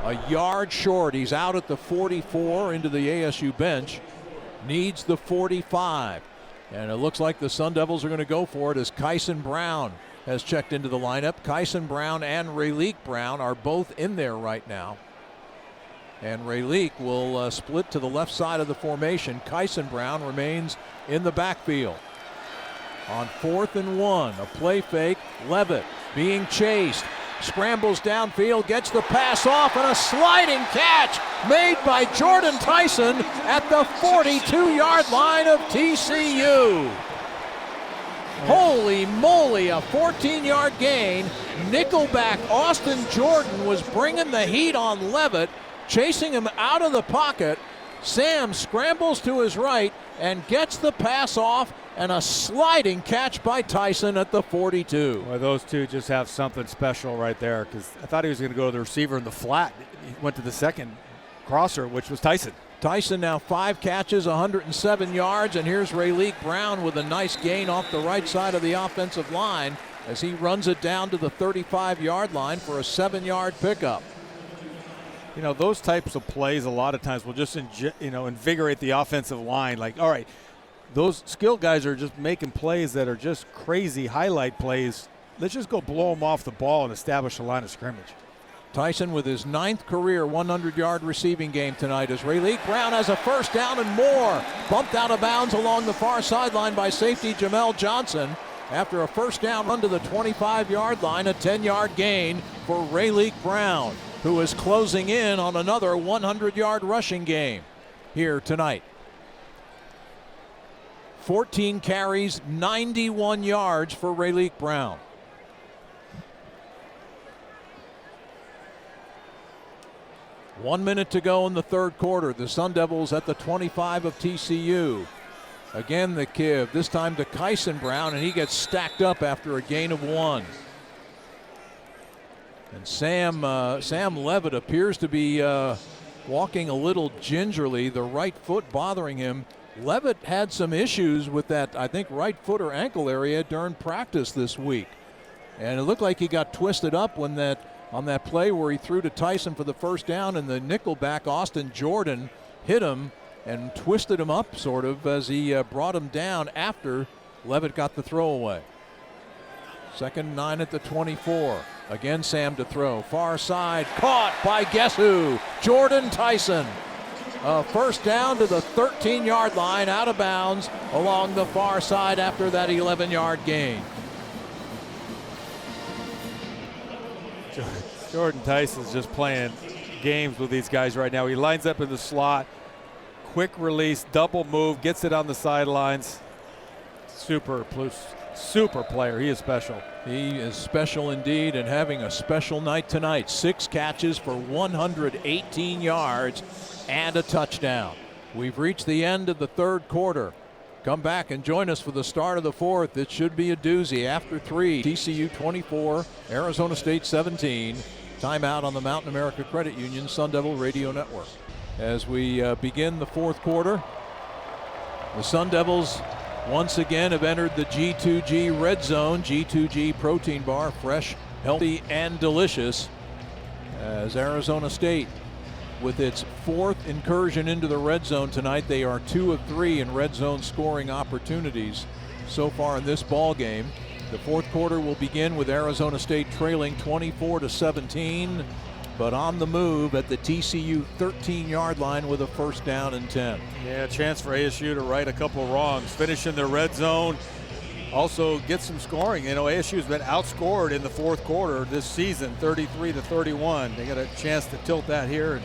A yard short. He's out at the 44 into the ASU bench. Needs the 45. And it looks like the Sun Devils are going to go for it as Kyson Brown has checked into the lineup. Kyson Brown and Raleek Brown are both in there right now. And Raleek will split to the left side of the formation. Kyson Brown remains in the backfield. On 4th and 1, a play fake. Levitt being chased. Scrambles downfield, gets the pass off, and a sliding catch made by Jordan Tyson at the 42-yard line of TCU. Holy moly, a 14-yard gain. Nickelback Austin Jordan was bringing the heat on Levitt, chasing him out of the pocket. Sam scrambles to his right and gets the pass off, and a sliding catch by Tyson at the 42. Well, those two just have something special right there, because I thought he was going to go to the receiver in the flat. He went to the second crosser, which was Tyson. Tyson now 5 catches, 107 yards, and here's Raleek Brown with a nice gain off the right side of the offensive line as he runs it down to the 35-yard line for a 7-yard pickup. You know, those types of plays a lot of times will just invigorate the offensive line. Like, all right, those skill guys are just making plays that are just crazy highlight plays. Let's just go blow them off the ball and establish a line of scrimmage. Tyson with his 9th career 100-yard receiving game tonight as Raleek Brown has a first down and more. Bumped out of bounds along the far sideline by safety Jamel Johnson. After a first down run to the 25-yard line, a 10-yard gain for Raleek Brown, who is closing in on another 100-yard rushing game here tonight. 14 carries, 91 yards for Raleek Brown. One minute to go in the third quarter. The Sun Devils at the 25 of TCU. Again the give, this time to Kyson Brown, and he gets stacked up after a gain of 1. And Sam Levitt appears to be walking a little gingerly, the right foot bothering him. Levitt had some issues with that, I think, right foot or ankle area during practice this week. And it looked like he got twisted up when on that play where he threw to Tyson for the first down, and the nickelback Austin Jordan hit him and twisted him up sort of as he brought him down after Levitt got the throw away. 2nd and 9 at the 24. Again, Sam to throw. Far side, caught by guess who? Jordan Tyson. First down to the 13-yard line, out of bounds along the far side after that 11-yard gain. Jordan Tyson's just playing games with these guys right now. He lines up in the slot, quick release, double move, gets it on the sidelines. Super player. He is special. He is special indeed, and having a special night tonight. 6 catches for 118 yards and a touchdown. We've reached the end of the third quarter. Come back and join us for the start of the fourth. It should be a doozy. After 3, TCU 24, Arizona State 17. Timeout on the Mountain America Credit Union Sun Devil Radio Network. As we begin the fourth quarter, the Sun Devils once again have entered the G2G red zone. G2G protein bar, fresh, healthy, and delicious. As Arizona State, with its 4th incursion into the red zone tonight, they are 2 of 3 in red zone scoring opportunities so far in this ball game. The fourth quarter will begin with Arizona State trailing 24-17, but on the move at the TCU 13-yard line with a first down and 10. Yeah, a chance for ASU to right a couple of wrongs. Finish in their red zone. Also get some scoring. You know, ASU's been outscored in the fourth quarter this season, 33-31. They got a chance to tilt that here and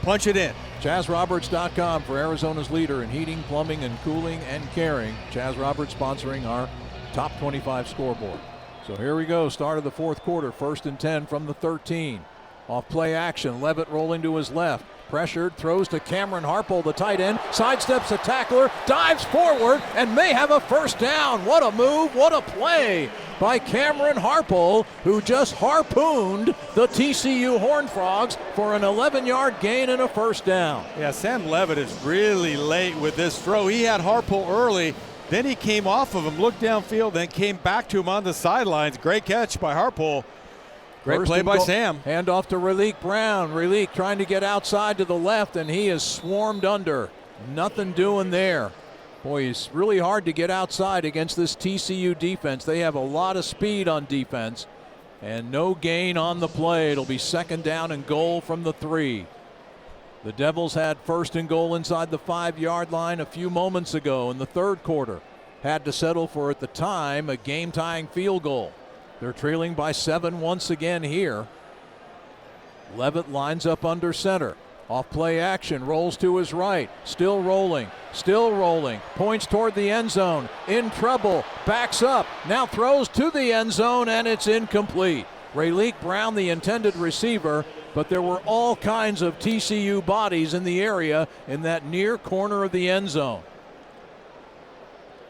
punch it in. ChazRoberts.com for Arizona's leader in heating, plumbing, and cooling and caring. Chaz Roberts sponsoring our top 25 scoreboard. So here we go, start of the fourth quarter, 1st and 10 from the 13. Off play action, Levitt rolling to his left. Pressured, throws to Cameron Harpole, the tight end, sidesteps a tackler, dives forward, and may have a first down. What a move, what a play by Cameron Harpole, who just harpooned the TCU Horned Frogs for an 11-yard gain and a first down. Yeah, Sam Levitt is really late with this throw. He had Harpole early, then he came off of him, looked downfield, then came back to him on the sidelines. Great catch by Harpole. Great play by Sam. Hand off to Raleek Brown. Raleek trying to get outside to the left, and he is swarmed under. Nothing doing there. Boy, it's really hard to get outside against this TCU defense. They have a lot of speed on defense, and no gain on the play. It'll be 2nd down and goal from the 3. The Devils had 1st and goal inside the 5-yard line a few moments ago in the third quarter. Had to settle for, at the time, a game-tying field goal. They're trailing by 7 once again here. Levitt lines up under center. Off play action, rolls to his right. Still rolling, points toward the end zone. In trouble, backs up, now throws to the end zone, and it's incomplete. Raleek Brown, the intended receiver, but there were all kinds of TCU bodies in the area in that near corner of the end zone.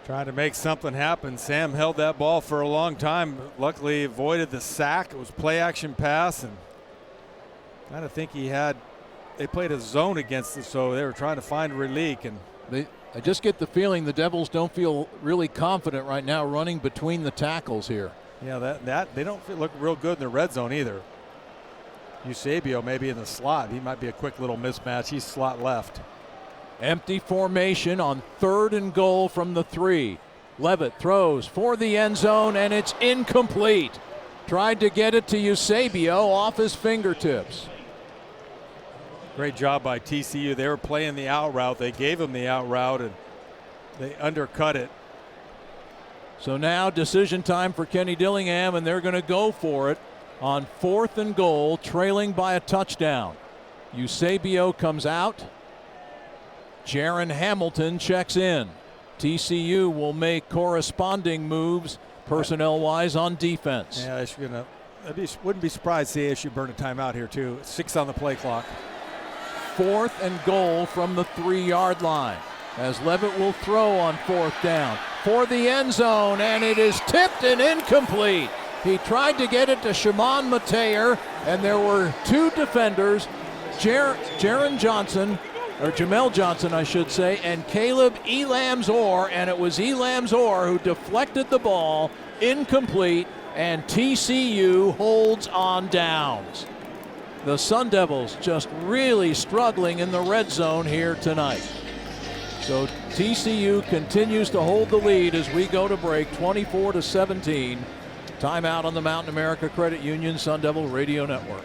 Trying to make something happen. Sam held that ball for a long time. Luckily avoided the sack. It was play action pass, and kind of think they played a zone against it, so they were trying to find Raleek. And I just get the feeling the Devils don't feel really confident right now running between the tackles here. Yeah, that they don't look real good in the red zone either. Eusebio maybe in the slot. He might be a quick little mismatch. He's slot left. Empty formation on 3rd and goal from the 3. Levitt throws for the end zone, and it's incomplete. Tried to get it to Eusebio off his fingertips. Great job by TCU. They were playing the out route. They gave him the out route, and they undercut it. So now decision time for Kenny Dillingham, and they're going to go for it on 4th and goal, trailing by a touchdown. Eusebio comes out. Jaron Hamilton checks in. TCU will make corresponding moves personnel-wise on defense. Yeah, wouldn't be surprised to see ASU burn a timeout here too. 6 on the play clock. 4th and goal from the 3-yard line, as Levitt will throw on 4th down for the end zone, and it is tipped and incomplete. He tried to get it to Shimon Mateer, and there were two defenders, Jamel Johnson, I should say, and Caleb Elam-Zor, and it was Elam-Zor who deflected the ball, incomplete, and TCU holds on downs. The Sun Devils just really struggling in the red zone here tonight. So TCU continues to hold the lead as we go to break, 24-17. Timeout on the Mountain America Credit Union Sun Devil Radio Network.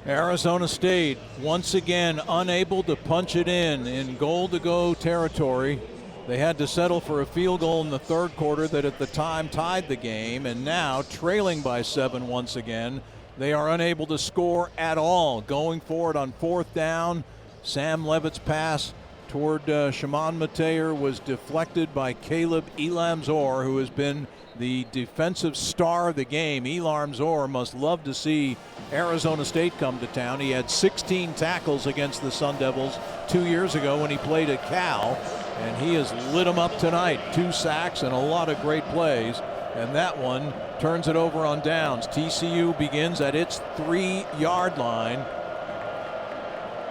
Arizona State once again unable to punch it in goal-to-go territory. They had to settle for a field goal in the third quarter that at the time tied the game, and now trailing by 7 once again. They are unable to score at all. Going for it on fourth down, Sam Levitt's pass toward Shimon Mateer was deflected by Caleb Elam-Zor, who has been the defensive star of the game. Elam-Zor must love to see Arizona State come to town. He had 16 tackles against the Sun Devils 2 years ago when he played at Cal, and he has lit them up tonight. 2 sacks and a lot of great plays, and that one turns it over on downs. TCU begins at its 3-yard line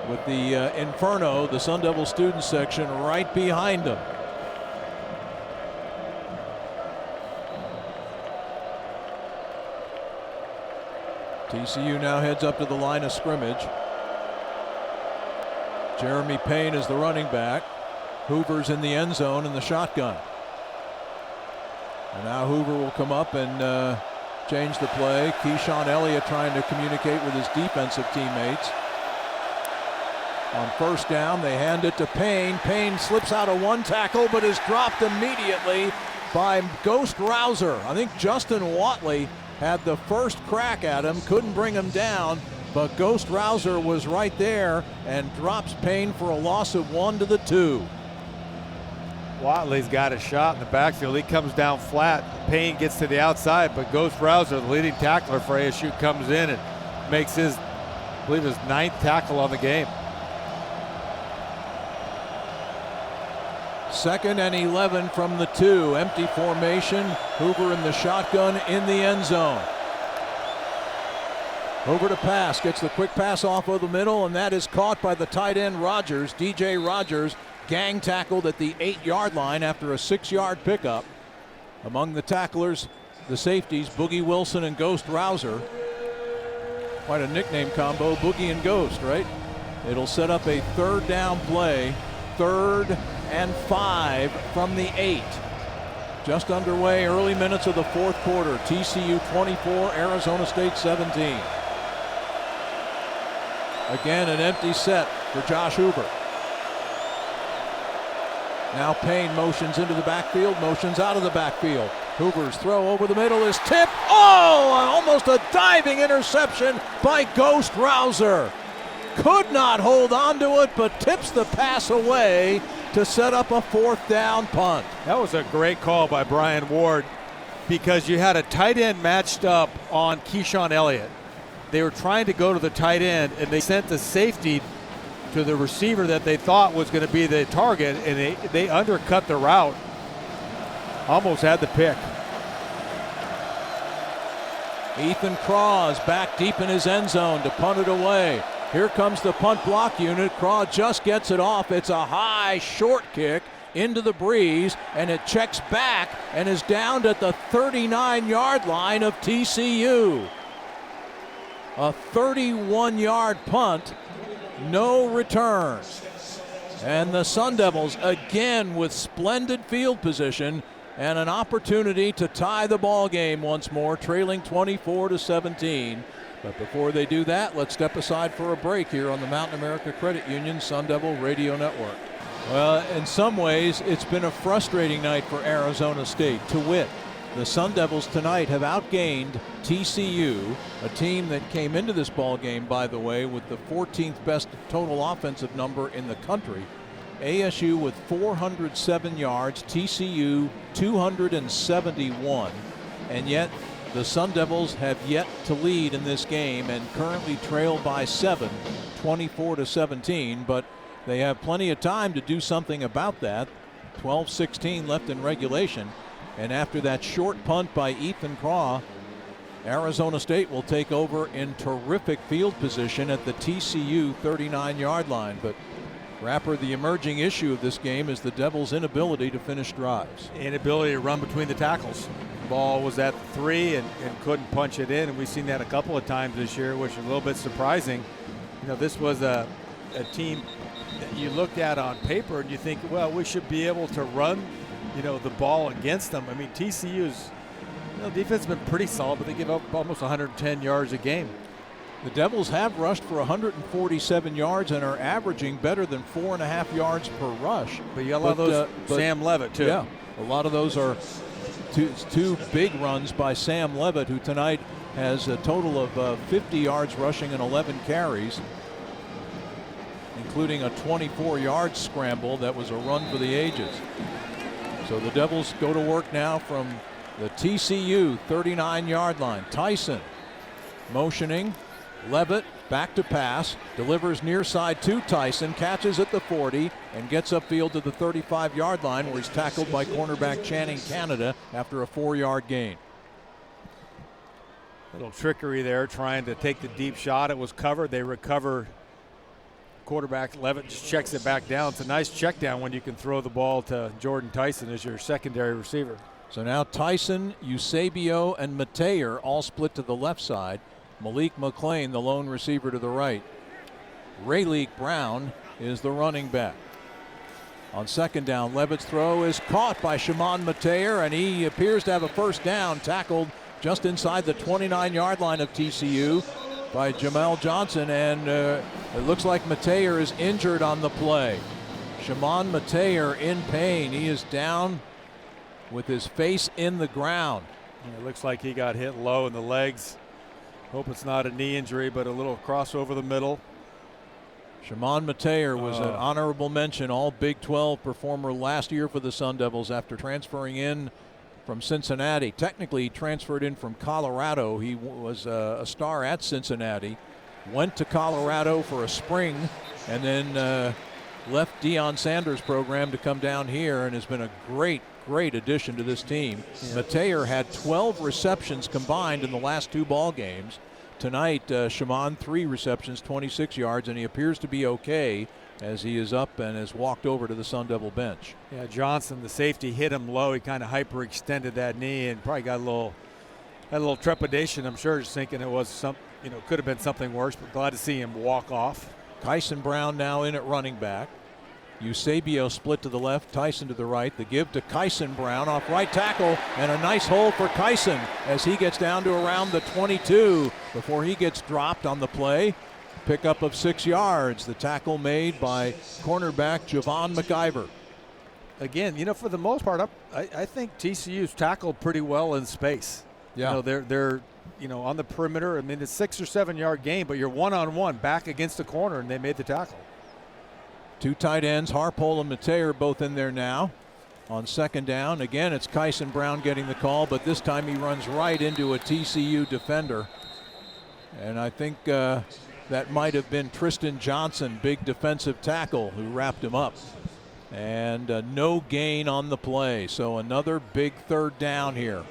with the Inferno, the Sun Devil student section, right behind them. TCU now heads up to the line of scrimmage. Jeremy Payne is the running back. Hoover's in the end zone in the shotgun. And now Hoover will come up and change the play. Keyshawn Elliott trying to communicate with his defensive teammates. On first down, they hand it to Payne. Payne slips out of one tackle but is dropped immediately by Ghost Rouser. I think Justin Watley had the first crack at him, couldn't bring him down, but Ghost Rouser was right there and drops Payne for a loss of 1 to the 2. Watley's got a shot in the backfield. He comes down flat. Payne gets to the outside, but Ghost Rouser, the leading tackler for ASU, comes in and makes his, I believe, his 9th tackle on the game. 2nd and 11 from the 2. Empty formation. Hoover in the shotgun in the end zone. Hoover to pass. Gets the quick pass off of the middle, and that is caught by the tight end Rogers. DJ Rogers gang tackled at the 8-yard line after a 6-yard pickup. Among the tacklers, the safeties, Boogie Wilson and Ghost Rouser. Quite a nickname combo, Boogie and Ghost, right? It'll set up a 3rd down play. 3rd and 5 from the 8. Just underway, early minutes of the 4th quarter. TCU 24, Arizona State 17. Again, an empty set for Josh Hoover. Now Payne motions into the backfield, motions out of the backfield. Hoover's throw over the middle is tipped. Oh, almost a diving interception by Ghost Rouser. Could not hold on to it, but tips the pass away to set up a 4th down punt. That was a great call by Brian Ward, because you had a tight end matched up on Keyshawn Elliott. They were trying to go to the tight end, and they sent the safety to the receiver that they thought was going to be the target, and they undercut the route. Almost had the pick. Ethan Craw is back deep in his end zone to punt it away. Here comes the punt block unit. Craw just gets it off. It's a high, short kick into the breeze, and it checks back and is down at the 39-yard line of TCU. A 31-yard punt, no return. And the Sun Devils again with splendid field position and an opportunity to tie the ball game once more, trailing 24-17. But before they do that, let's step aside for a break here on the Mountain America Credit Union Sun Devil Radio Network. Well, in some ways, it's been a frustrating night for Arizona State. To wit, the Sun Devils tonight have outgained TCU, a team that came into this ball game, by the way, with the 14th best total offensive number in the country. ASU with 407 yards, TCU 271, and yet the Sun Devils have yet to lead in this game and currently trail by 7, 24-17, but they have plenty of time to do something about that. 12-16 left in regulation, and after that short punt by Ethan Craw, Arizona State will take over in terrific field position at the TCU 39-yard line. But Rapper, the emerging issue of this game is the Devils' inability to finish drives. Inability to run between the tackles. The ball was at the 3 and couldn't punch it in, and we've seen that a couple of times this year, which is a little bit surprising. You know, this was a team that you looked at on paper and you think, well, we should be able to run, you know, the ball against them. I mean, TCU's defense has been pretty solid, but they give up almost 110 yards a game. The Devils have rushed for 147 yards and are averaging better than 4.5 yards per rush. But you got a lot of those Sam Levitt, too. Yeah, a lot of those are two big runs by Sam Levitt, who tonight has a total of 50 yards rushing and 11 carries, including a 24-yard scramble that was a run for the ages. So the Devils go to work now from the TCU 39-yard line. Tyson motioning. Levitt back to pass, delivers near side to Tyson, catches at the 40 and gets upfield to the 35-yard line, where he's tackled by cornerback Channing Canada after a 4-yard gain. Little trickery there, trying to take the deep shot. It was covered. They recover. Quarterback Levitt just checks it back down. It's a nice check down when you can throw the ball to Jordan Tyson as your secondary receiver. So now Tyson, Eusebio, and Mateer all split to the left side. Malik McClain, the lone receiver, to the right. Rayleigh Brown is the running back. On second down, Levitt's throw is caught by Shimon Mateer, and he appears to have a first down, tackled just inside the 29-yard line of TCU by Jamel Johnson, and it looks like Mateer is injured on the play. Shimon Mateer in pain. He is down with his face in the ground. It looks like he got hit low in the legs. Hope it's not a knee injury, but a little cross over the middle. Shimon Mateer was an honorable mention, all Big 12 performer last year for the Sun Devils after transferring in from Cincinnati. Technically, he transferred in from Colorado. He was a star at Cincinnati, went to Colorado for a spring, and then left Deion Sanders' program to come down here, and has been a great addition to this team. Yeah. Mateer had 12 receptions combined in the last 2 ball games. Tonight, Shimon 3 receptions, 26 yards, and he appears to be okay as he is up and has walked over to the Sun Devil bench. Yeah, Johnson, the safety, hit him low. He kind of hyperextended that knee and probably got a little trepidation. I'm sure just thinking it was could have been something worse, but glad to see him walk off. Kyson Brown now in at running back. Eusebio split to the left, Tyson to the right. The give to Kyson Brown off right tackle, and a nice hole for Kyson as he gets down to around the 22 before he gets dropped on the play. Pickup of 6 yards. The tackle made by cornerback Javon McIver. Again, for the most part, I think TCU's tackled pretty well in space. Yeah. They're on the perimeter. I mean, it's 6 or 7 yard game, but you're one-on-one back against the corner, and they made the tackle. 2 tight ends, Harpole and Mateer, both in there now. On second down, again, it's Kyson Brown getting the call, but this time he runs right into a TCU defender. And I think that might have been Tristan Johnson, big defensive tackle, who wrapped him up. And no gain on the play, so another big third down here.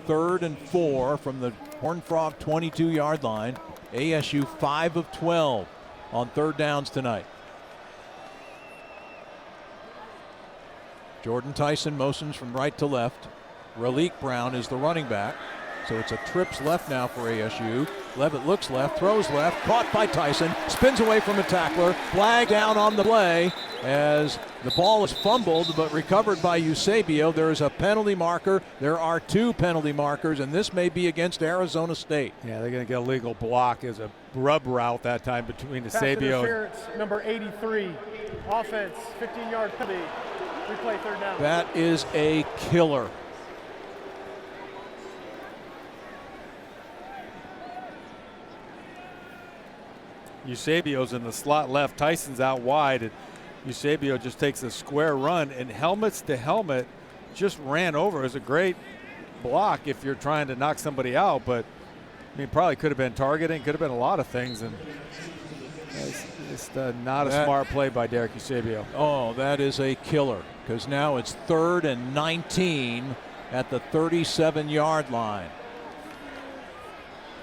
3rd and 4 from the Horned Frog 22-yard line. ASU 5 of 12 on third downs tonight. Jordan Tyson motions from right to left. Rayleigh Brown is the running back. So it's a trips left now for ASU. Levitt looks left, throws left, caught by Tyson, spins away from a tackler. Flag down on the play as the ball is fumbled but recovered by Eusebio. There is a penalty marker. There are 2 penalty markers, and this may be against Arizona State. Yeah, they're going to get a legal block as a rub route that time between Pass Eusebio. Interference, number 83. Offense, 15-yard penalty. Replay, third down. That is a killer. Eusebio's in the slot left. Tyson's out wide, and Eusebio just takes a square run, and helmets to helmet just ran over. It was a great block if you're trying to knock somebody out, but I mean, probably could have been targeting, could have been a lot of things, and it's not a smart play by Derek Eusebio. Oh, that is a killer, because now it's 3rd and 19 at the 37-yard line.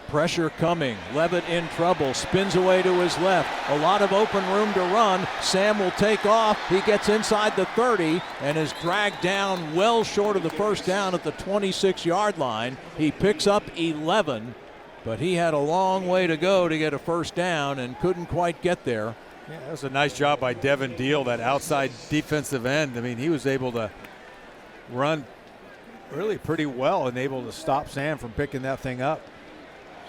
Pressure coming. Levitt in trouble. Spins away to his left. A lot of open room to run. Sam will take off. He gets inside the 30 and is dragged down well short of the first down at the 26-yard line. He picks up 11, but he had a long way to go to get a first down and couldn't quite get there. Yeah, that was a nice job by Devin Deal, that outside defensive end. I mean, he was able to run really pretty well and able to stop Sam from picking that thing up.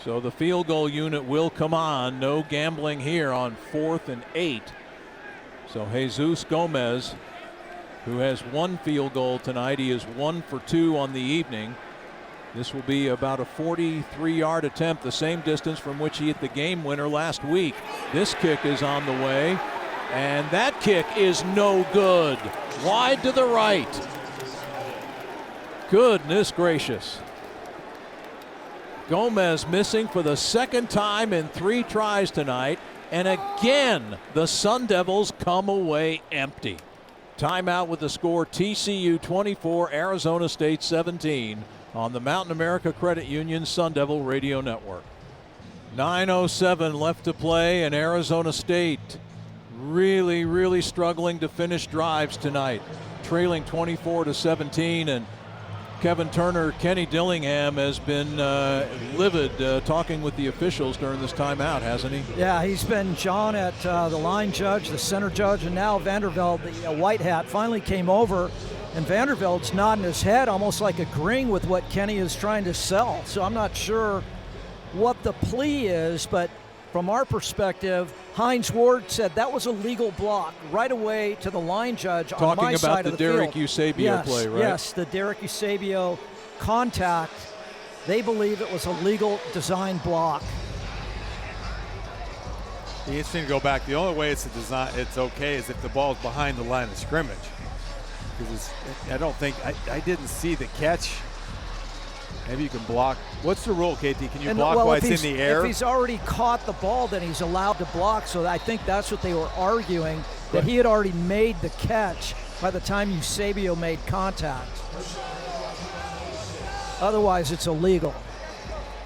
So the field goal unit will come on. No gambling here on 4th and 8. So Jesus Gomez, who has one field goal tonight, he is 1 for 2 on the evening. This will be about a 43-yard attempt, the same distance from which he hit the game winner last week. This kick is on the way, and that kick is no good. Wide to the right. Goodness gracious. Gomez missing for the second time in 3 tries tonight, and again the Sun Devils come away empty. Timeout with the score TCU 24, Arizona State 17 on the Mountain America Credit Union Sun Devil Radio Network. 9:07 left to play, and Arizona State really struggling to finish drives tonight, trailing 24-17, and Kevin Turner, Kenny Dillingham has been livid talking with the officials during this timeout, hasn't he? Yeah, he's been John at the line judge, the center judge, and now Vanderveld, the white hat, finally came over, and Vanderveld's nodding his head almost like agreeing with what Kenny is trying to sell. So I'm not sure what the plea is, but from our perspective, Hines Ward said that was a legal block right away to the line judge on my side of the field. Talking about the Derek Eusebio play, right? Yes, the Derek Eusebio contact. They believe it was a legal design block. It's interesting to go back. The only way it's okay is if the ball's behind the line of scrimmage. Because I didn't see the catch. Maybe you can block. What's the rule, KT? Can you block while it's in the air? If he's already caught the ball, then he's allowed to block. So I think that's what they were arguing, that he had already made the catch by the time Eusebio made contact. Otherwise, it's illegal,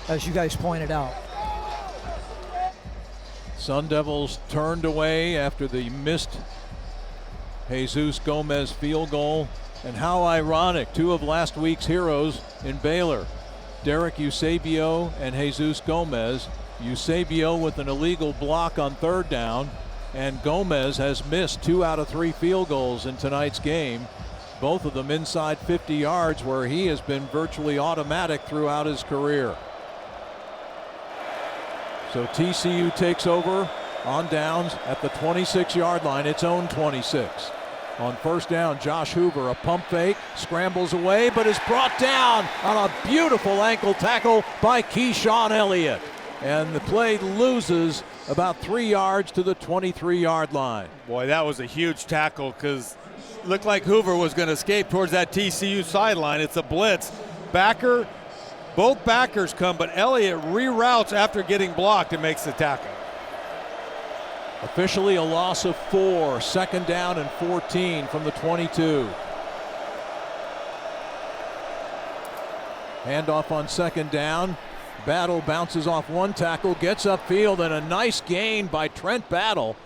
as you guys pointed out. Sun Devils turned away after the missed Jesus Gomez field goal. And how ironic, 2 of last week's heroes in Baylor, Derek Eusebio and Jesus Gomez. Eusebio with an illegal block on 3rd down, and Gomez has missed 2 out of 3 field goals in tonight's game, both of them inside 50 yards, where he has been virtually automatic throughout his career. So TCU takes over on downs at the 26-yard line, its own 26. On 1st down, Josh Hoover, a pump fake, scrambles away, but is brought down on a beautiful ankle tackle by Keyshawn Elliott. And the play loses about 3 yards to the 23-yard line. Boy, that was a huge tackle, because it looked like Hoover was going to escape towards that TCU sideline. It's a blitz. Both backers come, but Elliott reroutes after getting blocked and makes the tackle. Officially a loss of 4, 2nd down and 14 from the 22. Handoff on 2nd down. Battle bounces off one tackle, gets upfield, and a nice gain by Trent Battle.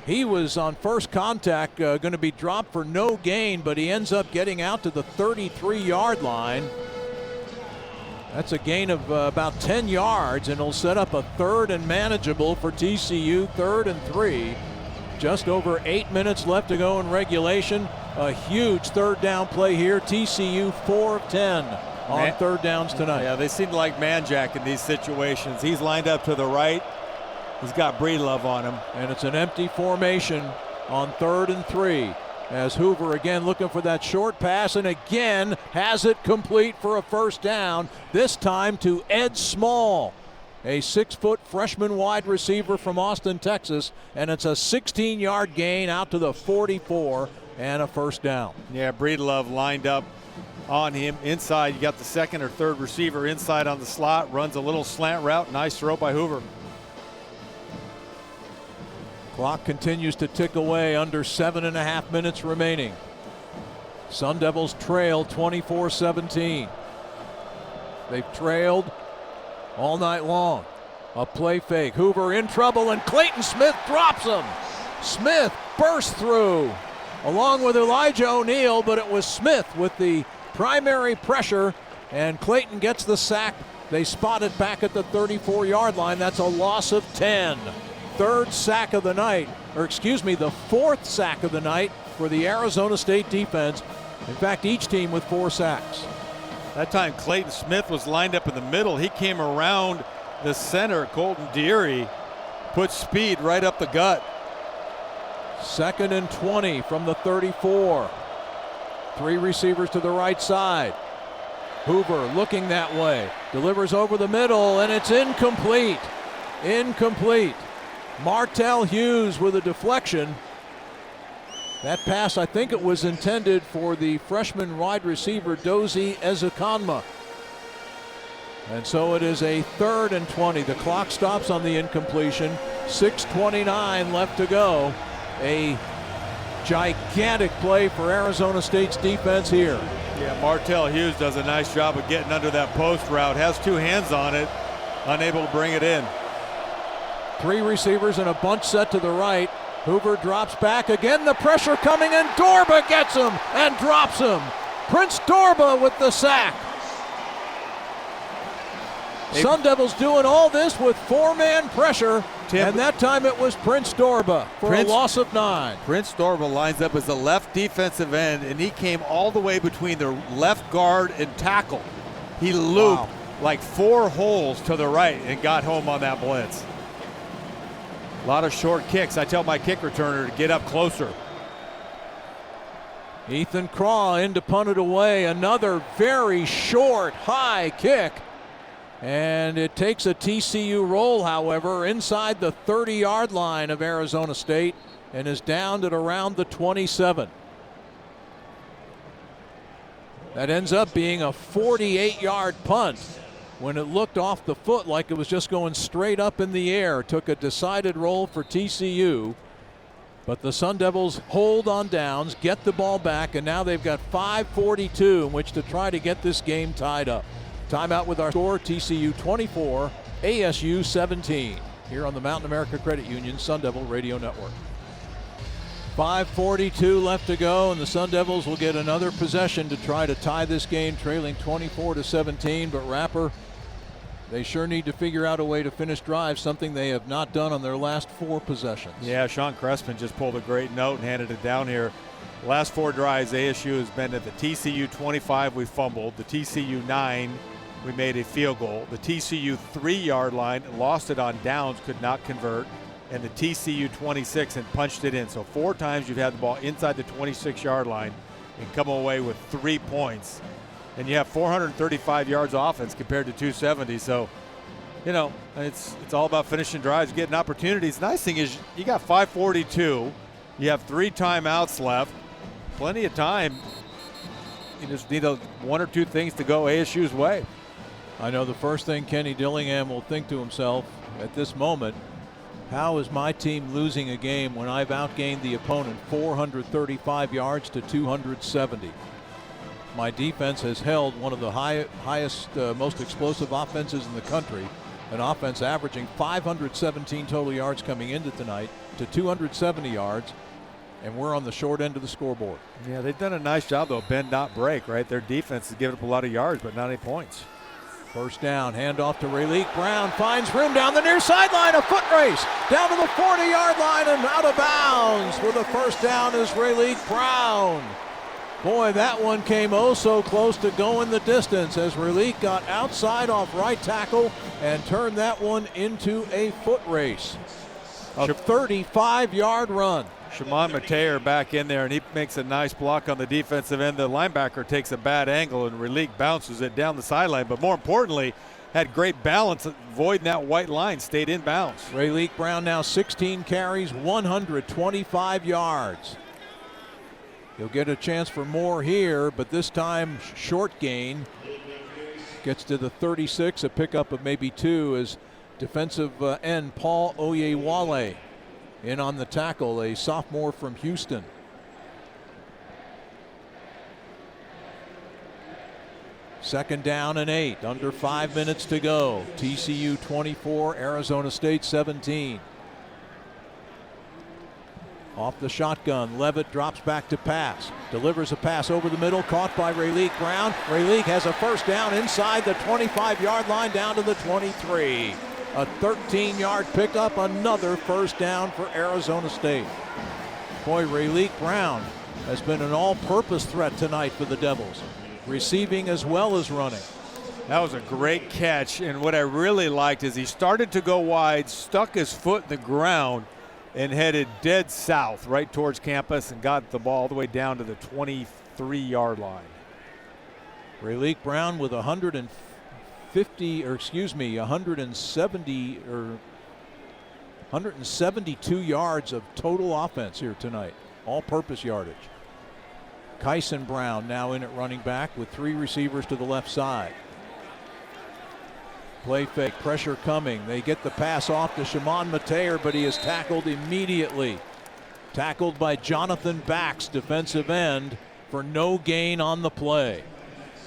He was on first contact going to be dropped for no gain, but he ends up getting out to the 33-yard line. That's a gain of about 10 yards, and it'll set up a 3rd and manageable for TCU, 3rd and 3. Just over 8 minutes left to go in regulation. A huge 3rd down play here. TCU 4 of 10 on 3rd downs tonight. Yeah, they seem like man-jack in these situations. He's lined up to the right. He's got Breedlove on him. And it's an empty formation on 3rd and 3. As Hoover again looking for that short pass, and again has it complete for a 1st down, this time to Ed Small, a 6-foot freshman wide receiver from Austin, Texas, and it's a 16-yard gain out to the 44 and a 1st down. Yeah, Breedlove lined up on him inside. You got the 2nd or 3rd receiver inside on the slot, runs a little slant route. Nice throw by Hoover. Clock continues to tick away, under 7.5 minutes remaining. Sun Devils trail 24-17. They've trailed all night long. A play fake. Hoover in trouble, and Clayton Smith drops him. Smith burst through along with Elijah O'Neal, but it was Smith with the primary pressure, and Clayton gets the sack. They spot it back at the 34-yard line. That's a loss of 10. Third sack of the night, the fourth sack of the night for the Arizona State defense. In fact, each team with 4 sacks. That time Clayton Smith was lined up in the middle. He came around the center. Colton Deary put speed right up the gut. 2nd and 20 from the 34. 3 receivers to the right side. Hoover looking that way, delivers over the middle, and it's incomplete. Martell Hughes with a deflection. That pass, I think it was intended for the freshman wide receiver Dozie Ezekanma. And so it is a 3rd and 20. The clock stops on the incompletion. 6:29 left to go. A gigantic play for Arizona State's defense here. Yeah, Martell Hughes does a nice job of getting under that post route. Has 2 hands on it, unable to bring it in. 3 receivers and a bunch set to the right. Hoover drops back again. The pressure coming, and Dorba gets him and drops him. Prince Dorba with the sack. Sun Devils doing all this with 4-man pressure, and that time it was Prince Dorba for a loss of 9. Prince Dorba lines up as the left defensive end, and he came all the way between the left guard and tackle. He looped like 4 holes to the right and got home on that blitz. A lot of short kicks. I tell my kick returner to get up closer. Ethan Craw in to punt it away. Another very short, high kick. And it takes a TCU roll, however, inside the 30-yard line of Arizona State and is down at around the 27. That ends up being a 48-yard punt when it looked off the foot like it was just going straight up in the air. Took a decided roll for TCU, but the Sun Devils hold on downs, get the ball back, and now they've got 5:42 in which to try to get this game tied up. Timeout with our score, TCU 24, ASU 17, here on the Mountain America Credit Union Sun Devil Radio Network. 5:42 left to go, and the Sun Devils will get another possession to try to tie this game, trailing 24-17. But Rapper, they sure need to figure out a way to finish drives, something they have not done on their last 4 possessions. Yeah, Sean Crespin just pulled a great note and handed it down here. Last 4 drives, ASU has been at the TCU 25, we fumbled. The TCU 9, we made a field goal. The TCU 3-yard line, lost it on downs, could not convert. And the TCU 26 and punched it in. So 4 times you've had the ball inside the 26-yard line and come away with 3 points. And you have 435 yards offense compared to 270. So, you know, it's all about finishing drives, getting opportunities. The nice thing is you got 5:42. You have 3 timeouts left. Plenty of time. You just need 1 or 2 things to go ASU's way. I know the first thing Kenny Dillingham will think to himself at this moment, how is my team losing a game when I've outgained the opponent 435 yards to 270? My defense has held one of the highest, most explosive offenses in the country, an offense averaging 517 total yards coming into tonight to 270 yards, and we're on the short end of the scoreboard. Yeah, they've done a nice job, though, bend not break, right? Their defense has given up a lot of yards, but not any points. First down, handoff to Rayleigh Brown, finds room down the near sideline, a foot race down to the 40-yard line and out of bounds for the first down is Rayleigh Brown. Boy, that one came oh so close to going the distance as Rayleigh got outside off right tackle and turned that one into a foot race. A 35-yard run. Shimon Mateer back in there, and he makes a nice block on the defensive end. The linebacker takes a bad angle, and Rayleigh bounces it down the sideline. But more importantly, had great balance, avoiding that white line, stayed in bounds. Rayleigh Brown now 16 carries, 125 yards. He'll get a chance for more here, but this time short gain. Gets to the 36, a pickup of maybe 2 as defensive end Paul Oyewale in on the tackle, a sophomore from Houston. 2nd down and 8, under 5 minutes to go. TCU 24, Arizona State 17. Off the shotgun, Levitt drops back to pass. Delivers a pass over the middle, caught by Rayleigh Brown. Rayleigh has a 1st down inside the 25-yard line down to the 23. A 13-yard pickup, another 1st down for Arizona State. Boy, Rayleigh Brown has been an all-purpose threat tonight for the Devils, receiving as well as running. That was a great catch, and what I really liked is he started to go wide, stuck his foot in the ground, and headed dead south right towards campus and got the ball all the way down to the 23-yard line. Rayleigh Brown with 172 yards of total offense here tonight, all-purpose yardage. Kyson Brown now in at running back with 3 receivers to the left side. Play fake, pressure coming. They get the pass off to Shimon Mateer, but he is tackled immediately. Tackled by Jonathan Bax, defensive end, for no gain on the play.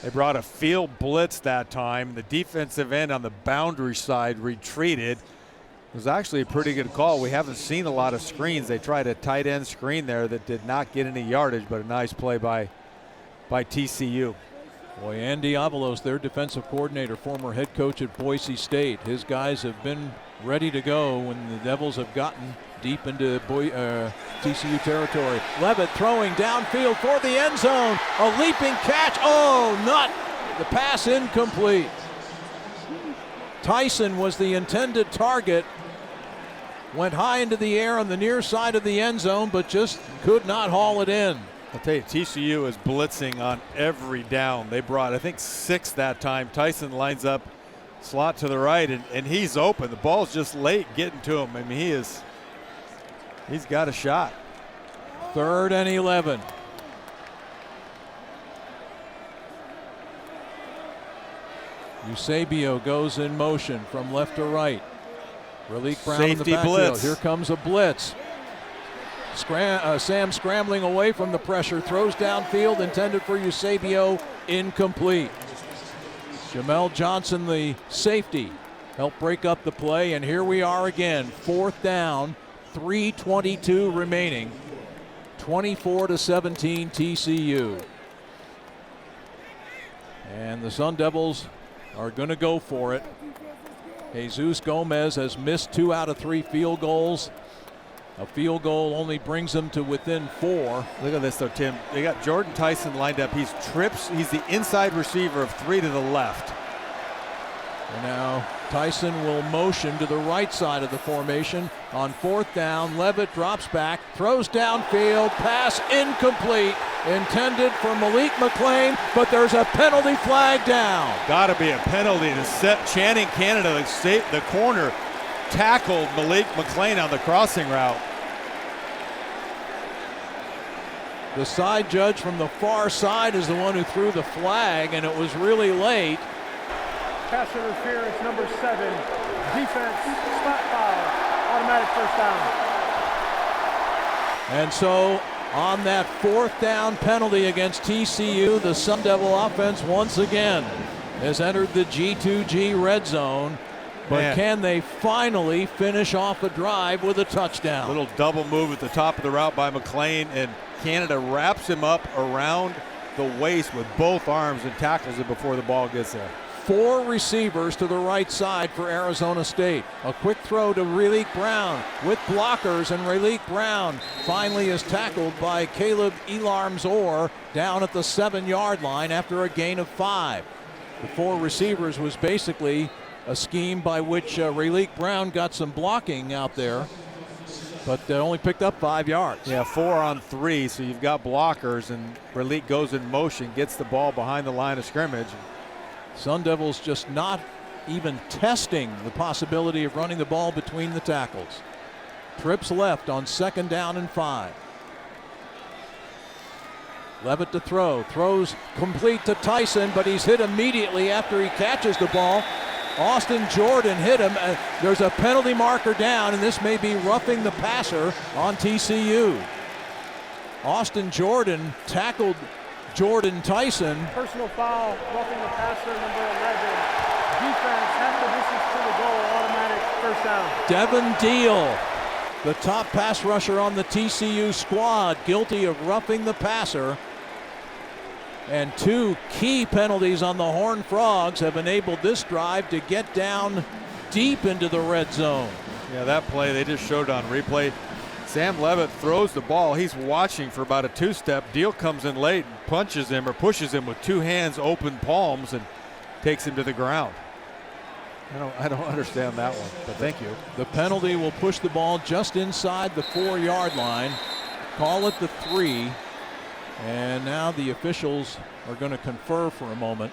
They brought a field blitz that time. The defensive end on the boundary side retreated. It was actually a pretty good call. We haven't seen a lot of screens. They tried a tight end screen there that did not get any yardage, but a nice play by TCU. Boy, Andy Avalos, their defensive coordinator, former head coach at Boise State. His guys have been ready to go when the Devils have gotten deep into TCU territory. Levitt throwing downfield for the end zone. A leaping catch. Oh, the pass incomplete. Tyson was the intended target. Went high into the air on the near side of the end zone, but just could not haul it in. I'll tell you, TCU is blitzing on every down. They brought, I think, 6 that time. Tyson lines up, slot to the right, and he's open. The ball's just late getting to him. I mean, he's got a shot. 3rd and 11. Eusebio goes in motion from left to right. Rayleigh Brown in the backfield. Blitz. Here comes a blitz. Sam scrambling away from the pressure, throws downfield, intended for Eusebio, incomplete. Jamel Johnson, the safety, helped break up the play, and here we are again. 4th down, 3:22 remaining. 24-17 TCU. And the Sun Devils are going to go for it. Jesus Gomez has missed 2 out of 3 field goals. A field goal only brings them to within 4. Look at this though, Tim. They got Jordan Tyson lined up. He's the inside receiver of 3 to the left. And now Tyson will motion to the right side of the formation on 4th down. Levitt drops back, throws downfield, pass incomplete, intended for Malik McLean, but there's a penalty flag down. Got to be a penalty to set Channing Canada, the corner, tackled Malik McLean on the crossing route. The side judge from the far side is the one who threw the flag, and it was really late. Pass interference, number 7. Defense, spot foul, automatic 1st down. And so on that 4th down penalty against TCU, the Sun Devil offense once again has entered the G2G red zone. But can they finally finish off a drive with a touchdown? Little double move at the top of the route by McLean, and Canada wraps him up around the waist with both arms and tackles him before the ball gets there. 4 receivers to the right side for Arizona State. A quick throw to Rayleigh Brown with blockers, and Rayleigh Brown finally is tackled by Caleb Elarms-Orr down at the 7-yard line after a gain of 5. The 4 receivers was basically a scheme by which Rayleigh Brown got some blocking out there, but only picked up 5 yards. Yeah, 4 on 3, so you've got blockers, and Rayleigh goes in motion, gets the ball behind the line of scrimmage. Sun Devils just not even testing the possibility of running the ball between the tackles. Trips left on 2nd down and 5. Levitt to throw, throws complete to Tyson, but he's hit immediately after he catches the ball. Austin Jordan hit him. There's a penalty marker down, and this may be roughing the passer on TCU. Austin Jordan tackled Jordan Tyson. Personal foul, roughing the passer, number 11. Defense, half the distance to the goal, automatic first down. Devin Deal, the top pass rusher on the TCU squad, guilty of roughing the passer. And 2 key penalties on the Horned Frogs have enabled this drive to get down deep into the red zone. Yeah, that play they just showed on replay. Sam Levitt throws the ball. He's watching for about a 2-step. Deal comes in late and punches him or pushes him with 2 hands, open palms, and takes him to the ground. I don't understand that one, but thank you. The penalty will push the ball just inside the 4-yard line. Call it the 3. And now the officials are going to confer for a moment.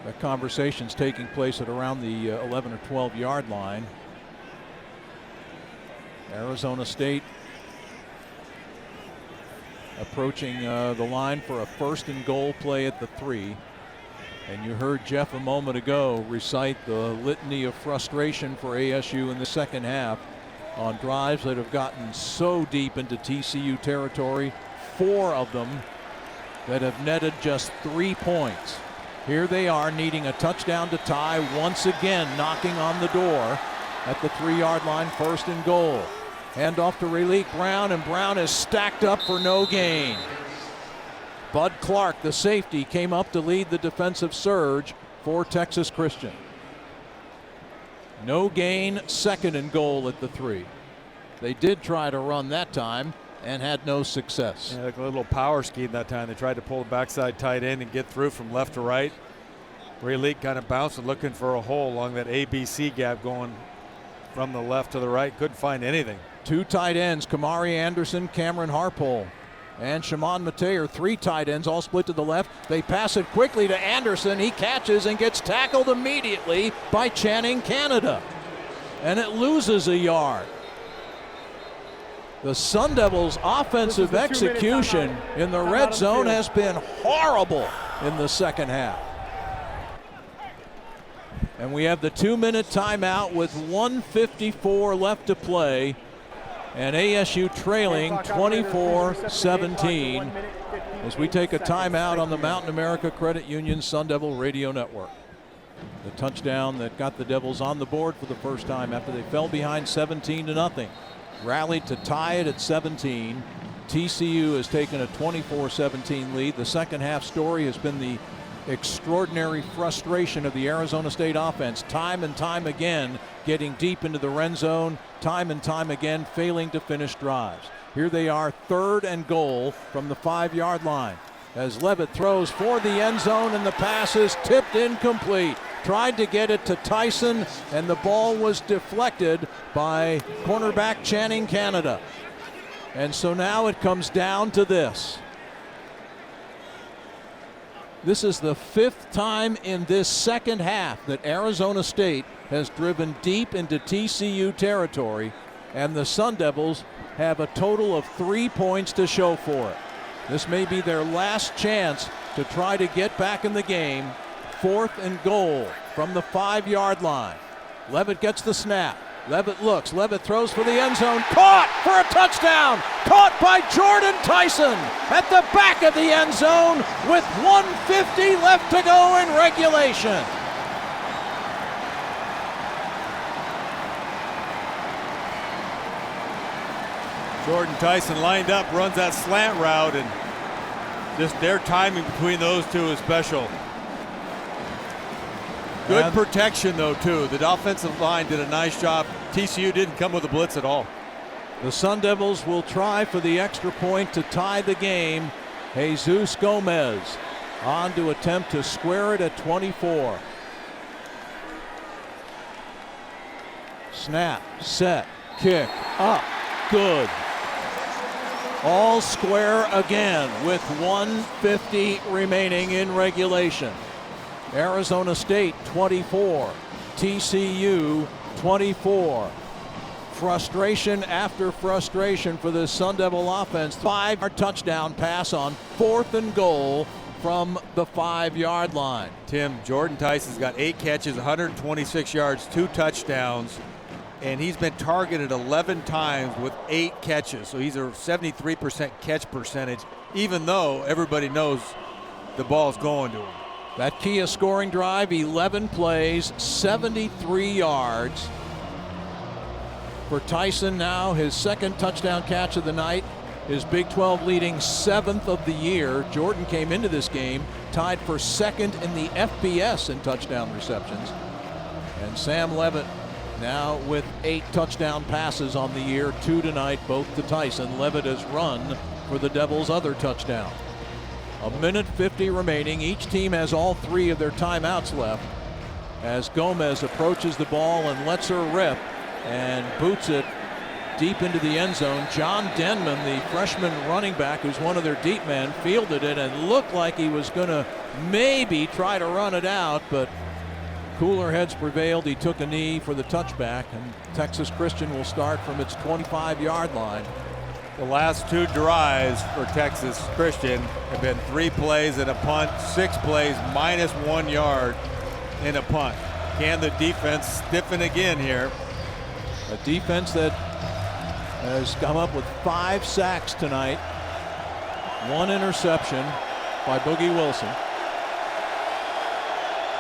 The conversation's taking place at around the 11 or 12-yard line. Arizona State approaching the line for a 1st and goal play at the 3. And you heard Jeff a moment ago recite the litany of frustration for ASU in the second half on drives that have gotten so deep into TCU territory, 4 of them that have netted just 3 points. Here they are needing a touchdown to tie, once again knocking on the door at the 3-yard line, 1st and goal. Handoff to Raleek Brown, and Brown is stacked up for no gain. Bud Clark, the safety, came up to lead the defensive surge for Texas Christian. No gain, 2nd and goal at the 3. They did try to run that time and had no success. Yeah, like a little power scheme that time. They tried to pull the backside tight end and get through from left to right. Raleek kind of bouncing, looking for a hole along that ABC gap going from the left to the right. Couldn't find anything. 2 tight ends, Kamari Anderson, Cameron Harpole, and Shimon Mateer, 3 tight ends, all split to the left. They pass it quickly to Anderson. He catches and gets tackled immediately by Channing Canada. And it loses a yard. The Sun Devils' offensive execution in the red zone has been horrible in the second half. And we have the 2-minute timeout with 1:54 left to play. And ASU trailing 24-17 as we take a timeout on the Mountain America Credit Union Sun Devil Radio Network. The touchdown that got the Devils on the board for the first time after they fell behind 17-0. Rallied to tie it at 17. TCU has taken a 24-17 lead. The second half story has been the extraordinary frustration of the Arizona State offense, time and time again getting deep into the red zone, time and time again failing to finish drives. Here they are, 3rd and goal from the 5-yard line as Levitt throws for the end zone, and the pass is tipped incomplete. Tried to get it to Tyson, and the ball was deflected by cornerback Channing Canada. And so now it comes down to this. This is the 5th time in this second half that Arizona State has driven deep into TCU territory, and the Sun Devils have a total of 3 points to show for it. This may be their last chance to try to get back in the game. 4th and goal from the 5-yard line. Levitt gets the snap. Levitt looks. Levitt throws for the end zone. Caught for a touchdown. Caught by Jordan Tyson at the back of the end zone with 1:50 left to go in regulation. Jordan Tyson lined up, runs that slant route, and just their timing between those two is special. Good protection, though, too. The offensive line did a nice job. TCU didn't come with a blitz at all. The Sun Devils will try for the extra point to tie the game. Jesus Gomez on to attempt to square it at 24. Snap, set, kick, up, good. All square again with 1:50 remaining in regulation. Arizona State 24, TCU 24. Frustration after frustration for the Sun Devil offense. 5-yard touchdown pass on 4th and goal from the 5-yard line. Tim, Jordan Tyson's got 8 catches, 126 yards, 2 touchdowns, and he's been targeted 11 times with 8 catches. So he's a 73% catch percentage, even though everybody knows the ball's going to him. That Kia scoring drive, 11 plays, 73 yards. For Tyson now, his 2nd touchdown catch of the night, his Big 12 leading 7th of the year. Jordan came into this game tied for 2nd in the FBS in touchdown receptions. And Sam Levitt now with 8 touchdown passes on the year, 2 tonight, both to Tyson. Levitt has run for the Devils' other touchdown. 1:50 remaining. Each team has all 3 of their timeouts left as Gomez approaches the ball and lets her rip and boots it deep into the end zone. John Denman, the freshman running back who's one of their deep men, fielded it and looked like he was going to maybe try to run it out, but cooler heads prevailed. He took a knee for the touchback, and Texas Christian will start from its 25-yard line. The last 2 drives for Texas Christian have been 3 plays and a punt, 6 plays minus 1 yard in a punt. Can the defense stiffen again here? A defense that has come up with 5 sacks tonight, 1 interception by Boogie Wilson.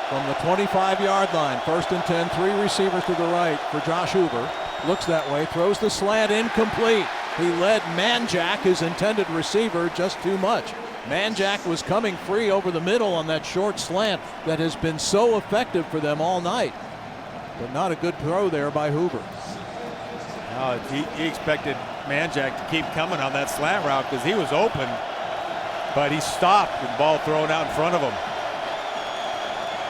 From the 25-yard line, 1st and 10, 3 receivers to the right for Josh Hoover. Looks that way, throws the slant incomplete. He led Manjack, his intended receiver, just too much. Manjack was coming free over the middle on that short slant that has been so effective for them all night. But not a good throw there by Hoover. He expected Manjack to keep coming on that slant route because he was open, but he stopped with the ball thrown out in front of him.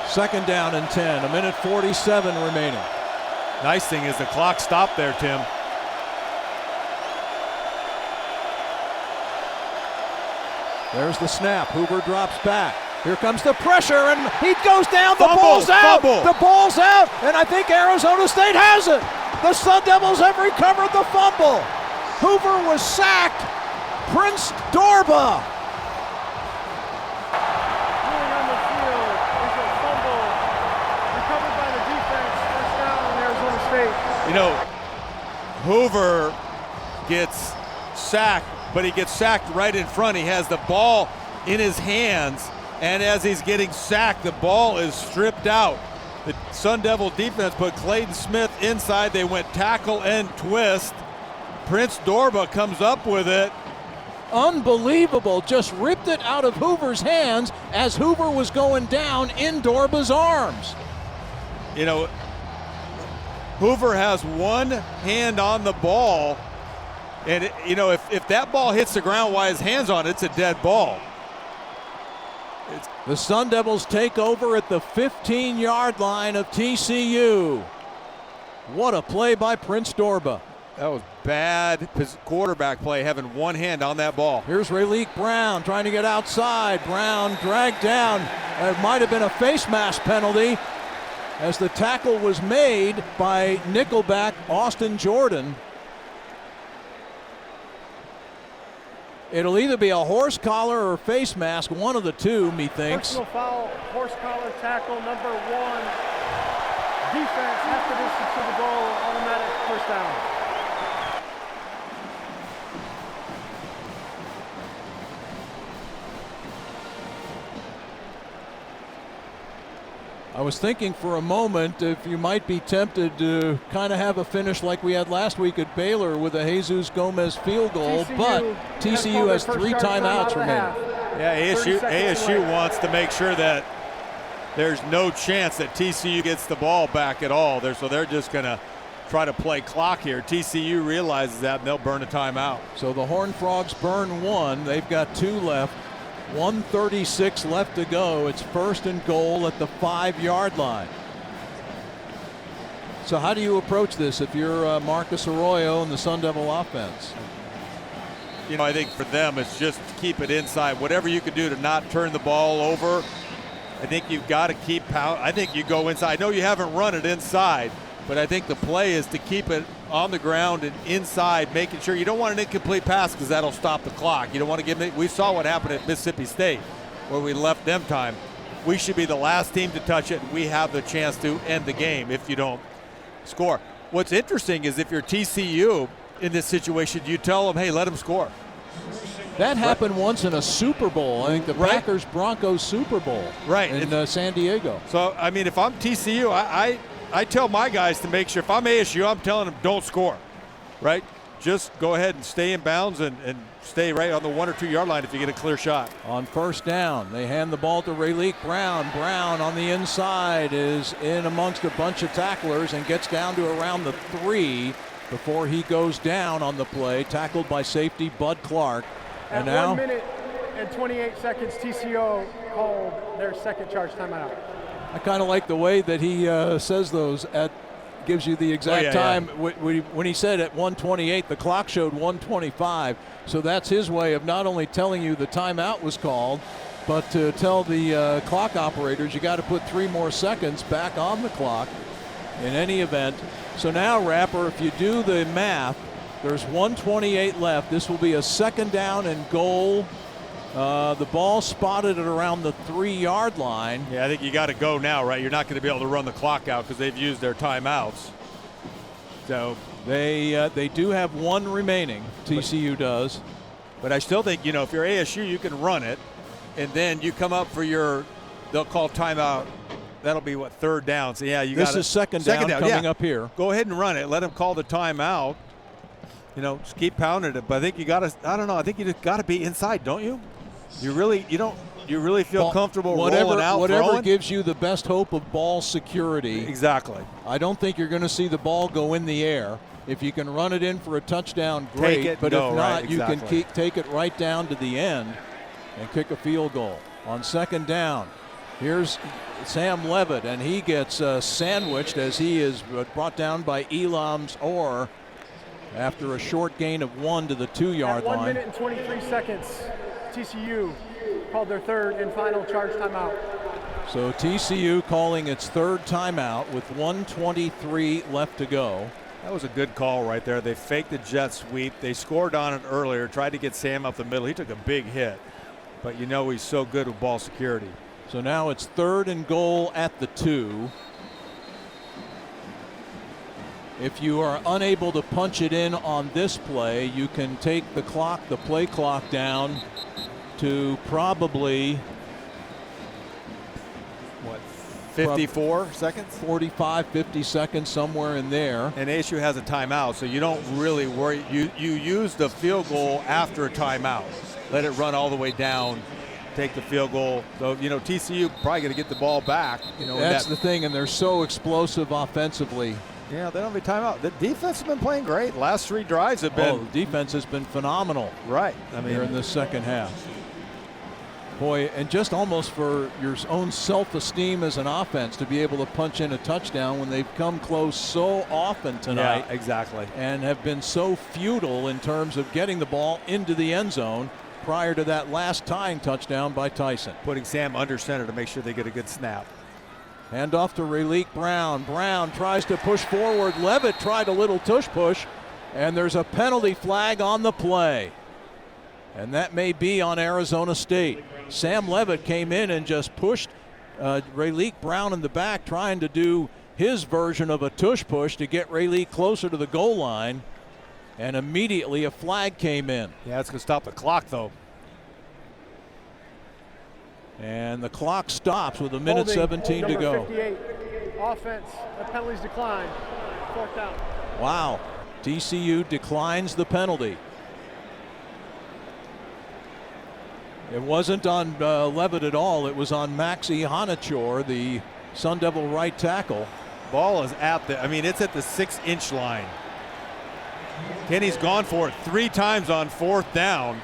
2nd down and 10, 1:47 remaining. Nice thing is the clock stopped there, Tim. There's the snap. Hoover drops back. Here comes the pressure, and he goes down. The Fumble, ball's out. fumble. The ball's out, and I think Arizona State has it. The Sun Devils have recovered the fumble. Hoover was sacked. Prince Dorba. Moving on the field is a fumble recovered by the defense. First down on Arizona State. You know, Hoover gets sacked, but he gets sacked right in front. He has the ball in his hands, and as he's getting sacked, the ball is stripped out. The Sun Devil defense put Clayton Smith inside. They went tackle and twist. Prince Dorba comes up with it. Unbelievable. Just ripped it out of Hoover's hands as Hoover was going down in Dorba's arms. You know, Hoover has one hand on the ball, and you know, if that ball hits the ground while his hand's on it, it's a dead ball. The Sun Devils take over at the 15-yard line of TCU. What a play by Prince Dorba. That was bad quarterback play, having one hand on that ball. Here's Rayleigh Brown trying to get outside. Brown dragged down. It might have been a face mask penalty as the tackle was made by nickelback Austin Jordan. It'll either be a horse collar or face mask, one of the two, methinks. Personal foul, horse collar tackle, number 1. Defense, half the distance to the goal, automatic first down. I was thinking for a moment if you might be tempted to kind of have a finish like we had last week at Baylor with a Jesus Gomez field goal, but TCU has 3 timeouts remaining. Yeah, ASU wants to make sure that there's no chance that TCU gets the ball back at all. So they're just going to try to play clock here. TCU realizes that, and they'll burn a timeout. So the Horned Frogs burn 1. They've got 2 left. 1:36 left to go. It's 1st and goal at the 5-yard line. So how do you approach this if you're Marcus Arroyo and the Sun Devil offense? You know, I think for them it's just keep it inside. Whatever you can do to not turn the ball over, I think you've got to keep pound. I think you go inside. I know you haven't run it inside, but I think the play is to keep it on the ground and inside, making sure you don't want an incomplete pass because that'll stop the clock. You don't want to give it. We saw what happened at Mississippi State. where we left them time. We should be the last team to touch it, and we have the chance to end the game if you don't score. What's interesting is if you're TCU in this situation, you tell them, hey, let them score. That happened once in a Super Bowl. I think the Packers-Broncos Super Bowl in San Diego. So, I mean, if I'm TCU, I tell my guys to make sure. If I'm ASU, I'm telling them don't score, right? Just go ahead and stay in bounds and stay right on the 1 or 2 yard line if you get a clear shot. On first down, they hand the ball to Rayleigh Brown. Brown on the inside is in amongst a bunch of tacklers and gets down to around the 3 before he goes down on the play, tackled by safety Bud Clark. And now 1 minute and 28 seconds, TCU called their second charge timeout. I kind of like the way that he says those gives you the exact time. When he said at 1:28, the clock showed 1:25. So that's his way of not only telling you the timeout was called, but to tell the clock operators you got to put 3 more seconds back on the clock in any event. So now, Rapper, if you do the math, there's 1:28 left. This will be a second down and goal. The ball spotted at around the 3 yard line. Yeah, I think you got to go now, right? You're not going to be able to run the clock out because they've used their timeouts. So they do have 1 remaining. TCU does. But I still think, if you're ASU, you can run it, and then you come up for they'll call timeout. That'll be what, 3rd down. So yeah, this is second down coming up here. Go ahead and run it. Let them call the timeout. Just keep pounding it. But I think you got to. I don't know. I think you just got to be inside, don't you? You really feel comfortable rolling out, whatever throwing? Gives you the best hope of ball security. Exactly. I don't think you're going to see the ball go in the air. If you can run it in for a touchdown, great. But if not, you can take it right down to the end and kick a field goal. On second down, here's Sam Levitt, and he gets sandwiched as he is brought down by Elam's Orr after a short gain of 1 to the 2 yard line. 1 minute and 23 seconds. TCU called their 3rd and final charge timeout. So TCU calling its 3rd timeout with 1:23 left to go. That was a good call right there. They faked the jet sweep. They scored on it earlier, tried to get Sam up the middle. He took a big hit, but he's so good with ball security. So now it's 3rd and goal at the 2. If you are unable to punch it in on this play, you can take the play clock down to probably 54 seconds? 45, 50 seconds, somewhere in there. And ASU has a timeout, so you don't really worry. You use the field goal after a timeout. Let it run all the way down, take the field goal. So, TCU probably going to get the ball back. That's the thing, and they're so explosive offensively. Yeah, they don't have a timeout. The defense has been playing great. Last 3 drives have been. The defense has been phenomenal. Right. Here in the second half. Boy, and just almost for your own self-esteem as an offense to be able to punch in a touchdown when they've come close so often tonight. Yeah, exactly. And have been so futile in terms of getting the ball into the end zone prior to that last tying touchdown by Tyson. Putting Sam under center to make sure they get a good snap. Hand off to Rayleigh Brown. Brown tries to push forward. Levitt tried a little tush push, and there's a penalty flag on the play. And that may be on Arizona State. Sam Levitt came in and just pushed Rayleigh Brown in the back, trying to do his version of a tush push to get Rayleigh closer to the goal line. And immediately a flag came in. Yeah, it's going to stop the clock, though. And the clock stops with 1:17 to go. 58. Offense, the penalties decline. 4th down. Wow. TCU declines the penalty. It wasn't on Levitt at all. It was on Maxi Hanachor, the Sun Devil right tackle. Ball is it's at the 6-inch line. Kenny's gone for it 3 times on 4th down.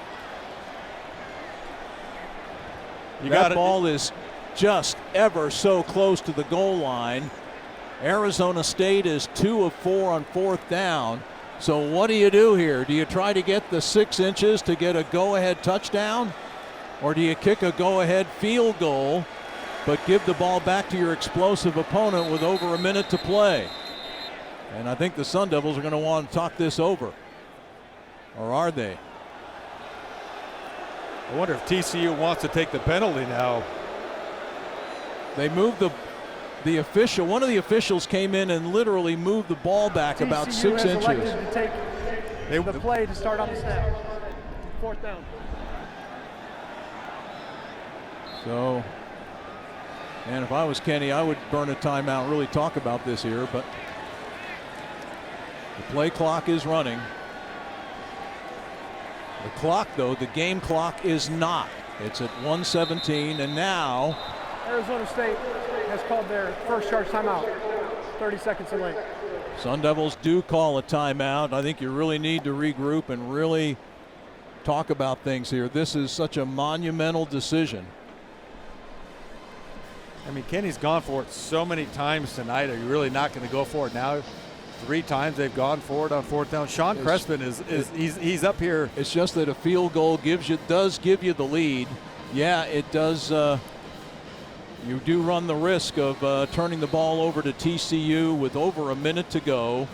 That ball is just ever so close to the goal line. Arizona State is 2 of 4 on 4th down. So what do you do here? Do you try to get the 6 inches to get a go-ahead touchdown? Or do you kick a go-ahead field goal, but give the ball back to your explosive opponent with over a minute to play? And I think the Sun Devils are going to want to talk this over. Or are they? I wonder if TCU wants to take the penalty now. They moved the official. One of the officials came in and literally moved the ball back about 6 TCU has inches. elected to take the play to start on the snap. 4th down. So, and if I was Kenny, I would burn a timeout, really talk about this here, but the play clock is running. The clock, though, the game clock is not. It's at 1:17, and now Arizona State has called their first charge timeout. 30 seconds in late. Sun Devils do call a timeout. I think you really need to regroup and really talk about things here. This is such a monumental decision. I mean, Kenny's gone for it so many times tonight. Are you really not going to go for it now? 3 times they've gone for it on 4th down. Sean Crespin he's up here. It's just that a field goal does give you the lead. Yeah, it does. You do run the risk of turning the ball over to TCU with over a minute to go.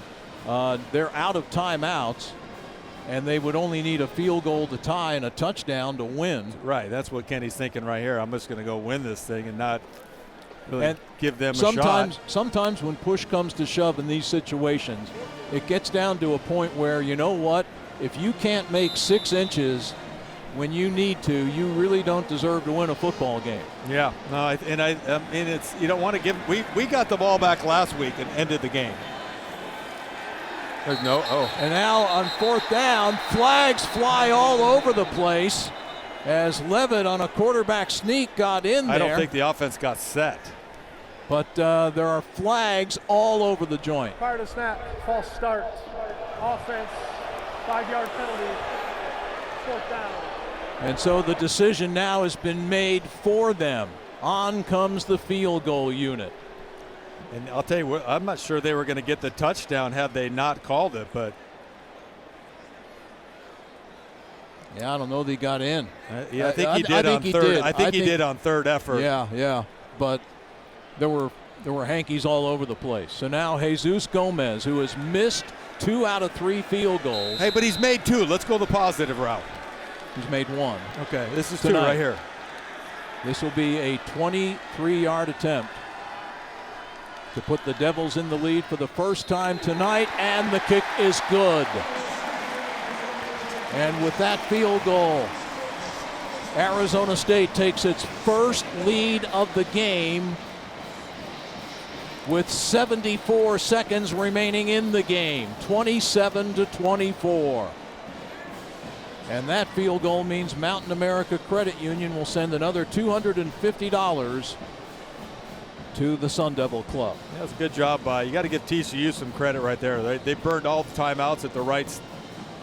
They're out of timeouts, and they would only need a field goal to tie and a touchdown to win. Right, that's what Kenny's thinking right here. I'm just going to go win this thing and not really give them a shot. shot. Sometimes when push comes to shove in these situations, it gets down to a point where, you know what, if you can't make 6 inches when you need to, you really don't deserve to win a football game. Yeah, no, I mean, it's, you don't want to give. We got the ball back last week and ended the game. There's no. And now on 4th down, flags fly all over the place as Levitt on a quarterback sneak got in there. I don't think the offense got set. But there are flags all over the joint. Prior to snap, false start, offense, 5-yard penalty, 4th down. And so the decision now has been made for them. On comes the field goal unit. And I'll tell you what, I'm not sure they were going to get the touchdown had they not called it, but yeah, I don't know that he got in. Yeah, I think he did on third. I think he did on third effort. Yeah, but there were hankies all over the place. So now Jesus Gomez, who has missed 2 out of 3 field goals. Hey, but he's made 2. Let's go the positive route. He's made 1. Okay, this is tonight. 2 right here. This will be a 23-yard attempt to put the Devils in the lead for the first time tonight, and the kick is good. And with that field goal, Arizona State takes its first lead of the game with 74 seconds remaining in the game, 27-24. And that field goal means Mountain America Credit Union will send another $250 to the Sun Devil Club. Yeah, that's a good job by. You got to give TCU some credit right there. They burned all the timeouts at the right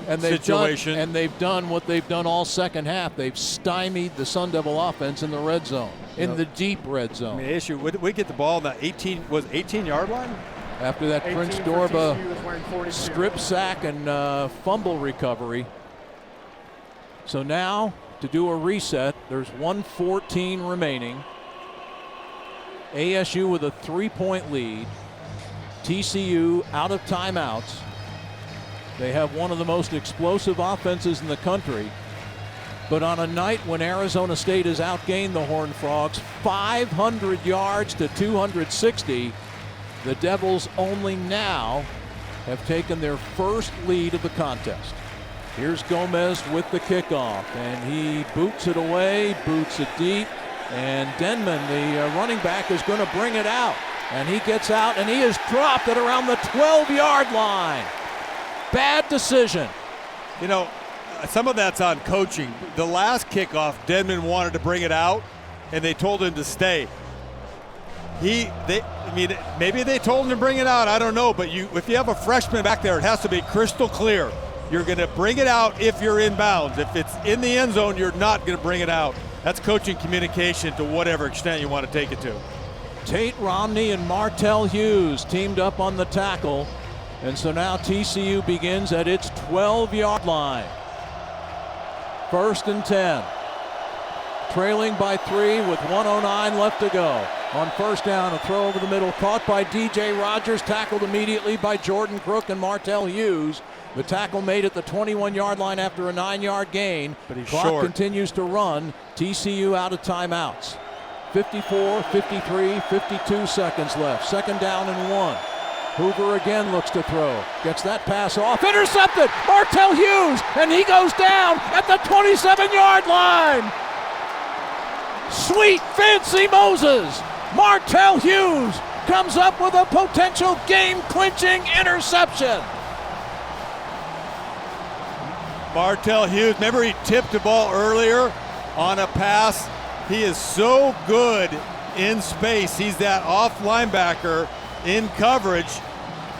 situation. They've done what they've done all second half. They've stymied the Sun Devil offense in the red zone, in the deep red zone. I mean, issue, we get the ball on the 18-yard line? After that Prince Dorba strip sack and fumble recovery. So now, to do a reset, there's 1:14 remaining. ASU with a 3-point lead. TCU out of timeouts. They have one of the most explosive offenses in the country. But on a night when Arizona State has outgained the Horned Frogs 500 yards to 260, the Devils only now have taken their first lead of the contest. Here's Gomez with the kickoff, and he boots it away, boots it deep, and Denman, the running back, is going to bring it out. And he gets out, and he is dropped at around the 12-yard line. Bad decision. You know, some of that's on coaching. The last kickoff, Denman wanted to bring it out, and they told him to stay. Maybe they told him to bring it out. I don't know, but if you have a freshman back there, it has to be crystal clear. You're going to bring it out if you're in bounds. If it's in the end zone, you're not going to bring it out. That's coaching communication to whatever extent you want to take it to. Tate Romney and Martell Hughes teamed up on the tackle. And so now TCU begins at its 12-yard line. 1st and 10. Trailing by 3 with 1:09 left to go. On 1st down, a throw over the middle, caught by DJ Rogers, tackled immediately by Jordan Crook and Martell Hughes. The tackle made at the 21-yard line after a 9-yard gain. But he's Clock short. continues to run. TCU out of timeouts. 54, 53, 52 seconds left. Second down and 1. Hoover again looks to throw. Gets that pass off. Intercepted! Martell Hughes! And he goes down at the 27-yard line! Sweet Fancy Moses! Martell Hughes comes up with a potential game-clinching interception. Martell Hughes, remember he tipped the ball earlier on a pass? He is so good in space. He's that off linebacker in coverage,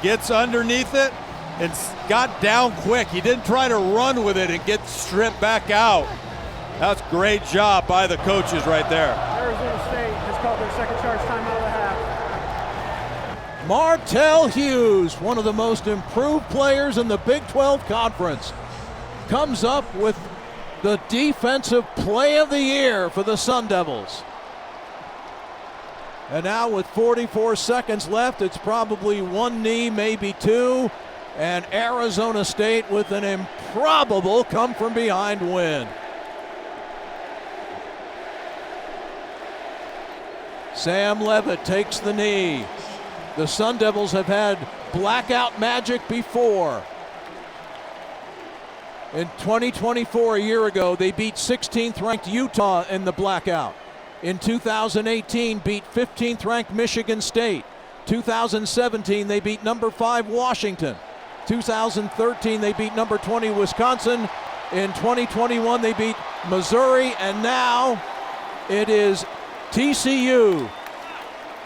gets underneath it and got down quick. He didn't try to run with it and get stripped back out. That's great job by the coaches right there. Arizona State has called their second charge timeout of the half. Martell Hughes, one of the most improved players in the Big 12 Conference, comes up with the defensive play of the year for the Sun Devils. And now with 44 seconds left, it's probably one knee, maybe two, and Arizona State with an improbable come-from-behind win. Sam Levitt takes the knee. The Sun Devils have had blackout magic before. In 2024, a year ago, they beat 16th ranked Utah in the blackout. In 2018, beat 15th ranked Michigan State. 2017, they beat number 5 Washington. 2013, they beat number 20 Wisconsin. In 2021, they beat Missouri, and now it is TCU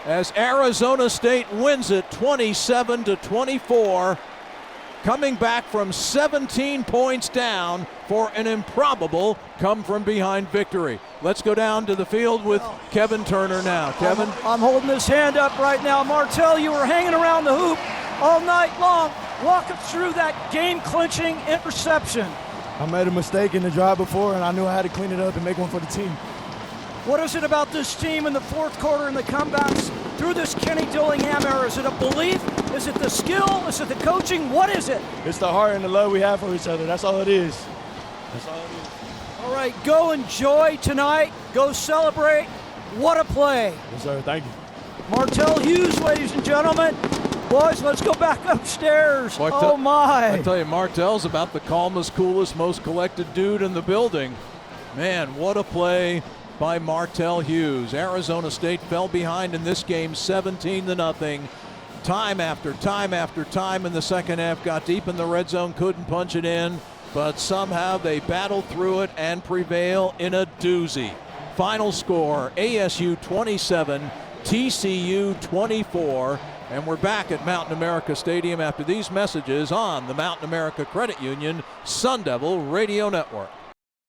as Arizona State wins it 27-24, coming back from 17 points down for an improbable come-from-behind victory. Let's go down to the field with Kevin Turner now. Kevin? I'm holding his hand up right now. Martell, you were hanging around the hoop all night long. Walk us through that game-clinching interception. I made a mistake in the drive before, and I knew I had to clean it up and make one for the team. What is it about this team in the fourth quarter and the comebacks through this Kenny Dillingham era? Is it a belief? Is it the skill? Is it the coaching? What is it? It's the heart and the love we have for each other. That's all it is. That's all it is. All right, go enjoy tonight. Go celebrate. What a play. Yes, sir. Thank you. Martell Hughes, ladies and gentlemen. Boys, let's go back upstairs. Oh, my. I tell you, Martell's about the calmest, coolest, most collected dude in the building. Man, what a play by Martell Hughes. Arizona State fell behind in this game 17-0. Time after time after time in the second half, got deep in the red zone, couldn't punch it in, but somehow they battled through it and prevail in a doozy. Final score, ASU 27, TCU 24, and we're back at Mountain America Stadium after these messages on the Mountain America Credit Union Sun Devil Radio Network.